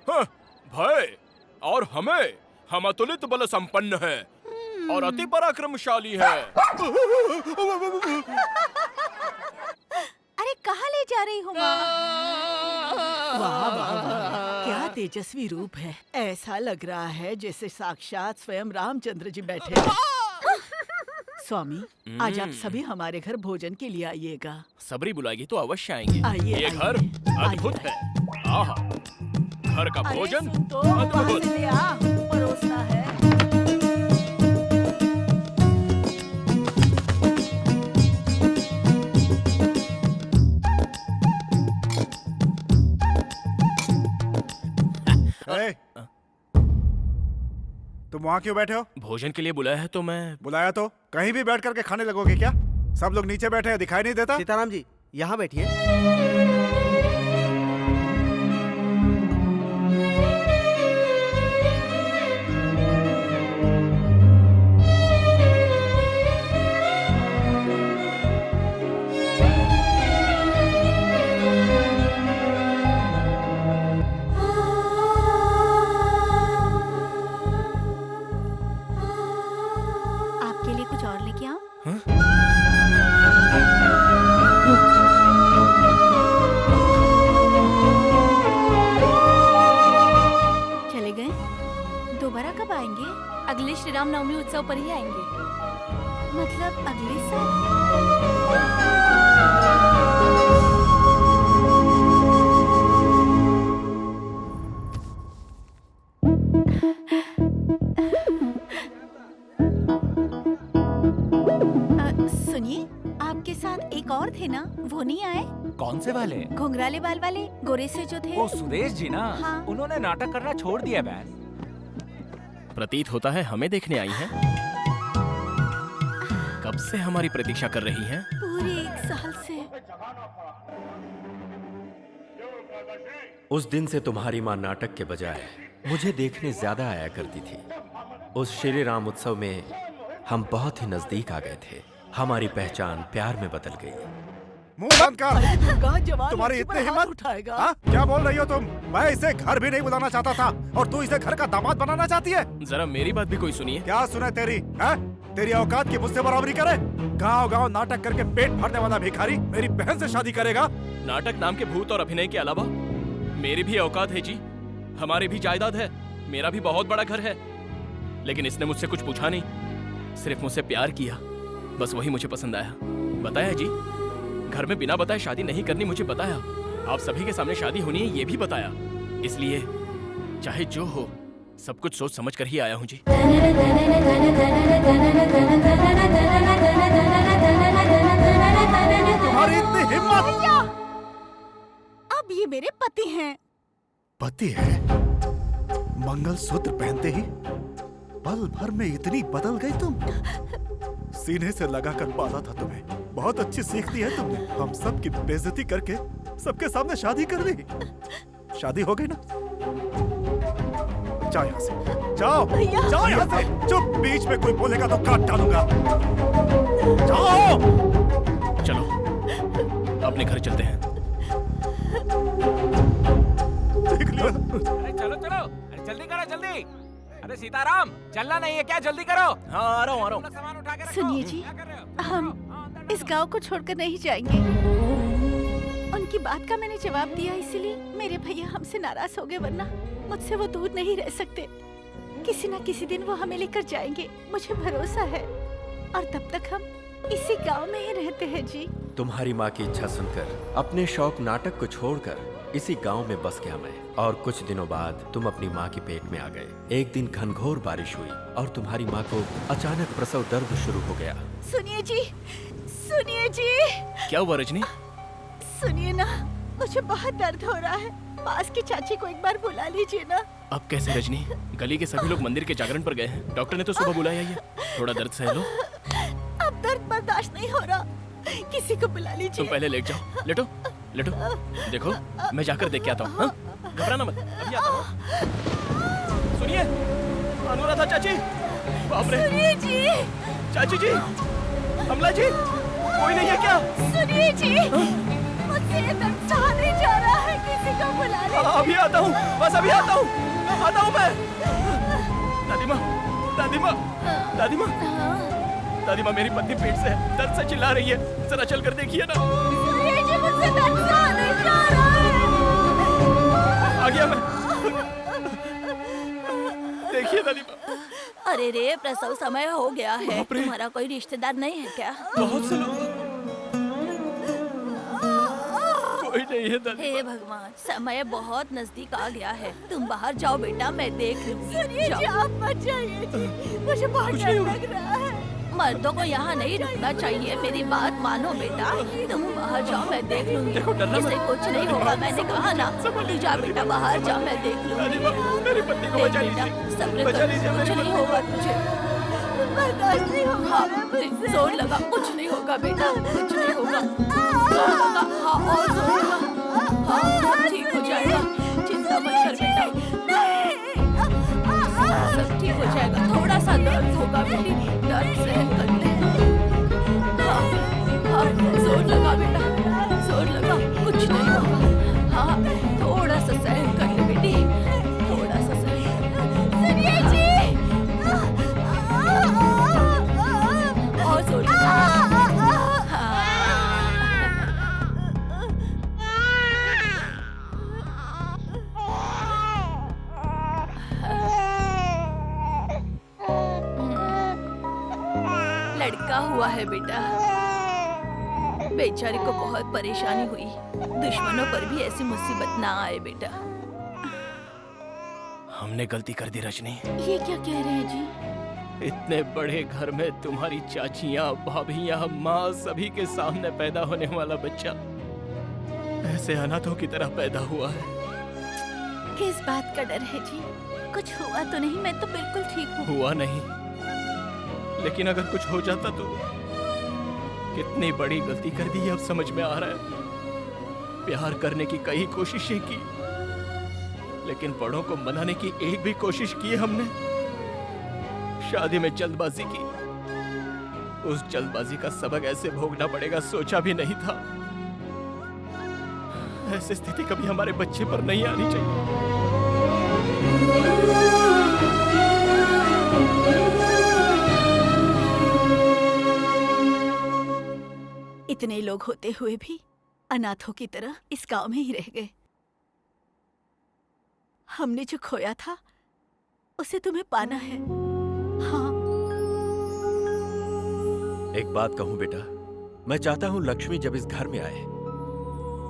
हाँ, भय? और हमें? हम अतुलित बल संपन्न है और अति पराक्रमशाली है।
अरे कहाँ ले जा रही हूँ माँ?
वाह वाह वाह, क्या तेजस्वी रूप है। ऐसा लग रहा है जैसे साक्षात स्वयं रामचंद्र जी बैठे हैं। स्वामी, आज आप सभी हमारे घर भोजन के लिए आइएगा।
सबरी बुलाएगी तो अवश्य आएंगे।
आइए,
ये
आइए।
घर अद्भुत है। आहा, घर का भोजन
तो वहाँ
अद्भुत।
से ले आ, परोसना है।
तुम वहाँ क्यों बैठे हो?
भोजन के लिए बुलाया है तो मैं।
बुलाया तो कहीं भी बैठ करके खाने लगोगे क्या? सब लोग नीचे बैठे हैं, दिखाई नहीं देता?
सीताराम जी, यहाँ बैठिए।
आपके लिए कुछ और लेके आऊं? चले गए? दोबारा कब आएंगे? अगले श्री राम नवमी उत्सव पर ही आएंगे। मतलब अगले साल? सुनिए, आपके साथ एक और थे ना, वो नहीं आए?
कौन से वाले?
घुंघराले बाल वाले, गोरे से जो थे।
ओ सुरेश जी ना?
हाँ।
उन्होंने नाटक करना छोड़ दिया बहन।
प्रतीत होता है हमें देखने आई हैं। कब से हमारी प्रतीक्षा कर रही हैं?
पूरे 1 साल से।
उस दिन से तुम्हारी माँ नाटक के बजाय मुझे देखने ज्यादा आया करती थी। उस श्री राम उत्सव में हम बहुत ही नजदीक आ गए थे। हमारी पहचान प्यार में बदल गई।
मुंह बंद कर।
दुर्गा, जवान
तुम्हारी
लड़की पर
इतनी
हाथ
हिम्मत?
उठाएगा।
हाँ? क्या बोल रही हो तुम? मैं इसे घर भी नहीं बुलाना चाहता था और तू इसे घर का दामाद बनाना चाहती है?
जरा मेरी बात भी कोई सुनिए।
क्या सुने तेरी? है? तेरी औकात की मुझसे बराबरी करे? गांव-गांव नाटक करके पेट भरने वाला भिखारी मेरी बहन से शादी करेगा?
नाटक नाम के भूत और अभिनय के अलावा मेरी भी औकात है जी। हमारी भी जायदाद है, मेरा भी बहुत बड़ा घर है। लेकिन इसने मुझसे कुछ पूछा नहीं, सिर्फ मुझसे प्यार किया। बस वही मुझे पसंद आया। बताया जी, घर में बिना बताए शादी नहीं करनी मुझे बताया। आप सभी के सामने शादी होनी है ये भी बताया। इसलिए चाहे जो हो सब कुछ सोच समझ कर ही आया हूँ जी।
तुम्हारी इतनी हिम्मत!
अब ये मेरे पति हैं।
पति है? मंगलसूत्र पहनते ही पल भर में इतनी बदल गई तुम। सीने से लगाकर पाला था तुम्हें। बहुत अच्छी सीख दी है तुमने। हम सब की बेइज्जती करके सबके सामने शादी कर ली। शादी हो गई ना? जाओ यहाँ से, जाओ, जाओ यहाँ से। चुप, बीच में कोई बोलेगा तो काट डालूंगा। जाओ।
चलो अपने घर चलते हैं।
देख लिया।
अरे चलो चलो, अरे जल्दी करो जल्दी। अरे सीताराम, चलना नहीं है क्या? जल्दी करो।
हाँ आ रहा हूँ।
सामान उठा के रखो।
सुनिए जी, हम इस गांव को छोड़कर नहीं जाएंगे। उनकी बात का मैंने जवाब दिया, इसलिए मेरे भैया हमसे नाराज हो गए, वरना मुझसे वो दूर नहीं रह सकते। किसी न किसी दिन वो हमें लेकर जाएंगे, मुझे भरोसा है। और तब तक हम इसी गांव में ही रहते हैं जी।
तुम्हारी माँ की इच्छा सुनकर अपने शौक नाटक को छोड़कर इसी गांव में बस गया मैं। और कुछ दिनों बाद तुम अपनी माँ के पेट में आ गए। एक दिन घनघोर बारिश हुई और तुम्हारी माँ को अचानक प्रसव दर्द शुरू हो गया।
सुनिए जी, सुनिए जी।
क्या हुआ रजनी?
सुनिए ना, मुझे बहुत दर्द हो रहा है। पास की चाची को एक बार बुला लीजिए ना।
अब कैसे रजनी? गली के सभी लोग मंदिर के जागरण पर गए हैं। डॉक्टर ने तो सुबह बुलाया ही है। थोड़ा दर्द सह लो।
अब दर्द बर्दाश्त नहीं हो रहा, किसी को बुला लीजिए।
तुम पहले लेट जाओ। लेटो लेटो। देखो मैं जाकर देख के आता हूँ। घबराना मत, अभी आता हूँ। सुनिए अनुराधा चाची। बाप रे।
सुनिए जी।
चाची जी, कमला जी, कोई नहीं है क्या?
सुनिए जी, मुझसे ये दर्द सहा नहीं जा रहा है, किसी को बुला लीजिए।
अभी आता हूँ, बस अभी आता हूँ। आता हूँ मैं। दादी माँ, दादी माँ, दादी माँ, दादी माँ, मेरी पत्नी पेट से है, दर्द से चिल्ला रही है। जरा चल कर देखिए ना।
सुनिए जी, मुझसे दर्द सहा नहीं जा रहा है।
आ गया मैं। देखिए दादी माँ।
अरे रे, प्रसव समय हो गया है। तुम्हारा कोई रिश्तेदार नहीं है क्या?
बहुत से लोग। कोई नहीं है दादी।
हे भगवान, समय बहुत नजदीक आ गया है। तुम बाहर जाओ बेटा, मैं देख लूंगी।
सुनिए जी, आप मत जाइए जी, मुझे बहुत डर लग रहा है।
मर्दों को यहाँ नहीं रुकना चाहिए, मेरी बात मानो बेटा। तुम बाहर जाओ, मैं देख लूंगी। इसे कुछ नहीं होगा, मैंने कहा ना। तू जा बेटा, बाहर जा, मैं देख लूंगी।
मेरी पत्नी को बचा लीजिए।
सब्र कर, कुछ नहीं होगा तुझे।
बर्दाश्त नहीं होगा मुझसे।
जोर लगा, कुछ नहीं होगा बेटा, कुछ नहीं होगा। जोर लगा, हाँ और जोर लगा। हाँ सब ठीक हो जाएगा, चिंता मत कर बेटा। सब ठीक हो जाएगा। थोड़ा सा दर्द होगा बेटी, दर्द सहन कर ले। हाँ हाँ, जोर लगा बेटा, जोर लगा, कुछ नहीं होगा। हाँ थोड़ा सा सहन कर ले बेटी, थोड़ा सा सहन।
सुनिए जी,
और जोर लगा। लड़का हुआ है बेटा। बेचारी को बहुत परेशानी हुई। दुश्मनों पर भी ऐसी मुसीबत ना आए बेटा।
हमने गलती कर दी रजनी।
ये क्या कह रहे हैं जी?
इतने बड़े घर में तुम्हारी चाचियाँ, भाभियाँ, माँ सभी के सामने पैदा होने वाला बच्चा ऐसे अनाथों की तरह पैदा हुआ है।
किस बात का डर है जी? कुछ हुआ तो नहीं? मैं तो बिल्कुल ठीक हूँ।
हुआ नहीं, लेकिन अगर कुछ हो जाता तो कितनी बड़ी गलती कर दी, अब समझ में आ रहा है। प्यार करने की कई कोशिशें की, लेकिन बड़ों को मनाने की एक भी कोशिश की हमने। शादी में जल्दबाजी की, उस जल्दबाजी का सबक ऐसे भोगना पड़ेगा सोचा भी नहीं था। ऐसी स्थिति कभी हमारे बच्चे पर नहीं आनी चाहिए।
इतने लोग होते हुए भी अनाथों की तरह इस गांव में ही रह गए। हमने जो खोया था उसे तुम्हें पाना है। हाँ।
एक बात कहूं बेटा, मैं चाहता हूं लक्ष्मी जब इस घर में आए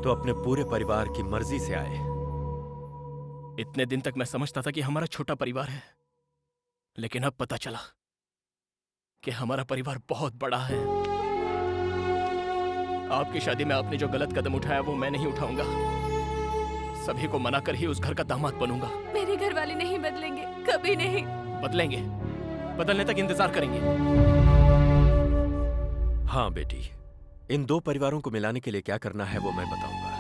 तो अपने पूरे परिवार की मर्जी से आए।
इतने दिन तक मैं समझता था कि हमारा छोटा परिवार है, लेकिन अब पता चला कि हमारा परिवार बहुत बड़ा है। आपकी शादी में आपने जो गलत कदम उठाया वो मैं नहीं उठाऊंगा। सभी को मना कर ही उस घर का दामाद बनूंगा।
मेरे घर वाले नहीं बदलेंगे, कभी नहीं।
बदलेंगे, बदलने तक इंतजार करेंगे।
हाँ बेटी, इन दो परिवारों को मिलाने के लिए क्या करना है वो मैं बताऊंगा।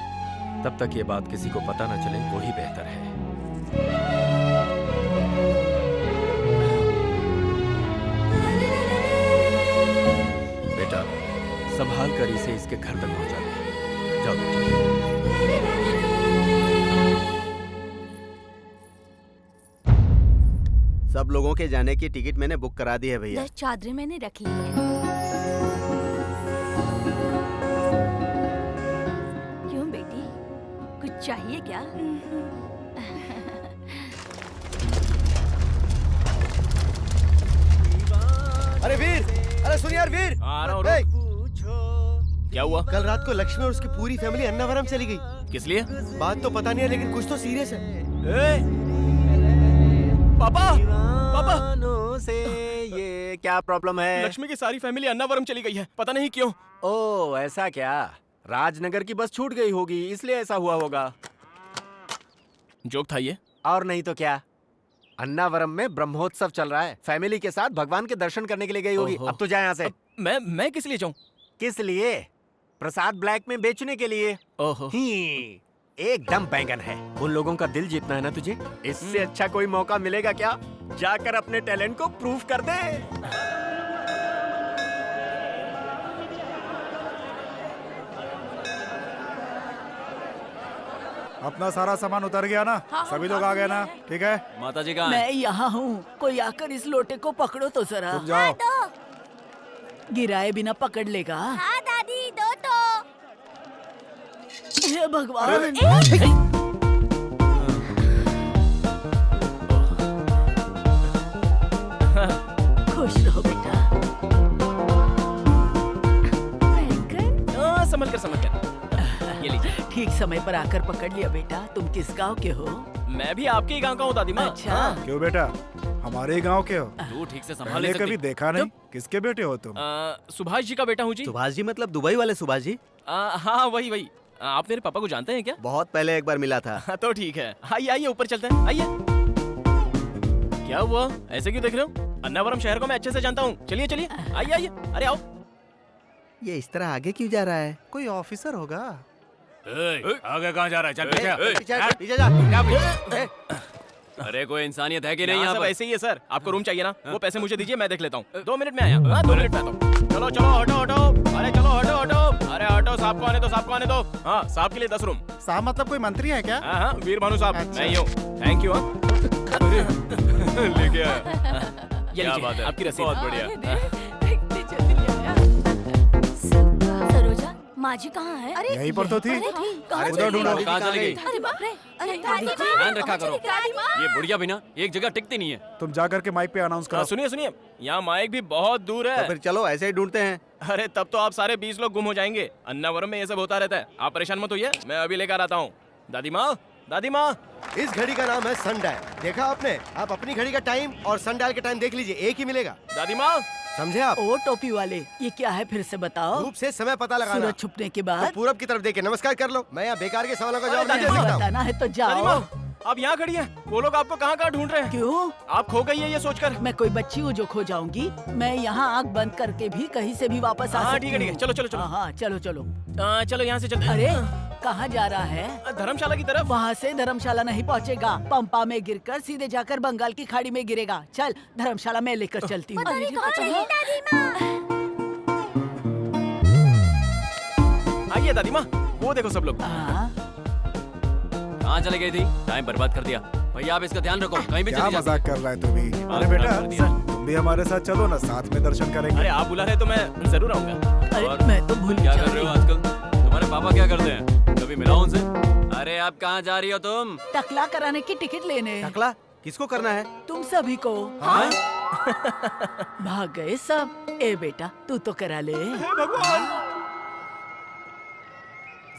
तब तक ये बात किसी को पता न चले वो ही बेहतर है। बेटा, संभाल कर इसे इसके घर तक पहुंचा दे। जाओ बेटी।
सब लोगों के जाने की टिकट मैंने बुक करा दी है भैया।
10 चादरें मैंने रख ली है। क्यों बेटी, कुछ चाहिए क्या?
अरे वीर, अरे सुन यार वीर।
आ रहा हूँ,
ए,
क्या हुआ?
कल रात को लक्ष्मी और उसकी पूरी फैमिली अन्नावरम चली गई।
किस लिए?
बात तो पता नहीं है, लेकिन कुछ तो सीरियस है।
पापा, पापा,
से ये क्या प्रॉब्लम है?
लक्ष्मी की सारी फैमिली अन्नावरम चली गई है, पता नहीं क्यों।
ओह ऐसा क्या? राजनगर की बस छूट गई होगी, इसलिए ऐसा हुआ होगा।
जोक था ये?
और नहीं तो क्या, अन्नावरम में ब्रह्मोत्सव चल रहा है, फैमिली के साथ भगवान के दर्शन करने के लिए गई होगी।
ओहो।
अब तो जाए यहाँ से।
मैं किस लिए जाऊं?
किस लिए? प्रसाद ब्लैक में बेचने के लिए।
ओहो।
एकदम बैंगन है।
उन लोगों का दिल जीतना है ना तुझे।
इससे अच्छा कोई मौका मिलेगा क्या? जाकर अपने टैलेंट को प्रूव कर दे।
अपना सारा सामान उतर गया ना?
हाँ,
सभी लोग आ गए ना? ठीक है,
माता जी कहाँ हैं?
मैं यहाँ हूँ, कोई आकर इस लोटे को पकड़ो तो जरा।
तुम जाओ।
गिराए बिना पकड़ लेगा।
हाँ दादी, दो तो।
हे भगवान। खुश रहो बेटा।
संभल कर। ये लीजिए।
ठीक समय पर आकर पकड़ लिया बेटा। तुम किस गांव के हो?
मैं भी आपके ही गांव का हूँ दादी माँ।
अच्छा।
क्यों बेटा, हमारे गांव के हो?
तू ठीक से संभाल
मैंने
ले
कभी
सकती।
देखा नहीं। किसके बेटे हो तुम?
सुभाष जी का बेटा हूँ जी।
सुभाष जी मतलब दुबई वाले सुभाष जी?
हाँ वही। आप मेरे पापा को जानते हैं क्या?
बहुत पहले एक बार मिला था।
तो ठीक है, आइए ऊपर चलते हैं, आइए। क्या हुआ, ऐसे क्यों देख रहे हो? अन्नावरम शहर को मैं अच्छे से जानता हूँ। चलिए, आइए, अरे आओ।
ये इस तरह आगे क्यों जा रहा है?
कोई ऑफिसर होगा।
आगे कहाँ जा रहा है? चल
पीछे जा।
अरे कोई इंसानियत है कि नहीं
यहाँ
यहाँ
सब
पर?
ऐसे ही है सर। आपको रूम चाहिए ना? वो पैसे मुझे दीजिए, मैं देख लेता हूँ। 2 मिनट में आया। हाँ 2 मिनट में आता हूँ। चलो हटो। अरे चलो हटो। अरे हटो, साहब को आने दो। हाँ साहब के लिए 10 रूम।
साहब मतलब कोई मंत्री है क्या?
हाँ वीर भानु साहब, मैं ही हूँ। Thank you.
लेके आया।
ये
क्या बात है,
आपकी रसीद।
बहुत बढ़िया।
सरोजा, माँ जी कहाँ है? अरे
यहीं पर तो थी।
कहाँ
उधर ढूंढो।
कहाँ चली गई?
अरे बाप रे, अरे दादी माँ,
ध्यान रखा करो।
दादी माँ।
ये बुढ़िया भी ना एक जगह टिकती नहीं है।
तुम जाकर के माइक पे अनाउंस करो।
सुनिए, यहाँ माइक भी बहुत दूर
तो
है।
फिर चलो ऐसे ही ढूंढते हैं।
अरे तब तो आप सारे 20 लोग गुम हो जाएंगे। अन्नावरम में ये सब होता रहता है। आप परेशान मत होइए, मैं अभी लेकर आता हूँ। दादी माँ।
इस घड़ी का नाम है सनडायल। देखा आपने? आप अपनी घड़ी का टाइम और सनडायल का टाइम देख लीजिए, एक ही मिलेगा।
दादी माँ।
समझे आप?
ओ टोपी वाले, ये क्या है फिर से बताओ।
धूप से समय पता लगाना।
सूरज छुपने के
तो
बाद
पूरब की तरफ देखे नमस्कार कर लो। मैं यहाँ बेकार के सवालों का जवाब नहीं दे
नहीं
सकता हूँ।
बताना है तो
दादी
जाओ।
माँ, आप यहाँ खड़ी हैं। वो लोग आपको कहाँ ढूंढ रहे हैं।
क्यों?
आप खो गई है ये सोचकर।
मैं कोई बच्ची हूँ जो खो जाऊंगी? मैं यहाँ आँख बंद करके भी कहीं से भी वापस आ
हाँ,
सकती
ठीक है।
हूँ।
चलो।
हाँ चलो।
चलो यहाँ से चलते हैं।
अरे कहाँ जा रहा है?
धर्मशाला की तरफ।
वहाँ से धर्मशाला नहीं पहुँचेगा। पंपा में गिरकर सीधे जाकर बंगाल की खाड़ी में गिरेगा। चल धर्मशाला में लेकर चलती हूँ।
आइए दादी माँ, वो देखो सब लोग।
हाँ,
कहाँ चले गई थी? टाइम बर्बाद कर दिया। भैया आप इसका ध्यान रखो, कहीं भी
क्या
चली जा।
मजाक कर रहा है तू भी? अरे
खराब
बेटा,
कर दिया।
तुम भी हमारे साथ चलो ना, साथ में दर्शन करेंगे।
अरे आप बुला रहे तो मैं जरूर आऊंगा।
अरे मैं तो भूल
क्या
जा
कर रहे
रही
हो
हूँ।
आजकल? तुम्हारे पापा क्या करते हैं? कभी मिला उनसे? अरे आप कहाँ जा रही हो तुम?
टकला कराने की टिकट लेने।
टकला किसको करना है?
तुम सभी को।
हाँ?
भाग गए सब। ए बेटा तू तो करा ले।
भगवान।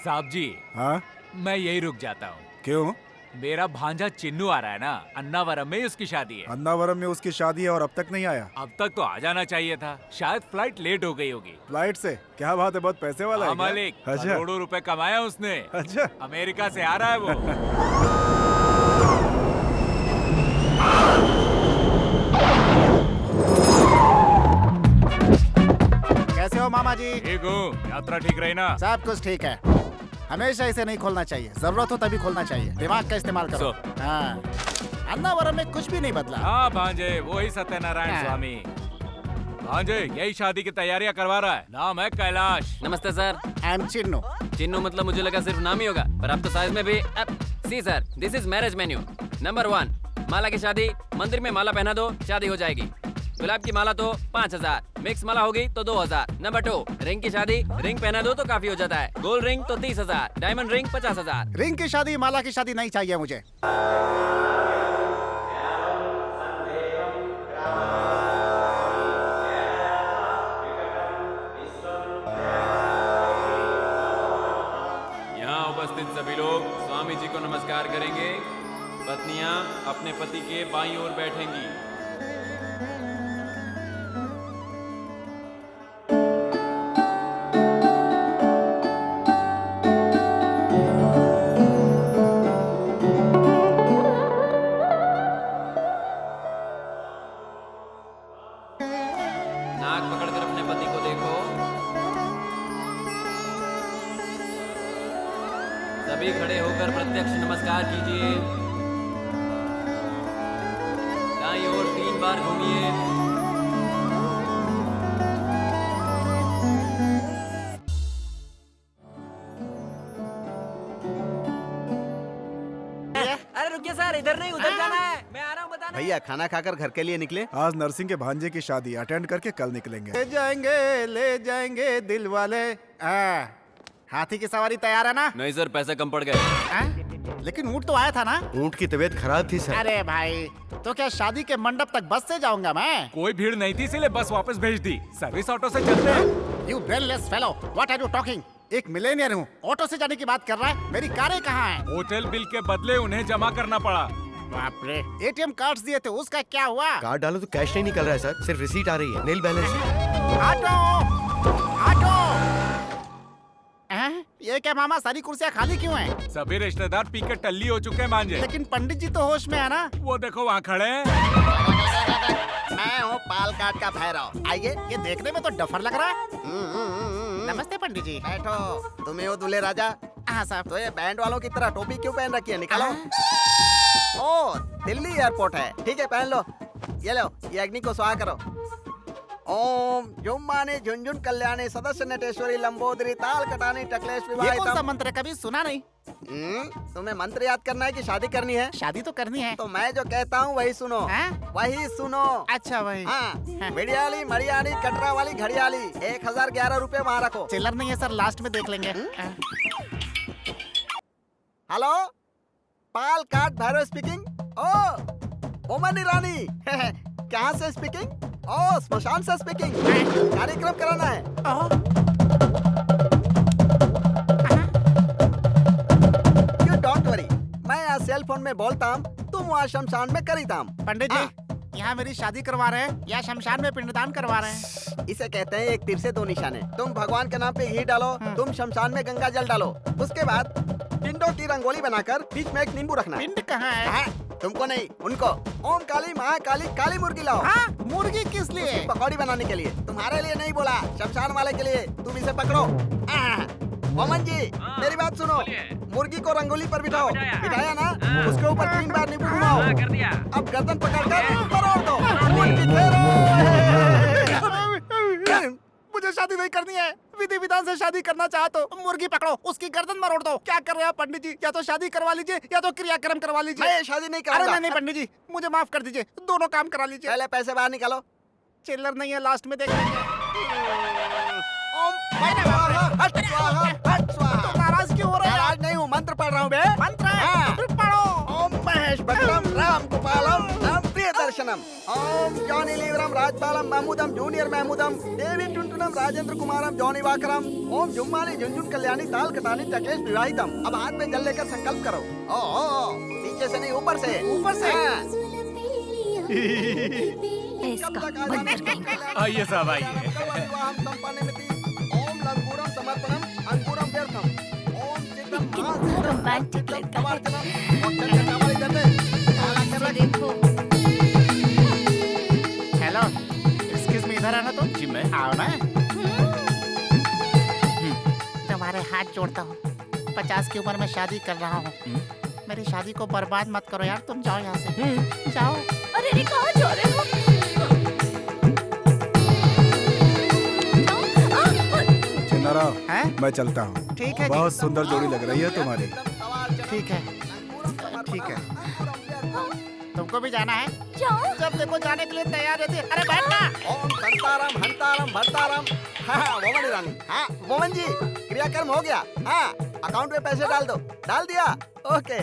साहब जी,
हाँ
मैं यही रुक जाता हूँ।
क्यों?
मेरा भांजा चिन्नू आ रहा है ना, अन्नावरम में उसकी शादी है।
अन्नावरम में उसकी शादी है और अब तक नहीं आया।
अब तक तो आ जाना चाहिए था, शायद फ्लाइट लेट हो गई होगी।
फ्लाइट से क्या बात है, बहुत पैसे वाला है क्या?
मालिक,
अच्छा।
करोड़ों रुपए कमाया उसने।
अच्छा,
अमेरिका से आ रहा है वो।
कैसे हो मामा जी?
ठीक हूँ, यात्रा ठीक रही ना?
सब कुछ ठीक है। हमेशा इसे नहीं खोलना चाहिए, जरूरत हो तभी खोलना चाहिए। दिमाग का इस्तेमाल करो। हाँ, अन्नावरम में कुछ भी नहीं बदला।
हाँ भांजे, वही सत्यनारायण स्वामी। भांजे यही शादी की तैयारियां करवा रहा है, नाम है कैलाश।
नमस्ते sir.
I am Chinnu.
Chinnu मतलब मुझे लगा सिर्फ नाम ही होगा, पर अब तो साइज में भी। See sir, this is marriage menu. Number 1, Mala की शादी। मंदिर में माला पहना दो, शादी हो जाएगी। गुलाब की माला तो 5000, मिक्स माला होगी तो 2000। नंबर 2, रिंग की शादी। रिंग पहना दो तो काफी हो जाता है। गोल्ड रिंग तो 30,000, डायमंड रिंग 50,000।
रिंग की शादी, माला की शादी नहीं चाहिए मुझे।
यहाँ उपस्थित सभी लोग स्वामी जी को नमस्कार करेंगे। पत्नियाँ अपने पति के बाईं ओर बैठेंगी। नाक पकड़कर अपने पति को देखो। सभी खड़े होकर प्रत्यक्ष नमस्कार कीजिए। दाईं ओर 3 बार घूमिए।
अरे रुकिए सर, इधर नहीं उधर जाना है। मैं आ रहा हूँ बताने। भैया खाना खाकर घर के लिए निकले?
आज नरसिंह के भांजे की शादी अटेंड करके कल निकलेंगे।
ले जाएंगे दिल वाले। हाथी की सवारी तैयार है ना?
नहीं सर, पैसे कम पड़ गए।
लेकिन ऊँट तो आया था ना?
ऊँट की तबीयत खराब थी सर।
अरे भाई, तो क्या शादी के मंडप तक बस से जाऊंगा मैं?
कोई भीड़ नहीं थी इसलिए बस वापस भेज दी। सर्विस ऑटो से चलते हैं।
You brainless fellow, what are you talking? एक मिलेनियर हूँ, ऑटो से जाने की बात कर रहा है। मेरी कारें कहाँ हैं?
होटल बिल के बदले उन्हें जमा करना पड़ा।
बाप रे, एटीएम कार्ड्स दिए थे, उसका क्या हुआ?
कार्ड डालो तो कैश नहीं निकल रहा है सर, सिर्फ रिसीट आ रही है, नील बैलेंस।
Auto, auto. ये क्या मामा, सारी कुर्सियाँ खाली क्यों हैं?
सभी रिश्तेदार पी के टल्ली हो चुके हैं भांजे।
लेकिन पंडित जी तो होश में है ना?
वो देखो वहाँ खड़े हैं।
मैं हूँ पालकाट का भैरव। आइए, ये देखने में तो डफर लग रहा है। नमस्ते पंडित जी।
बैठो। तुम्हें हो दूल्हे राजा?
हाँ साहब।
तो ये बैंड वालों की तरह टोपी क्यों पहन रखी है? निकालो। ओ, दिल्ली एयरपोर्ट है। ठीक है, पहन लो। ये लो, ये अग्नि को स्वाहा करो। ओम जुम्माने झुंझुन कल्याणी सदस्य नटेश्वरी लंबोदरी ताल कटानी टकलेश
ये कौन सा
विवाहितम।
मंत्र है? कभी सुना नहीं।
तुम्हें मंत्र याद करना है कि शादी करनी है?
शादी तो करनी है।
तो मैं जो कहता हूँ वही सुनो। वही सुनो।
अच्छा वही।
हाँ, बिड़ियाली मरियाली कटरा वाली घड़ियाली 1011 रुपए वहाँ रखो।
चिल्लर नहीं है सर, लास्ट में देख लेंगे।
हेलो, पाल काट भैरव स्पीकिंग। ओ ओमन ईरानी कहाँ से स्पीकिंग? ओ स्मशान से स्पीकिंग। कार्यक्रम कराना है। यू डोंट वरी, मैं यहाँ सेल फोन में बोलता हूँ, तुम वहाँ शमशान में करीता हूँ।
पंडित जी, यहाँ मेरी शादी करवा रहे हैं या शमशान में पिंडदान करवा रहे हैं?
इसे कहते हैं एक तीर से 2 निशाने। तुम भगवान के नाम पे घी डालो, तुम शमशान में गंगा जल डालो। उसके बाद पिंडों की रंगोली बनाकर बीच में एक नींबू रखना।
पिंड कहाँ है?
तुमको नहीं, उनको। ओम काली महाकाली काली मुर्गी लाओ।
हाँ, मुर्गी किस लिए?
पकौड़ी बनाने के लिए। तुम्हारे लिए नहीं बोला, शमशान वाले के लिए। तुम इसे पकड़ो। ओमन जी, मेरी बात सुनो। मुर्गी को रंगोली पर बिठाओ। बिठाया ना? उसके ऊपर 3 बार नींबू घुमाओ। अब गर्दन पकड़कर मरोड़ दो।
मुझे शादी नहीं करनी है। विधि विधान से शादी करना चाहो तो मुर्गी पकड़ो, उसकी गर्दन मरोड़ दो। क्या कर रहे हो पंडित जी? या तो शादी करवा लीजिए या तो क्रियाक्रम करवा लीजिए।
मैं शादी नहीं करूंगा।
अरे नहीं पंडित जी, मुझे माफ कर दीजिए, दोनों काम करा लीजिए।
पहले पैसे बाहर निकालो।
चिल्लर नहीं है, लास्ट में देख लेंगे।
तो
नाराज क्यों हो रहे हैं?
नाराज नहीं हूँ, मंत्र पढ़ रहा हूँ बे।
मंत्र है? फिर पढ़ो।
ओम महेश भद्रम राम गोपालम राम प्रिय दर्शनम। ओम जॉनी लीवरम राजपालम महमूदम जूनियर महमूदम देवी टुनटुनम राजेंद्र कुमारम जॉनी वाकरम। ओम जुम्मानी झुंझुन कल्याणी ताल कटानी टकलेश विवाहितम। अब हाथ में जल लेकर संकल्प करो। ओ नीचे से नहीं, ऊपर से।
ऊपर से?
हाँ।
आइए साहब आइए।
ओम लंगूरम समर्पणम अंगूरम व्यर्थम। ओम चित्रम
रोमांटिक लड़का है।
देखो
हेलो, एक्सक्यूज मी, इधर आना तुम।
जी मैं।
आओ ना। तुम्हारे हाथ जोड़ता हूँ, 50 की उम्र में शादी कर रहा हूँ। मेरी शादी को बर्बाद मत करो यार, तुम जाओ यहाँ से। जाओ।
अरे रे कहाँ जा रहे हो?
चिन्नाराव,
हैं?
मैं चलता हूँ।
ठीक है जी।
बहुत सुंदर जोड़ी लग रही है तुम्हारी।
ठीक है, ठीक है। तुमको भी जाना है?
जाओ।
जब देखो जाने के लिए तैयार रहती है। अरे बैठना।
ओम संताराम हंताराम भरताराम। हाँ मोमन रानी। हाँ मोमन जी, क्रियाक्रम हो गया। हाँ अकाउंट में पैसे डाल दो। डाल दिया? ओके।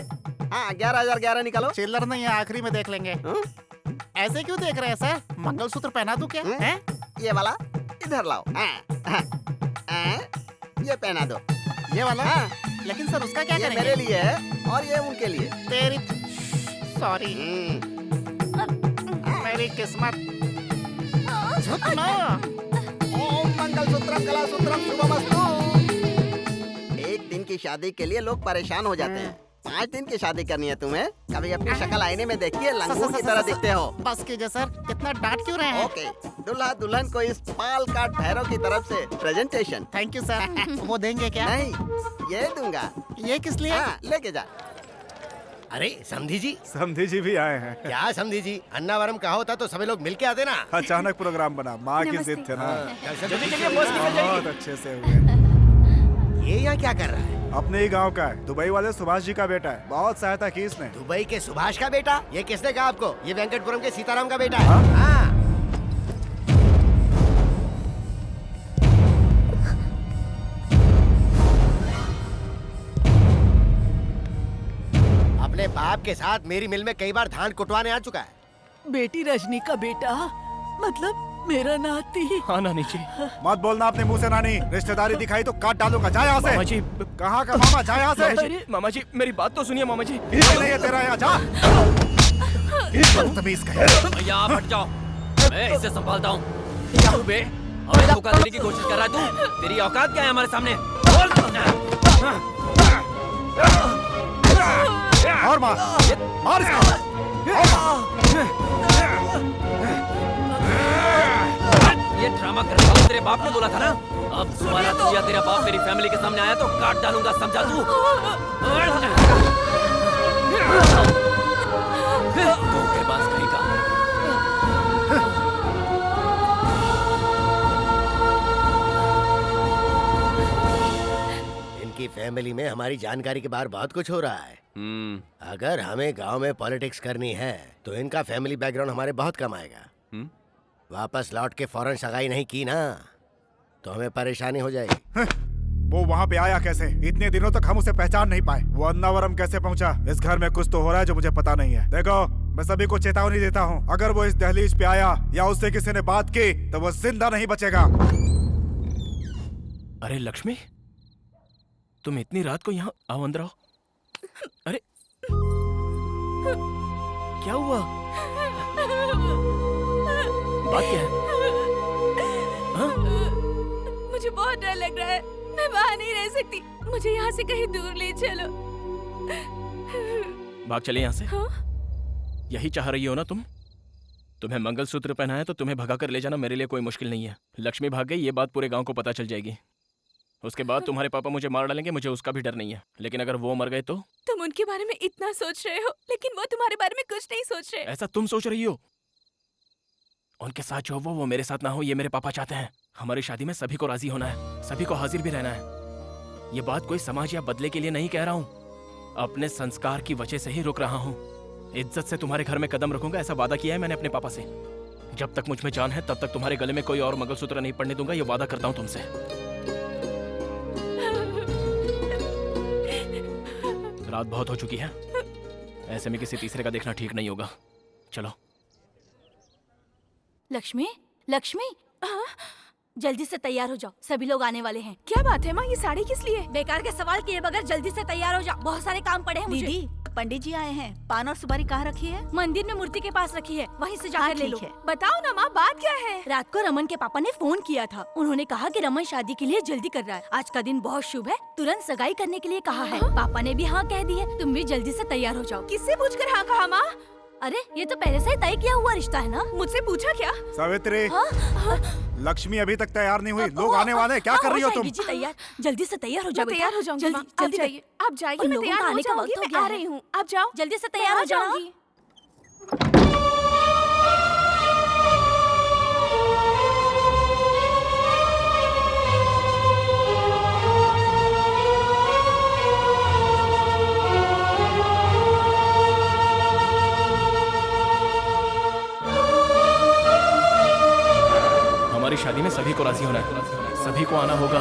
हाँ 11,011 निकालो।
चिल्लर नहीं है, आखिरी में देख लेंगे। ऐसे क्यों देख रहे हैं सर? मंगलसूत्र पहना दूं क्या? हैं?
ये वाला इधर लाओ। ये पहना दो।
ये वाला? लेकिन सर उसका क्या
ये
करेंगे?
मेरे लिए है और ये उनके लिए।
तेरी सॉरी, मेरी किस्मत। झुकना।
ओम मंगलसूत्रम कलासूत्रम शुभमस्तु। एक दिन की शादी के लिए लोग परेशान हो जाते हैं। 5 दिन की शादी करनी है तुम्हें? कभी अपनी शक्ल आईने में देखिए, लंगूर की तरह दिखते हो।
बस कीजिए सर, इतना डांट क्यों रहे हैं?
ओके, दुल्हा दुल्हन को इस पाल काट भैरव की तरफ से प्रेजेंटेशन।
Thank you sir. वो देंगे क्या?
नहीं, ये दूंगा।
ये किस लिए?
हाँ, लेके जा।
अरे समधी जी।
समधी जी भी आए हैं।
क्या समधी जी, अन्नावरम कहा होता तो सभी लोग मिलके आते ना।
अचानक प्रोग्राम बना, माँ की जिद थे ना। बहुत अच्छे से हुए।
ये यहाँ क्या कर रहा है?
अपने ही गांव का है, दुबई वाले सुभाष जी का बेटा है। बहुत सहायता की इसने।
दुबई के सुभाष का बेटा? ये किसने कहा आपको? ये वेंकटपुरम के सीताराम का बेटा है।
हाँ?
हाँ। अपने बाप के साथ मेरी मिल में कई बार धान कुटवाने आ चुका है।
बेटी रजनी का बेटा, मतलब मेरा नाती।
हाँ नानी जी।
मत बोलना अपने मुंह से नानी, रिश्तेदारी दिखाई तो काट डालूंगा। जा यहाँ से।
मामा जी।
कहाँ का मामा? जा यहाँ से।
मामा जी मेरी बात तो सुनिए मामा जी।
नहीं है तेरा यहाँ, जा। बदतमीज कहीं।
भैया आप हट जाओ, मैं इसे संभालता हूँ। क्या बे, हमें धोखा देने की कोशिश कर रहा है तू? तेरी औकात क्या है हमारे सामने? बोल।
और मार इसको।
ये ड्रामा करने वाला तेरे बाप ने बोला था ना? अब दोबारा तू या तेरा बाप मेरी फैमिली के सामने आया तो काट डालूंगा, समझा तू? धोखेबाज कहीं का।
इनकी फैमिली में हमारी जानकारी के बाहर बहुत कुछ हो रहा है। अगर हमें गांव में पॉलिटिक्स करनी है तो इनका फैमिली बैकग्राउंड हमारे बहुत कम आएगा। वापस लौट के फौरन सगाई नहीं की ना तो हमें परेशानी हो जाएगी।
वो वहाँ पे आया कैसे? इतने दिनों तक हम उसे पहचान नहीं पाए। वो अन्नावरम कैसे पहुँचा? इस घर में कुछ तो हो रहा है जो मुझे पता नहीं है। देखो, मैं सभी को चेतावनी देता हूँ, अगर वो इस दहलीज पे आया या उससे किसी ने बात की तो वो जिंदा नहीं बचेगा।
अरे लक्ष्मी, तुम इतनी रात को यहाँ आओ, अंदर आओ। अरे क्या हुआ? बात क्या है? हाँ?
मुझे बहुत डर लग रहा है, मैं वहाँ नहीं रह सकती। मुझे यहाँ से कहीं दूर ले चलो।
भाग चले यहाँ से।
हाँ?
यही चाह रही हो ना तुम? तुम्हें मंगलसूत्र पहना है तो तुम्हें भगा कर ले जाना मेरे लिए कोई मुश्किल नहीं है। लक्ष्मी भाग गई, ये बात पूरे गांव को पता चल जाएगी। उसके बाद तुम्हारे पापा मुझे मार डालेंगे, मुझे उसका भी डर नहीं है। लेकिन अगर वो मर गए तो?
तुम उनके बारे में इतना सोच रहे हो, लेकिन वो तुम्हारे बारे में कुछ नहीं सोच रहे।
ऐसा तुम सोच रही हो? उनके साथ जो वो मेरे साथ ना हो, ये मेरे पापा चाहते हैं। हमारी शादी में सभी को राजी होना है, सभी को हाजिर भी रहना है। ये बात कोई समाज या बदले के लिए नहीं कह रहा हूँ, अपने संस्कार की वजह से ही रुक रहा हूँ। इज्जत से तुम्हारे घर में कदम रखूंगा, ऐसा वादा किया है मैंने अपने पापा से। जब तक मुझ में जान है तब तक तुम्हारे गले में कोई और मंगलसूत्र नहीं पड़ने दूंगा, ये वादा करता हूँ तुमसे। रात बहुत हो चुकी है, ऐसे में किसी तीसरे का देखना ठीक नहीं होगा। चलो।
लक्ष्मी, लक्ष्मी, जल्दी से तैयार हो जाओ, सभी लोग आने वाले हैं।
क्या बात है माँ, ये साड़ी किस लिए?
बेकार के सवाल किए बगैर जल्दी से तैयार हो जाओ, बहुत सारे काम पड़े हैं मुझे।
दीदी,
पंडित जी आए हैं। पान और सुपारी कहाँ रखी है?
मंदिर में मूर्ति के पास रखी है, वहीं से
हाँ,
जाकर ले लो।
ठीक है।
बताओ ना माँ, बात क्या है? रात को रमन के पापा ने फोन किया था। उन्होंने कहा कि रमन शादी के लिए जल्दी कर रहा है। आज का दिन बहुत शुभ है, तुरंत सगाई करने के लिए कहा है। पापा ने भी हाँ कह दी है। तुम भी जल्दी से तैयार हो जाओ। किससे पूछकर हाँ कहा माँ? अरे ये तो पहले से ही तय किया हुआ रिश्ता है ना। मुझसे पूछा क्या?
सावित्री,
हाँ?
लक्ष्मी अभी तक तैयार नहीं हुई। लोग आने वाले हैं, क्या कर रही हो तुम?
जी तैयार, जल्दी से तैयार हो जाओ।
तैयार हो जाऊंगी।
जल्दी जल्दी
जाइए, आप जाइए,
उन
मैं
लोगों
तैयार
का
हो
आने का
जाऊंगी,
वक्त हो
मैं
गया
आ
है।
रही हूँ। आप जाओ,
जल्दी से तैयार हो जाओ।
हमारी शादी में सभी को राजी होना है, सभी को आना होगा।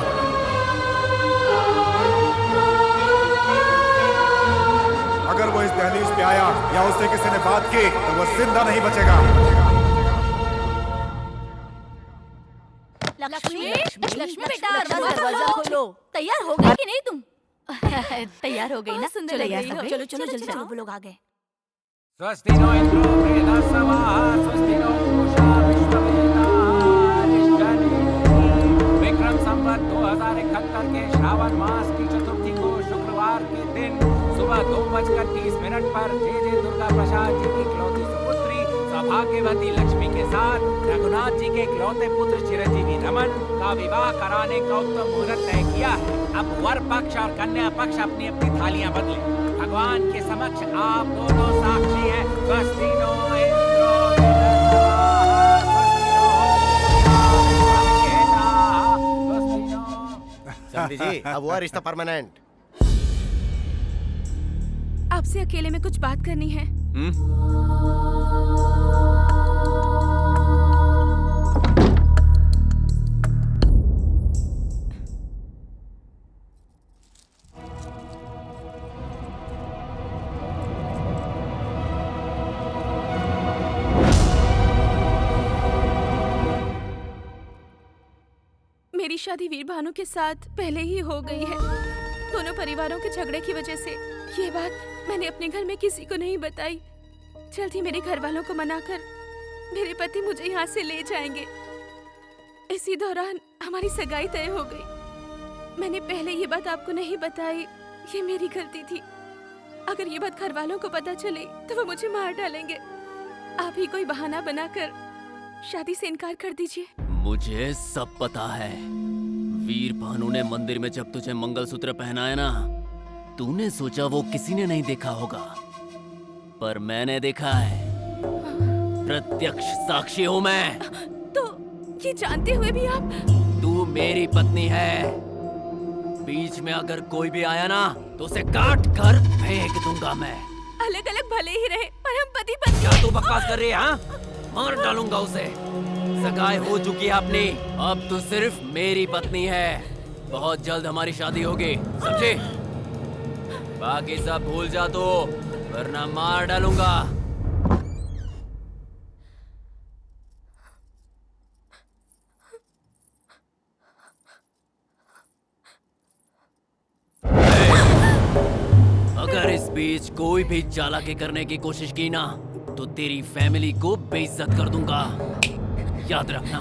अगर वो इस दहलीज पे आया या उससे किसी ने बात की तो वो जिंदा नहीं बचेगा।
लक्ष्मी, लक्ष्मी बेटा,
दरवाजा खोलो।
तैयार हो गई कि नहीं तुम?
तैयार हो गई ना?
सुंदर
चलो,
लग रही
तैयार
हो।
हो गई।
चलो चलो जल्दी चलो, वो लोग आ गए।
स्वस्ति नो इंद्रो वृहस्पतिः स्वस्ति नो पूषा विश्ववेदारिष्टनेमिः। विक्रम संवत 2071 के श्रावण मास की चतुर्थी को शुक्रवार के दिन सुबह 2:30 पर जे दुर्गा प्रसाद जी की इकलौती सुपुत्री सौभाग्यवती लक्ष्मी के साथ रघुनाथ जी के इकलौते पुत्र चिरंजीवी रमन का विवाह कराने का उत्तम मुहूर्त तय किया है। अब वर पक्ष और कन्या पक्ष अपनी अपनी थालियां बदले। भगवान के समक्ष आप दोनों साक्षी हैं। स्वस्ति नो इंद्रो वृहस्पतिः स्वस्ति नो।
समझी जी, अब हुआ रिश्ता परमानेंट।
आपसे अकेले में कुछ बात करनी है। मेरी शादी वीर भानु के साथ पहले ही हो गई है। दोनों परिवारों के झगड़े की वजह से ये बात मैंने अपने घर में किसी को नहीं बताई। जल्द ही मेरे घर वालों को मनाकर मेरे पति मुझे यहाँ से ले जाएंगे। इसी दौरान हमारी सगाई तय हो गई। मैंने पहले ये बात आपको नहीं बताई, ये मेरी गलती थी। अगर ये बात घर वालों को पता चले तो वो मुझे मार डालेंगे। आप ही कोई बहाना बनाकर शादी से इनकार कर दीजिए।
मुझे सब पता है। वीर भानु ने मंदिर में जब तुझे मंगलसूत्र पहनाया ना, तूने सोचा वो किसी ने नहीं देखा होगा, पर मैंने देखा है। प्रत्यक्ष साक्षी हूँ मैं।
तो ये जानते हुए भी आप?
तू मेरी पत्नी है। बीच में अगर कोई भी आया ना तो उसे काट कर फेंक दूंगा मैं।
अलग अलग भले ही रहे पर हम पति पत्नी।
क्या तू बकवास कर रही है? हाँ, मार डालूंगा उसे। सगाई हो चुकी है अपनी, अब तो सिर्फ मेरी पत्नी है। बहुत जल्द हमारी शादी होगी, समझे? बाकी सब भूल जा तो, वरना मार डालूंगा। अगर इस बीच कोई भी चालाकी करने की कोशिश की ना तो तेरी फैमिली को बेइज्जत कर दूंगा, याद रखना।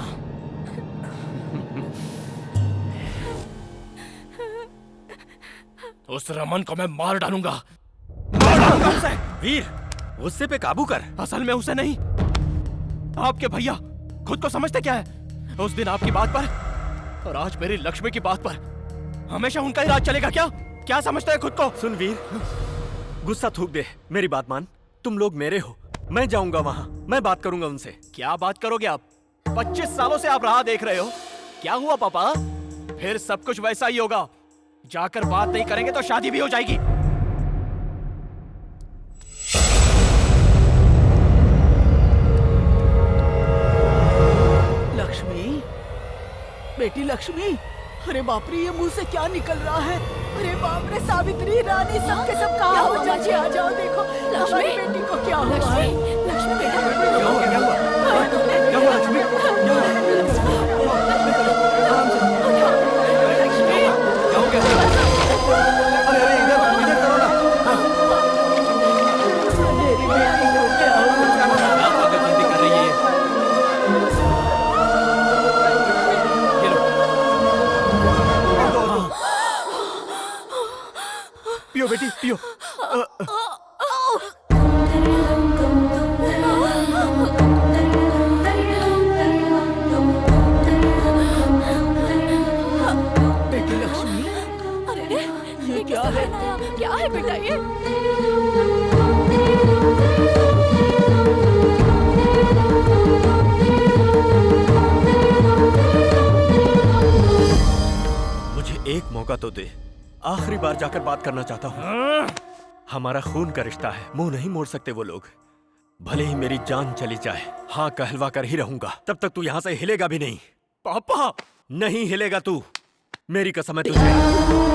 उस रमन को मैं मार डालूंगा।
उसे वीर, गुस्से पे काबू कर।
असल में उसे नहीं, आपके भैया खुद को समझते क्या है? उस दिन आपकी बात पर और आज मेरी लक्ष्मी की बात पर हमेशा उनका ही राज चलेगा क्या? क्या समझते हैं खुद को?
सुन वीर, गुस्सा थूक दे, मेरी बात मान। तुम लोग मेरे हो, मैं जाऊंगा वहां, मैं बात करूंगा उनसे।
क्या बात करोगे आप? 25 सालों से आप राह देख रहे हो। क्या हुआ पापा? फिर सब कुछ वैसा ही होगा। जाकर बात नहीं करेंगे तो शादी भी हो जाएगी।
लक्ष्मी, बेटी लक्ष्मी, अरे बाप रे, ये मुंह से क्या निकल रहा है? अरे बाप रे, सावित्री, रानी, सब के सब कहाँ हो? चाची आ जाओ, देखो हमारी बेटी को क्या हुआ है?
लक्ष्मी बेटा,
क्या हुआ? क्या हुआ? क्या हुआ लक्ष्मी? क्या हुआ? अरे इधर करो ना।
पियो बेटी पियो।
बेटी लक्ष्मी,
अरे
ये क्या है?
क्या है बेटा ये?
मुझे एक मौका तो दे, आखिरी बार जाकर बात करना चाहता हूँ। हमारा खून का रिश्ता है, मुंह नहीं मोड़ सकते वो लोग। भले ही मेरी जान चली जाए, हाँ कहलवा कर ही रहूंगा। तब तक तू यहाँ से हिलेगा भी नहीं।
पापा
नहीं हिलेगा तू, मेरी कसम है तुझे।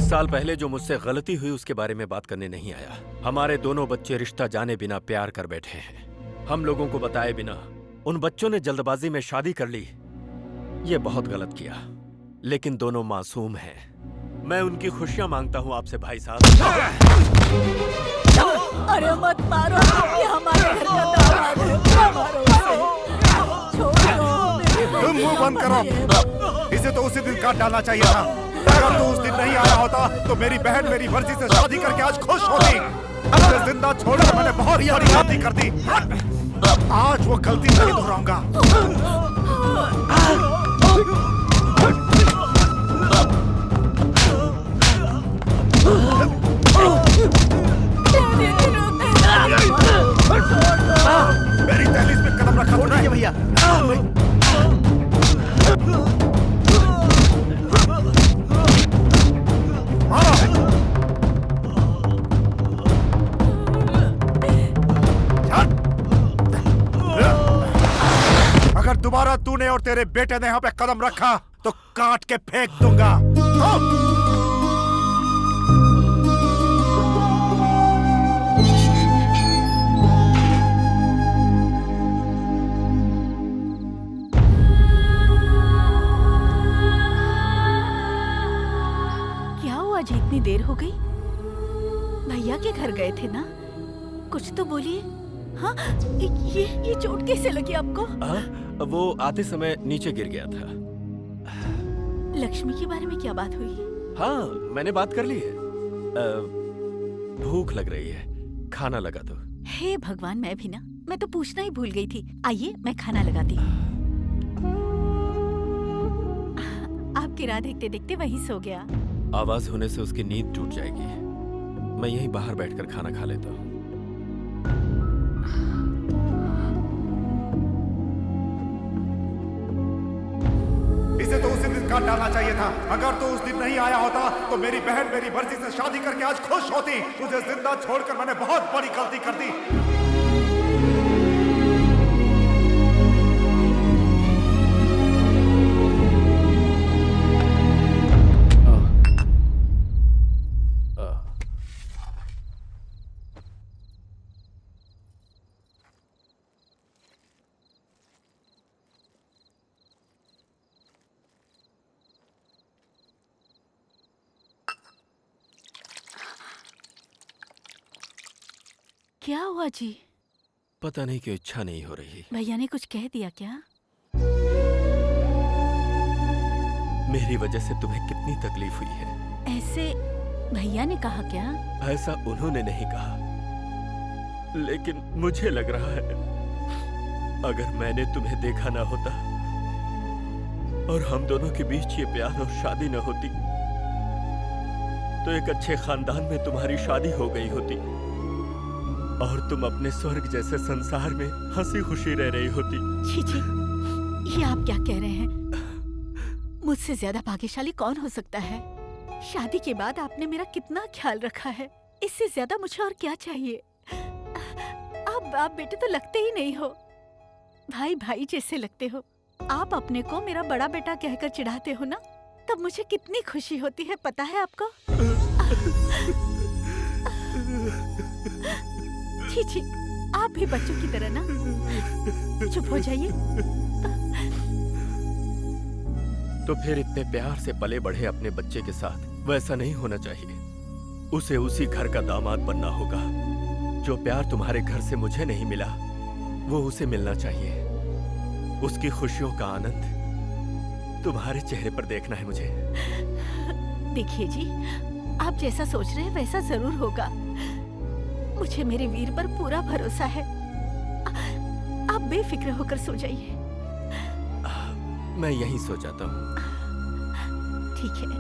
साल पहले जो मुझसे गलती हुई उसके बारे में बात करने नहीं आया। हमारे दोनों बच्चे रिश्ता जाने बिना प्यार कर बैठे हैं। हम लोगों को बताए बिना उन बच्चों ने जल्दबाजी में शादी कर ली। ये बहुत गलत किया, लेकिन दोनों मासूम हैं। मैं उनकी खुशियां मांगता हूं आपसे भाई साहब।
अरे मत मारो, ये हमारे घर का दामाद है, मत मारो उसे। छोड़ो।
तुम मुंह बंद करो। इसे तो उसी दिन काट डालना चाहिए था। अगर तू उस दिन नहीं आया होता तो मेरी बहन मेरी मर्जी से शादी करके आज खुश होती। उसे जिंदा छोड़कर मैंने बहुत बड़ी गलती कर दी। आज वो गलती नहीं दोहराऊंगा। मेरी दहलीज पे कदम रखा तूने भैया। अगर दोबारा तूने और तेरे बेटे ने यहाँ पे कदम रखा तो काट के फेंक दूंगा।
क्या हुआ जी, इतनी देर हो गई? भैया के घर गए थे ना, कुछ तो बोलिए। हाँ, ये चोट कैसे लगी आपको?
वो आते समय नीचे गिर गया था।
लक्ष्मी के बारे में क्या बात हुई?
हाँ, मैंने बात कर ली है। भूख लग रही है, खाना लगा दो।
हे भगवान, मैं भी ना, मैं तो पूछना ही भूल गई थी। आइए मैं खाना लगाती हूँ। आपकी राह देखते देखते वहीं सो गया।
आवाज होने से उसकी नींद टूट जाएगी। मैं यहीं बाहर बैठकर खाना खा लेता हूँ।
इसे तो उसी दिन काट डालना चाहिए था। अगर तू उस दिन नहीं आया होता तो मेरी बहन मेरी मर्जी से शादी करके आज खुश होती। तुझे जिंदा छोड़कर मैंने बहुत बड़ी गलती कर दी।
क्या हुआ जी?
पता नहीं क्यों इच्छा नहीं हो रही।
भैया ने कुछ कह दिया क्या?
मेरी वजह से तुम्हें कितनी तकलीफ हुई है।
ऐसे भैया ने कहा क्या?
ऐसा उन्होंने नहीं कहा, लेकिन मुझे लग रहा है अगर मैंने तुम्हें देखा ना होता और हम दोनों के बीच ये प्यार और शादी न होती तो एक अच्छे खानदान में तुम्हारी शादी हो गई होती और तुम अपने स्वर्ग जैसे संसार में हंसी खुशी रह रही होती।
छी छी, ये आप क्या कह रहे हैं? मुझसे ज्यादा भाग्यशाली कौन हो सकता है? शादी के बाद आपने मेरा कितना ख्याल रखा है। इससे ज्यादा मुझे और क्या चाहिए? आप बाप बेटे तो लगते ही नहीं हो, भाई भाई जैसे लगते हो। आप अपने को मेरा बड़ा बेटा कहकर चिढ़ाते हो ना, तब मुझे कितनी खुशी होती है, पता है आपको? छी छी, आप भी बच्चों की तरह ना। चुप हो जाइए।
तो फिर इतने प्यार से पले बढ़े अपने बच्चे के साथ वैसा नहीं होना चाहिए। उसे उसी घर का दामाद बनना होगा। जो प्यार तुम्हारे घर से मुझे नहीं मिला, वो उसे मिलना चाहिए। उसकी खुशियों का आनंद तुम्हारे चेहरे पर देखना है मुझे।
देखिए जी, आप जैसा सोच रहे हैं वैसा जरूर होगा। मुझे मेरे वीर पर पूरा भरोसा है। आप बेफिक्र होकर सो जाइए।
मैं यहीं सो जाता हूँ।
ठीक है।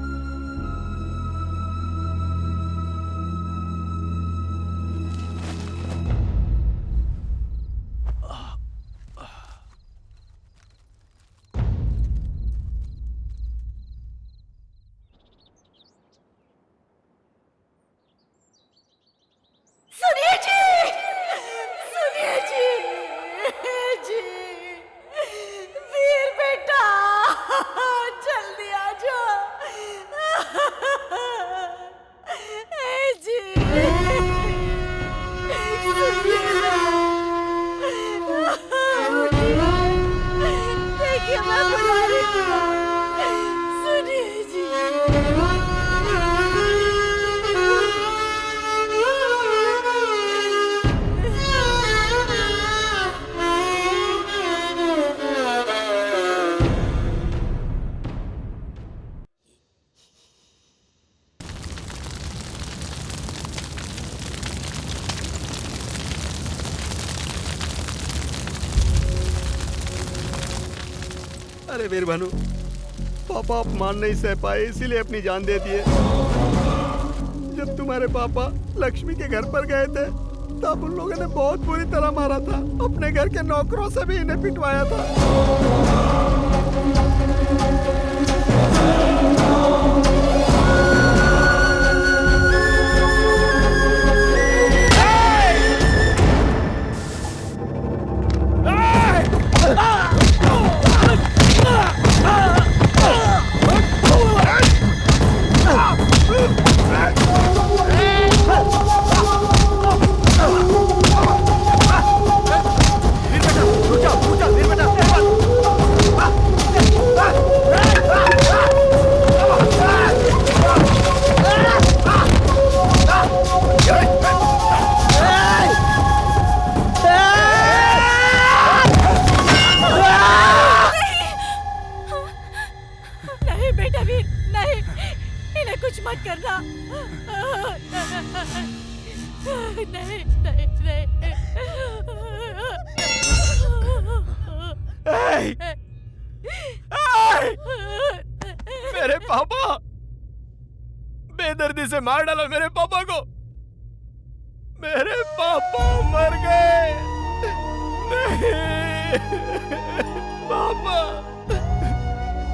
सुनिए जी, जी, वीर बेटा, जल्दी आ जाओ। जी, देखिए मैं बुला रही हूँ। सुनिए जी।
अरे वीर भानु, पापा अपमान नहीं सह पाए इसीलिए अपनी जान दे दिए। जब तुम्हारे पापा लक्ष्मी के घर पर गए थे तब उन लोगों ने बहुत बुरी तरह मारा था। अपने घर के नौकरों से भी इन्हें पिटवाया था।
नहीं बेटा वीर, नहीं, इन्हें कुछ मत करना। नहीं, नहीं, नहीं।
मेरे पापा, बेदर्दी से मार डाला मेरे पापा को। मेरे पापा मर गए। नहीं, पापा,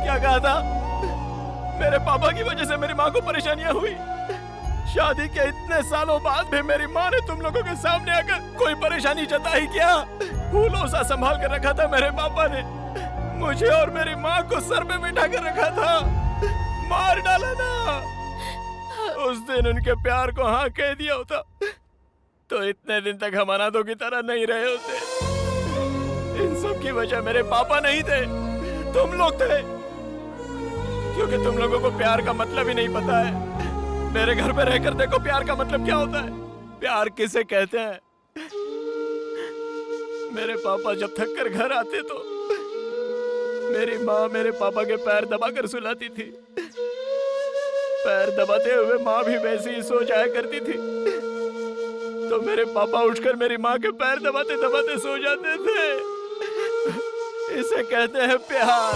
क्या कहा था? मेरे पापा की वजह से मेरी माँ को परेशानियां हुई। शादी के इतने सालों बाद भी मेरी माँ ने तुम लोगों के सामने आकर कोई परेशानी जताई क्या? फूलों सा संभाल कर रखा था मेरे पापा ने। मुझे और मेरी माँ को सर पे बिठा कर रखा था। मार डाला ना। उस दिन उनके प्यार को हाँ कह दिया होता तो इतने दिन तक हम अनाथों की तरह नहीं रहे होते। इन सब की वजह मेरे पापा नहीं थे, तुम लोग थे। क्योंकि तुम लोगों को प्यार का मतलब ही नहीं पता है। मेरे घर पे रहकर देखो प्यार का मतलब क्या होता है, प्यार किसे कहते हैं। मेरे पापा जब थक कर घर आते तो मेरी माँ मेरे पापा के पैर दबाकर सुलाती थी। पैर दबाते हुए माँ भी वैसे ही सो जाया करती थी। तो मेरे पापा उठकर मेरी माँ के पैर दबाते दबाते सो जाते थे। इसे कहते हैं प्यार।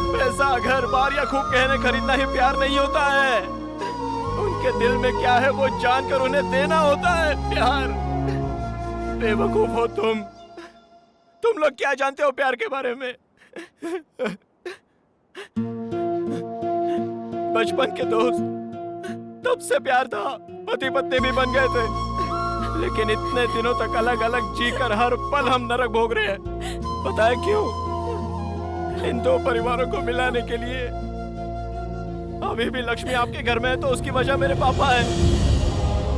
पैसा, घर बार या खूब गहने खरीदना ही प्यार नहीं होता है। उनके दिल में क्या है वो जानकर उन्हें देना होता है प्यार। बेवकूफ हो तुम लोग क्या जानते हो प्यार के बारे में? बचपन के दोस्त, तब से प्यार था, पति पत्नी भी बन गए थे, लेकिन इतने दिनों तक अलग अलग जीकर हर पल हम नरक भोग रहे हैं। पता है क्यों? इन दो परिवारों को मिलाने के लिए। अभी भी लक्ष्मी आपके घर में है तो उसकी वजह मेरे पापा है।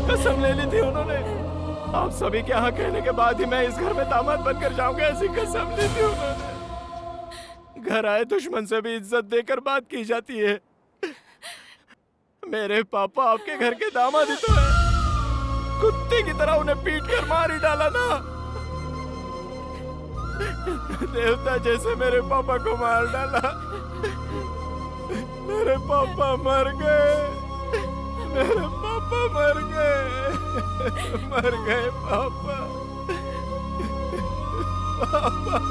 कसम ले ली थी उन्होंने, आप सभी के यहाँ कहने के बाद ही मैं इस घर में दामाद बनकर जाऊंगा, ऐसी कसम ली थी उन्होंने। घर आए दुश्मन से भी इज्जत देकर बात की जाती है। मेरे पापा आपके घर के दामाद ही तो है। कुत्ते की तरह उन्हें पीट कर मार ही डाला ना। देवता जैसे मेरे पापा को मार डाला। मेरे पापा मर गए, मेरे पापा मर गए, मर गए पापा, पापा।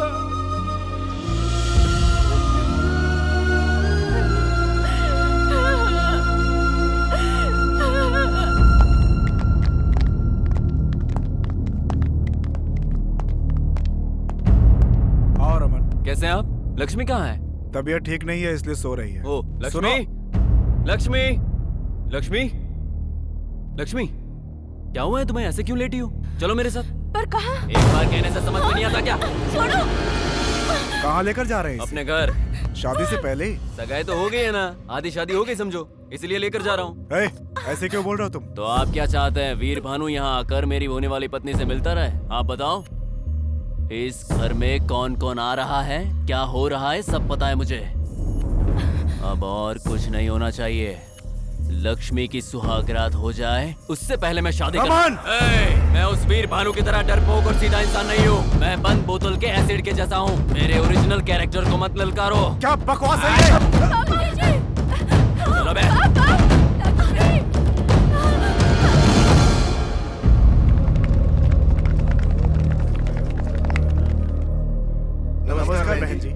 और अमन,
कैसे हैं आप? लक्ष्मी कहाँ है?
तबीयत ठीक नहीं है इसलिए सो रही है।
ओ लक्ष्मी, लक्ष्मी, लक्ष्मी, लक्ष्मी, क्या हुआ है तुम्हें? ऐसे क्यों लेटी हो? चलो मेरे साथ।
पर कहाँ?
एक बार कहने से समझ में नहीं आता क्या?
छोड़ो।
कहाँ लेकर जा रहे हैं?
अपने घर।
शादी से पहले ही?
सगाई तो हो गई है ना, आधी शादी हो गई समझो, इसलिए लेकर जा रहा हूँ।
ऐसे क्यों बोल रहे हो तुम?
तो आप क्या चाहते हैं? वीर भानु यहाँ आकर मेरी होने वाली पत्नी से मिलता रहे? आप बताओ। इस घर में कौन कौन आ रहा है, क्या हो रहा है, सब पता है मुझे। अब और कुछ नहीं होना चाहिए। लक्ष्मी की सुहागरात हो जाए उससे पहले मैं शादी मैं उस वीर भानु की तरह डरपोक और सीधा इंसान नहीं हूँ। मैं बंद बोतल के एसिड के जैसा हूँ। मेरे ओरिजिनल कैरेक्टर को मत ललकारो।
क्या बकवास है ये?
चलो बे।
नमस्कार बहन जी।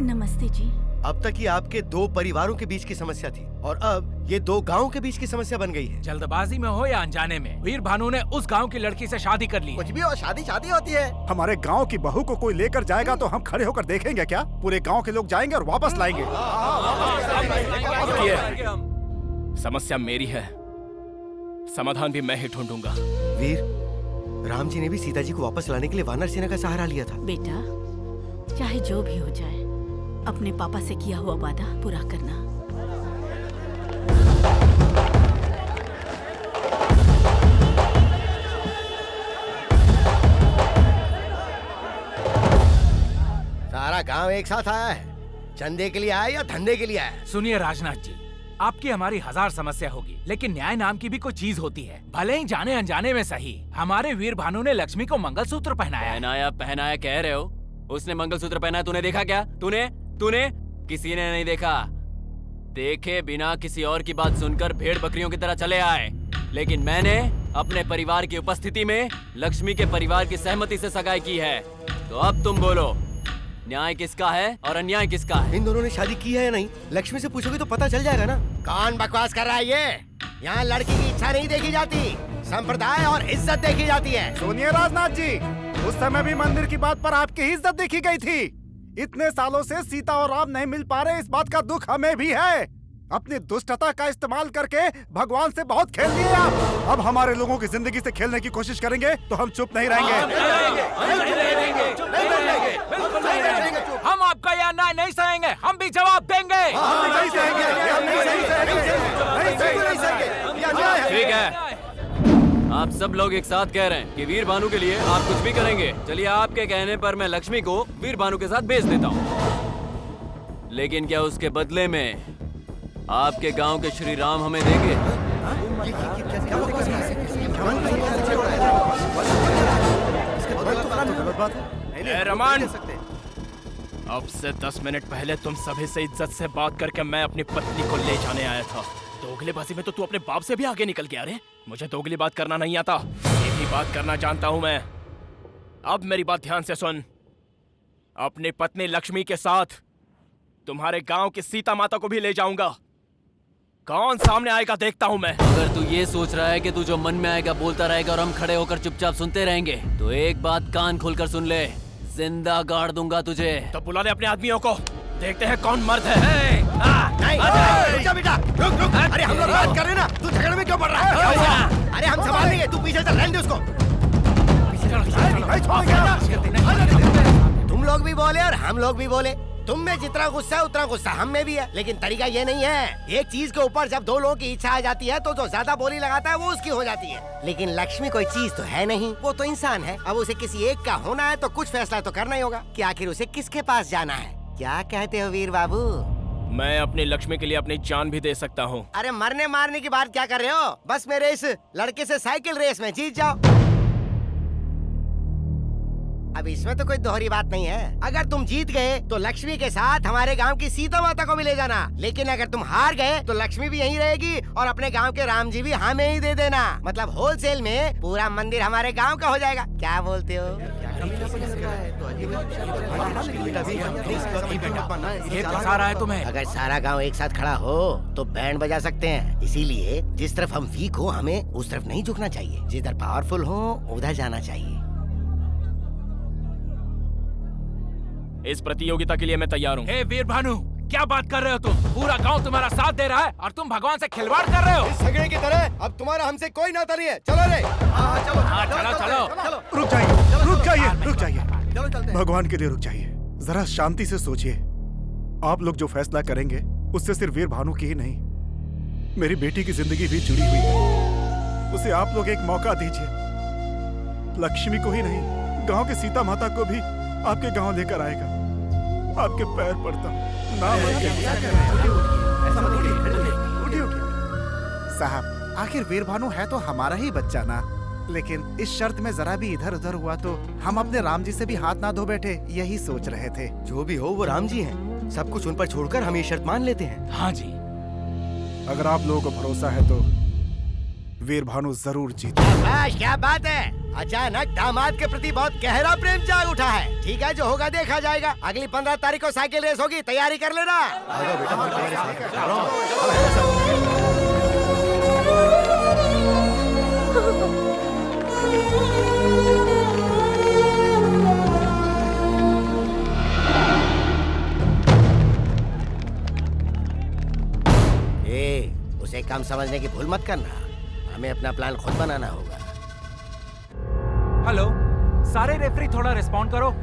नमस्ते जी।
अब तक ये आपके दो परिवारों के बीच की समस्या थी और अब ये दो गांवों के बीच की समस्या बन गई है।
जल्दबाजी में हो या अनजाने में, वीर भानु ने उस गांव की लड़की से शादी कर ली।
कुछ भी हो, शादी शादी होती है।
हमारे गांव की बहू को कोई लेकर जाएगा तो हम खड़े होकर देखेंगे क्या? पूरे गांव के लोग जाएंगे और वापस लाएंगे।
समस्या मेरी है, समाधान भी मैं ही ढूंढूंगा।
वीर, राम जी ने भी सीता जी को वापस लाने के लिए वानर सेना का सहारा लिया था।
बेटा, चाहे जो भी हो जाए, अपने पापा से किया हुआ वादा पूरा करना।
सारा गांव एक साथ आया है। चंदे के लिए आया या धंधे के लिए आया?
सुनिए राजनाथ जी, आपकी हमारी हजार समस्या होगी, लेकिन न्याय नाम की भी कोई चीज होती है। भले ही जाने अनजाने में सही, हमारे वीर भानु ने लक्ष्मी को मंगलसूत्र पहनाया।
पहनाया पहनाया कह रहे हो? उसने मंगलसूत्र पहना, तूने देखा क्या? तूने किसी ने नहीं देखा। देखे बिना किसी और की बात सुनकर भेड़ बकरियों की तरह चले आए, लेकिन मैंने अपने परिवार की उपस्थिति में लक्ष्मी के परिवार की सहमति से सगाई की है। तो अब तुम बोलो, न्याय किसका है और अन्याय किसका है?
इन दोनों ने शादी की है या नहीं, लक्ष्मी से पूछोगे तो पता चल जाएगा ना। कौन बकवास कर रहा है ये? यहाँ लड़की की इच्छा नहीं देखी जाती, संप्रदाय और इज्जत देखी जाती है।
सुनिए राजनाथ जी, उस समय भी मंदिर की बात पर आपकी इज्जत देखी गई थी। इतने सालों से सीता और राम नहीं मिल पा रहे, इस बात का दुख हमें भी है। अपनी दुष्टता का इस्तेमाल करके भगवान से बहुत खेल लिए आप। अब हमारे लोगों की जिंदगी से खेलने की कोशिश करेंगे तो हम चुप नहीं रहेंगे।
हम आपका यह न्याय नहीं सहेंगे, हम भी जवाब देंगे।
ठीक है, आप सब लोग एक साथ कह रहे हैं कि वीर भानु के लिए आप कुछ भी करेंगे। चलिए, आपके कहने पर मैं लक्ष्मी को वीर भानु के साथ भेज देता हूँ। लेकिन क्या उसके बदले में आपके गांव के श्री राम हमें देंगे?
रमन, अब से 10 मिनट पहले तुम सभी से इज्जत से बात करके मैं अपनी पत्नी को ले जाने आया था। दोगलेबाजी में तो तू अपने बाप से भी आगे निकल गया रे। मुझे दोगली बात करना नहीं आता, सीधी बात करना जानता हूं मैं। अब मेरी बात ध्यान से सुन। अपनी पत्नी लक्ष्मी के साथ तुम्हारे गांव की सीता माता को भी ले जाऊंगा। कौन सामने आएगा देखता हूं मैं।
अगर तू ये सोच रहा है कि तू जो मन में आएगा बोलता रहेगा और हम खड़े होकर चुपचाप सुनते रहेंगे, तो एक बात कान खोलकर सुन ले, जिंदा गाड़ दूंगा तुझे।
तो बुला ले अपने आदमियों को, देखते हैं कौन मर्द है।
रुक जा बेटा, रुक। अरे हम लोग बात कर रहे हैं ना, तू झगड़े में क्यों पड़ रहा है? अरे हम संभाल लेंगे, तू पीछे चल, रहने दे उसको। तुम लोग भी बोले और हम लोग भी बोले। तुम में जितना गुस्सा है उतना गुस्सा हम में भी है, लेकिन तरीका ये नहीं है। एक चीज के ऊपर जब दो लोगों की इच्छा आ जाती है तो जो ज्यादा बोली लगाता है वो उसकी हो जाती है। लेकिन लक्ष्मी कोई चीज तो है नहीं, वो तो इंसान है। अब उसे किसी एक का होना है तो कुछ फैसला तो करना ही होगा कि आखिर उसे किसके पास जाना है। क्या कहते हो वीर बाबू?
मैं अपनी लक्ष्मी के लिए अपनी जान भी दे सकता हूँ।
अरे मरने मारने की बात क्या कर रहे हो? बस मेरे इस लड़के से साइकिल रेस में जीत जाओ। अब इसमें तो कोई दोहरी बात नहीं है। अगर तुम जीत गए तो लक्ष्मी के साथ हमारे गांव की सीता माता को भी ले जाना, लेकिन अगर तुम हार गए तो लक्ष्मी भी यहीं रहेगी और अपने गांव के राम जी भी हमें ही दे देना। मतलब होलसेल में पूरा मंदिर हमारे गांव का हो जाएगा। क्या बोलते हो?
ये फंसा रहा है तुम्हें।
अगर सारा गांव एक साथ खड़ा हो तो बैंड बजा सकते हैं। इसीलिए जिस तरफ हम वीक हो हमें उस तरफ नहीं झुकना चाहिए, जिधर पावरफुल हो उधर जाना चाहिए।
इस प्रतियोगिता के लिए मैं तैयार हूँ।
हे वीर भानु, क्या बात कर रहे हो तुम? पूरा गांव तुम्हारा साथ दे रहा है और तुम भगवान से खिलवाड़ कर रहे हो।
इस झगड़े की तरह अब तुम्हारा हमसे कोई नाता नहीं है। चलो रे।
चलो।
रुक जाइए। भगवान के लिए रुक जाइए। जरा शांति से सोचिए। आप लोग जो फैसला करेंगे उससे सिर्फ वीर भानु की ही नहीं, मेरी बेटी की जिंदगी भी जुड़ी हुई है। उसे आप लोग एक मौका दीजिए। लक्ष्मी को ही नहीं, गांव के सीता माता को भी आपके गांव लेकर आएगा। आपके पैर पड़ता हूं, ना
उठिए। साहब, आखिर वीर भानु है तो हमारा ही बच्चा ना। लेकिन इस शर्त में जरा भी इधर उधर हुआ तो हम अपने राम जी से भी हाथ ना धो बैठे, यही सोच रहे थे।
जो भी हो वो राम जी हैं। सब कुछ उन पर छोड़कर हम ये शर्त मान लेते हैं।
हाँ जी।
अगर आप लोगों को भरोसा है तो वीर भानु जरूर जीते।
क्या बात है, अचानक दामाद के प्रति बहुत गहरा प्रेम जाग उठा है। ठीक है, जो होगा देखा जाएगा। अगली 15 तारीख को साइकिल रेस होगी, तैयारी कर लेना। उसे कम समझने की भूल मत करना। हमें अपना प्लान खुद बनाना होगा।
हेलो, सारे रेफरी थोड़ा रिस्पॉन्ड करो।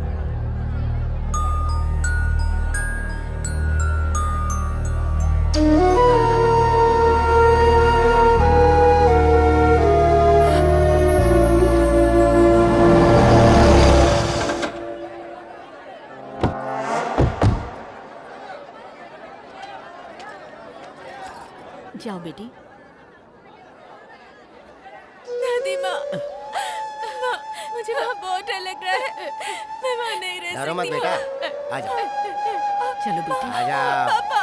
जाओ बेटी।
दादी माँ, मुझे वहाँ बहुत डर लग रहा है। मैं वहाँ नहीं रह सकती।
डरो मत बेटा, आजा।
चलो बेटी।
आजा।
पापा,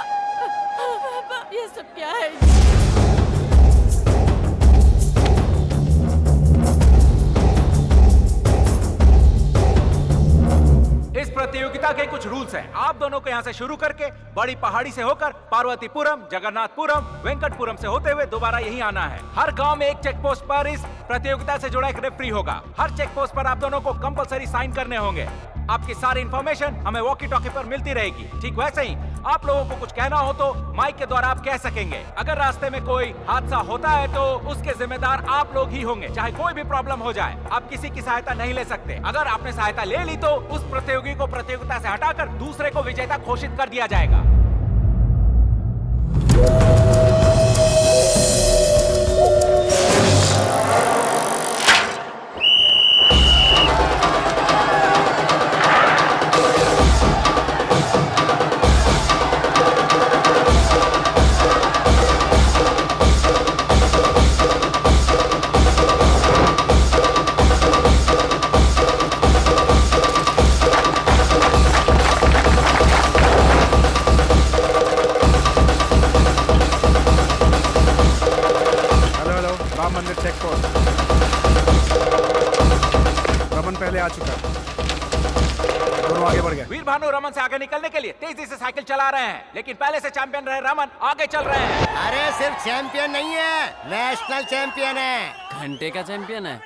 ये सब क्या है?
इस प्रतियोगिता के कुछ रूल्स हैं। आप दोनों को यहाँ से शुरू करके बड़ी पहाड़ी से होकर पार्वतीपुरम, जगन्नाथपुरम, वेंकटपुरम से होते हुए दोबारा यहीं आना है। हर गांव में एक चेक पोस्ट पर इस प्रतियोगिता से जुड़ा एक रेफरी होगा। हर चेक पोस्ट पर आप दोनों को कंपलसरी साइन करने होंगे। आपकी सारी इन्फॉर्मेशन हमें वॉकी टॉकी पर मिलती रहेगी। ठीक वैसे ही आप लोगों को कुछ कहना हो तो माइक के द्वारा आप कह सकेंगे। अगर रास्ते में कोई हादसा होता है तो उसके जिम्मेदार आप लोग ही होंगे, चाहे कोई भी प्रॉब्लम हो जाए। आप किसी की सहायता नहीं ले सकते। अगर आपने सहायता ले ली तो उस प्रतियोगी को प्रतियोगिता से हटाकर दूसरे को विजेता घोषित कर दिया जाएगा। वीर भानु रमन से आगे निकलने के लिए तेजी से साइकिल चला रहे हैं, लेकिन पहले से चैंपियन रहे रमन आगे चल रहे हैं।
अरे सिर्फ चैंपियन नहीं है, नेशनल चैंपियन है।
घंटे का चैंपियन है।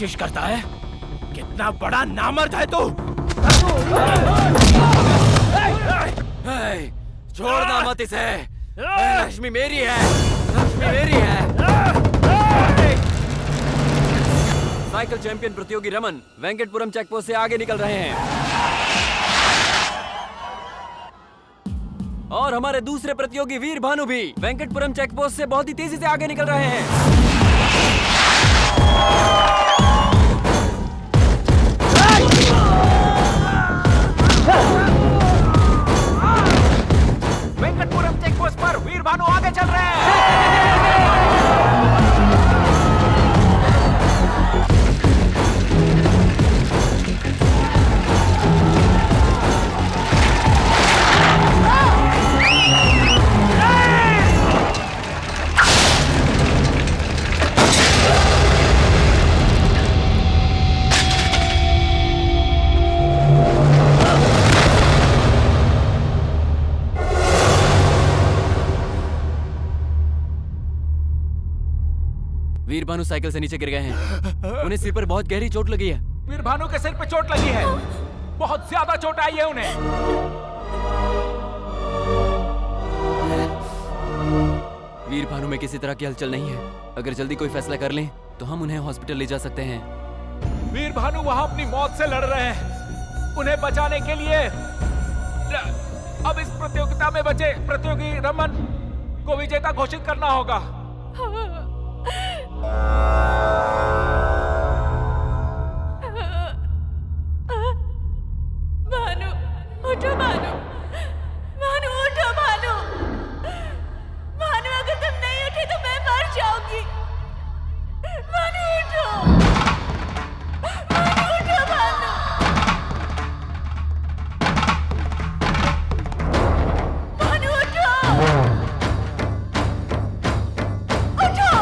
कोशिश करता है? कितना बड़ा नामर्द है तू!
छोड़ना मत इसे। लक्ष्मी मेरी है, लक्ष्मी मेरी है। साइकिल चैंपियन प्रतियोगी रमन वेंकटपुरम चेकपोस्ट से आगे निकल रहे हैं और हमारे दूसरे प्रतियोगी वीर भानु भी वेंकटपुरम चेकपोस्ट से बहुत ही तेजी से आगे निकल रहे हैं।
वेंकटपुरम चेकपोस्ट पर वीर भानु आगे चल रहे हैं।
वीर भानु साइकिल से नीचे गिर गए हैं। उन्हें सिर पर बहुत गहरी चोट लगी है।
वीर भानु के सिर पे चोट लगी है, बहुत ज्यादा चोट आई है उन्हें।
वीर भानु में किसी तरह की हलचल नहीं है। अगर जल्दी कोई फैसला कर लें तो हम उन्हें हॉस्पिटल ले जा सकते हैं।
वीर भानु वहां अपनी मौत से लड़ रहे हैं। उन्हें बचाने के लिए अब इस प्रतियोगिता में बचे प्रतियोगी रमन को विजेता घोषित करना होगा।
भानु उठो, भानु भानु उठो, भानु भानु अगर तुम नहीं उठे तो मैं मर जाऊंगी। भानु उठो, भानु उठो, भानु भानु उठो, उठो।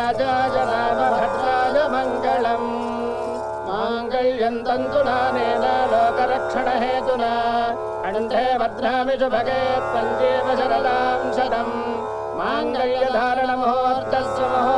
राजाय रामभद्राय मङ्गलम् माङ्गल्यं तन्तुनानेन लोकरक्षणहेतुना कण्ठे भद्रामि शुभगे त्वं जीव शरदां शतम् माङ्गल्यधारणमुहूर्तस्य मुहूर्तम्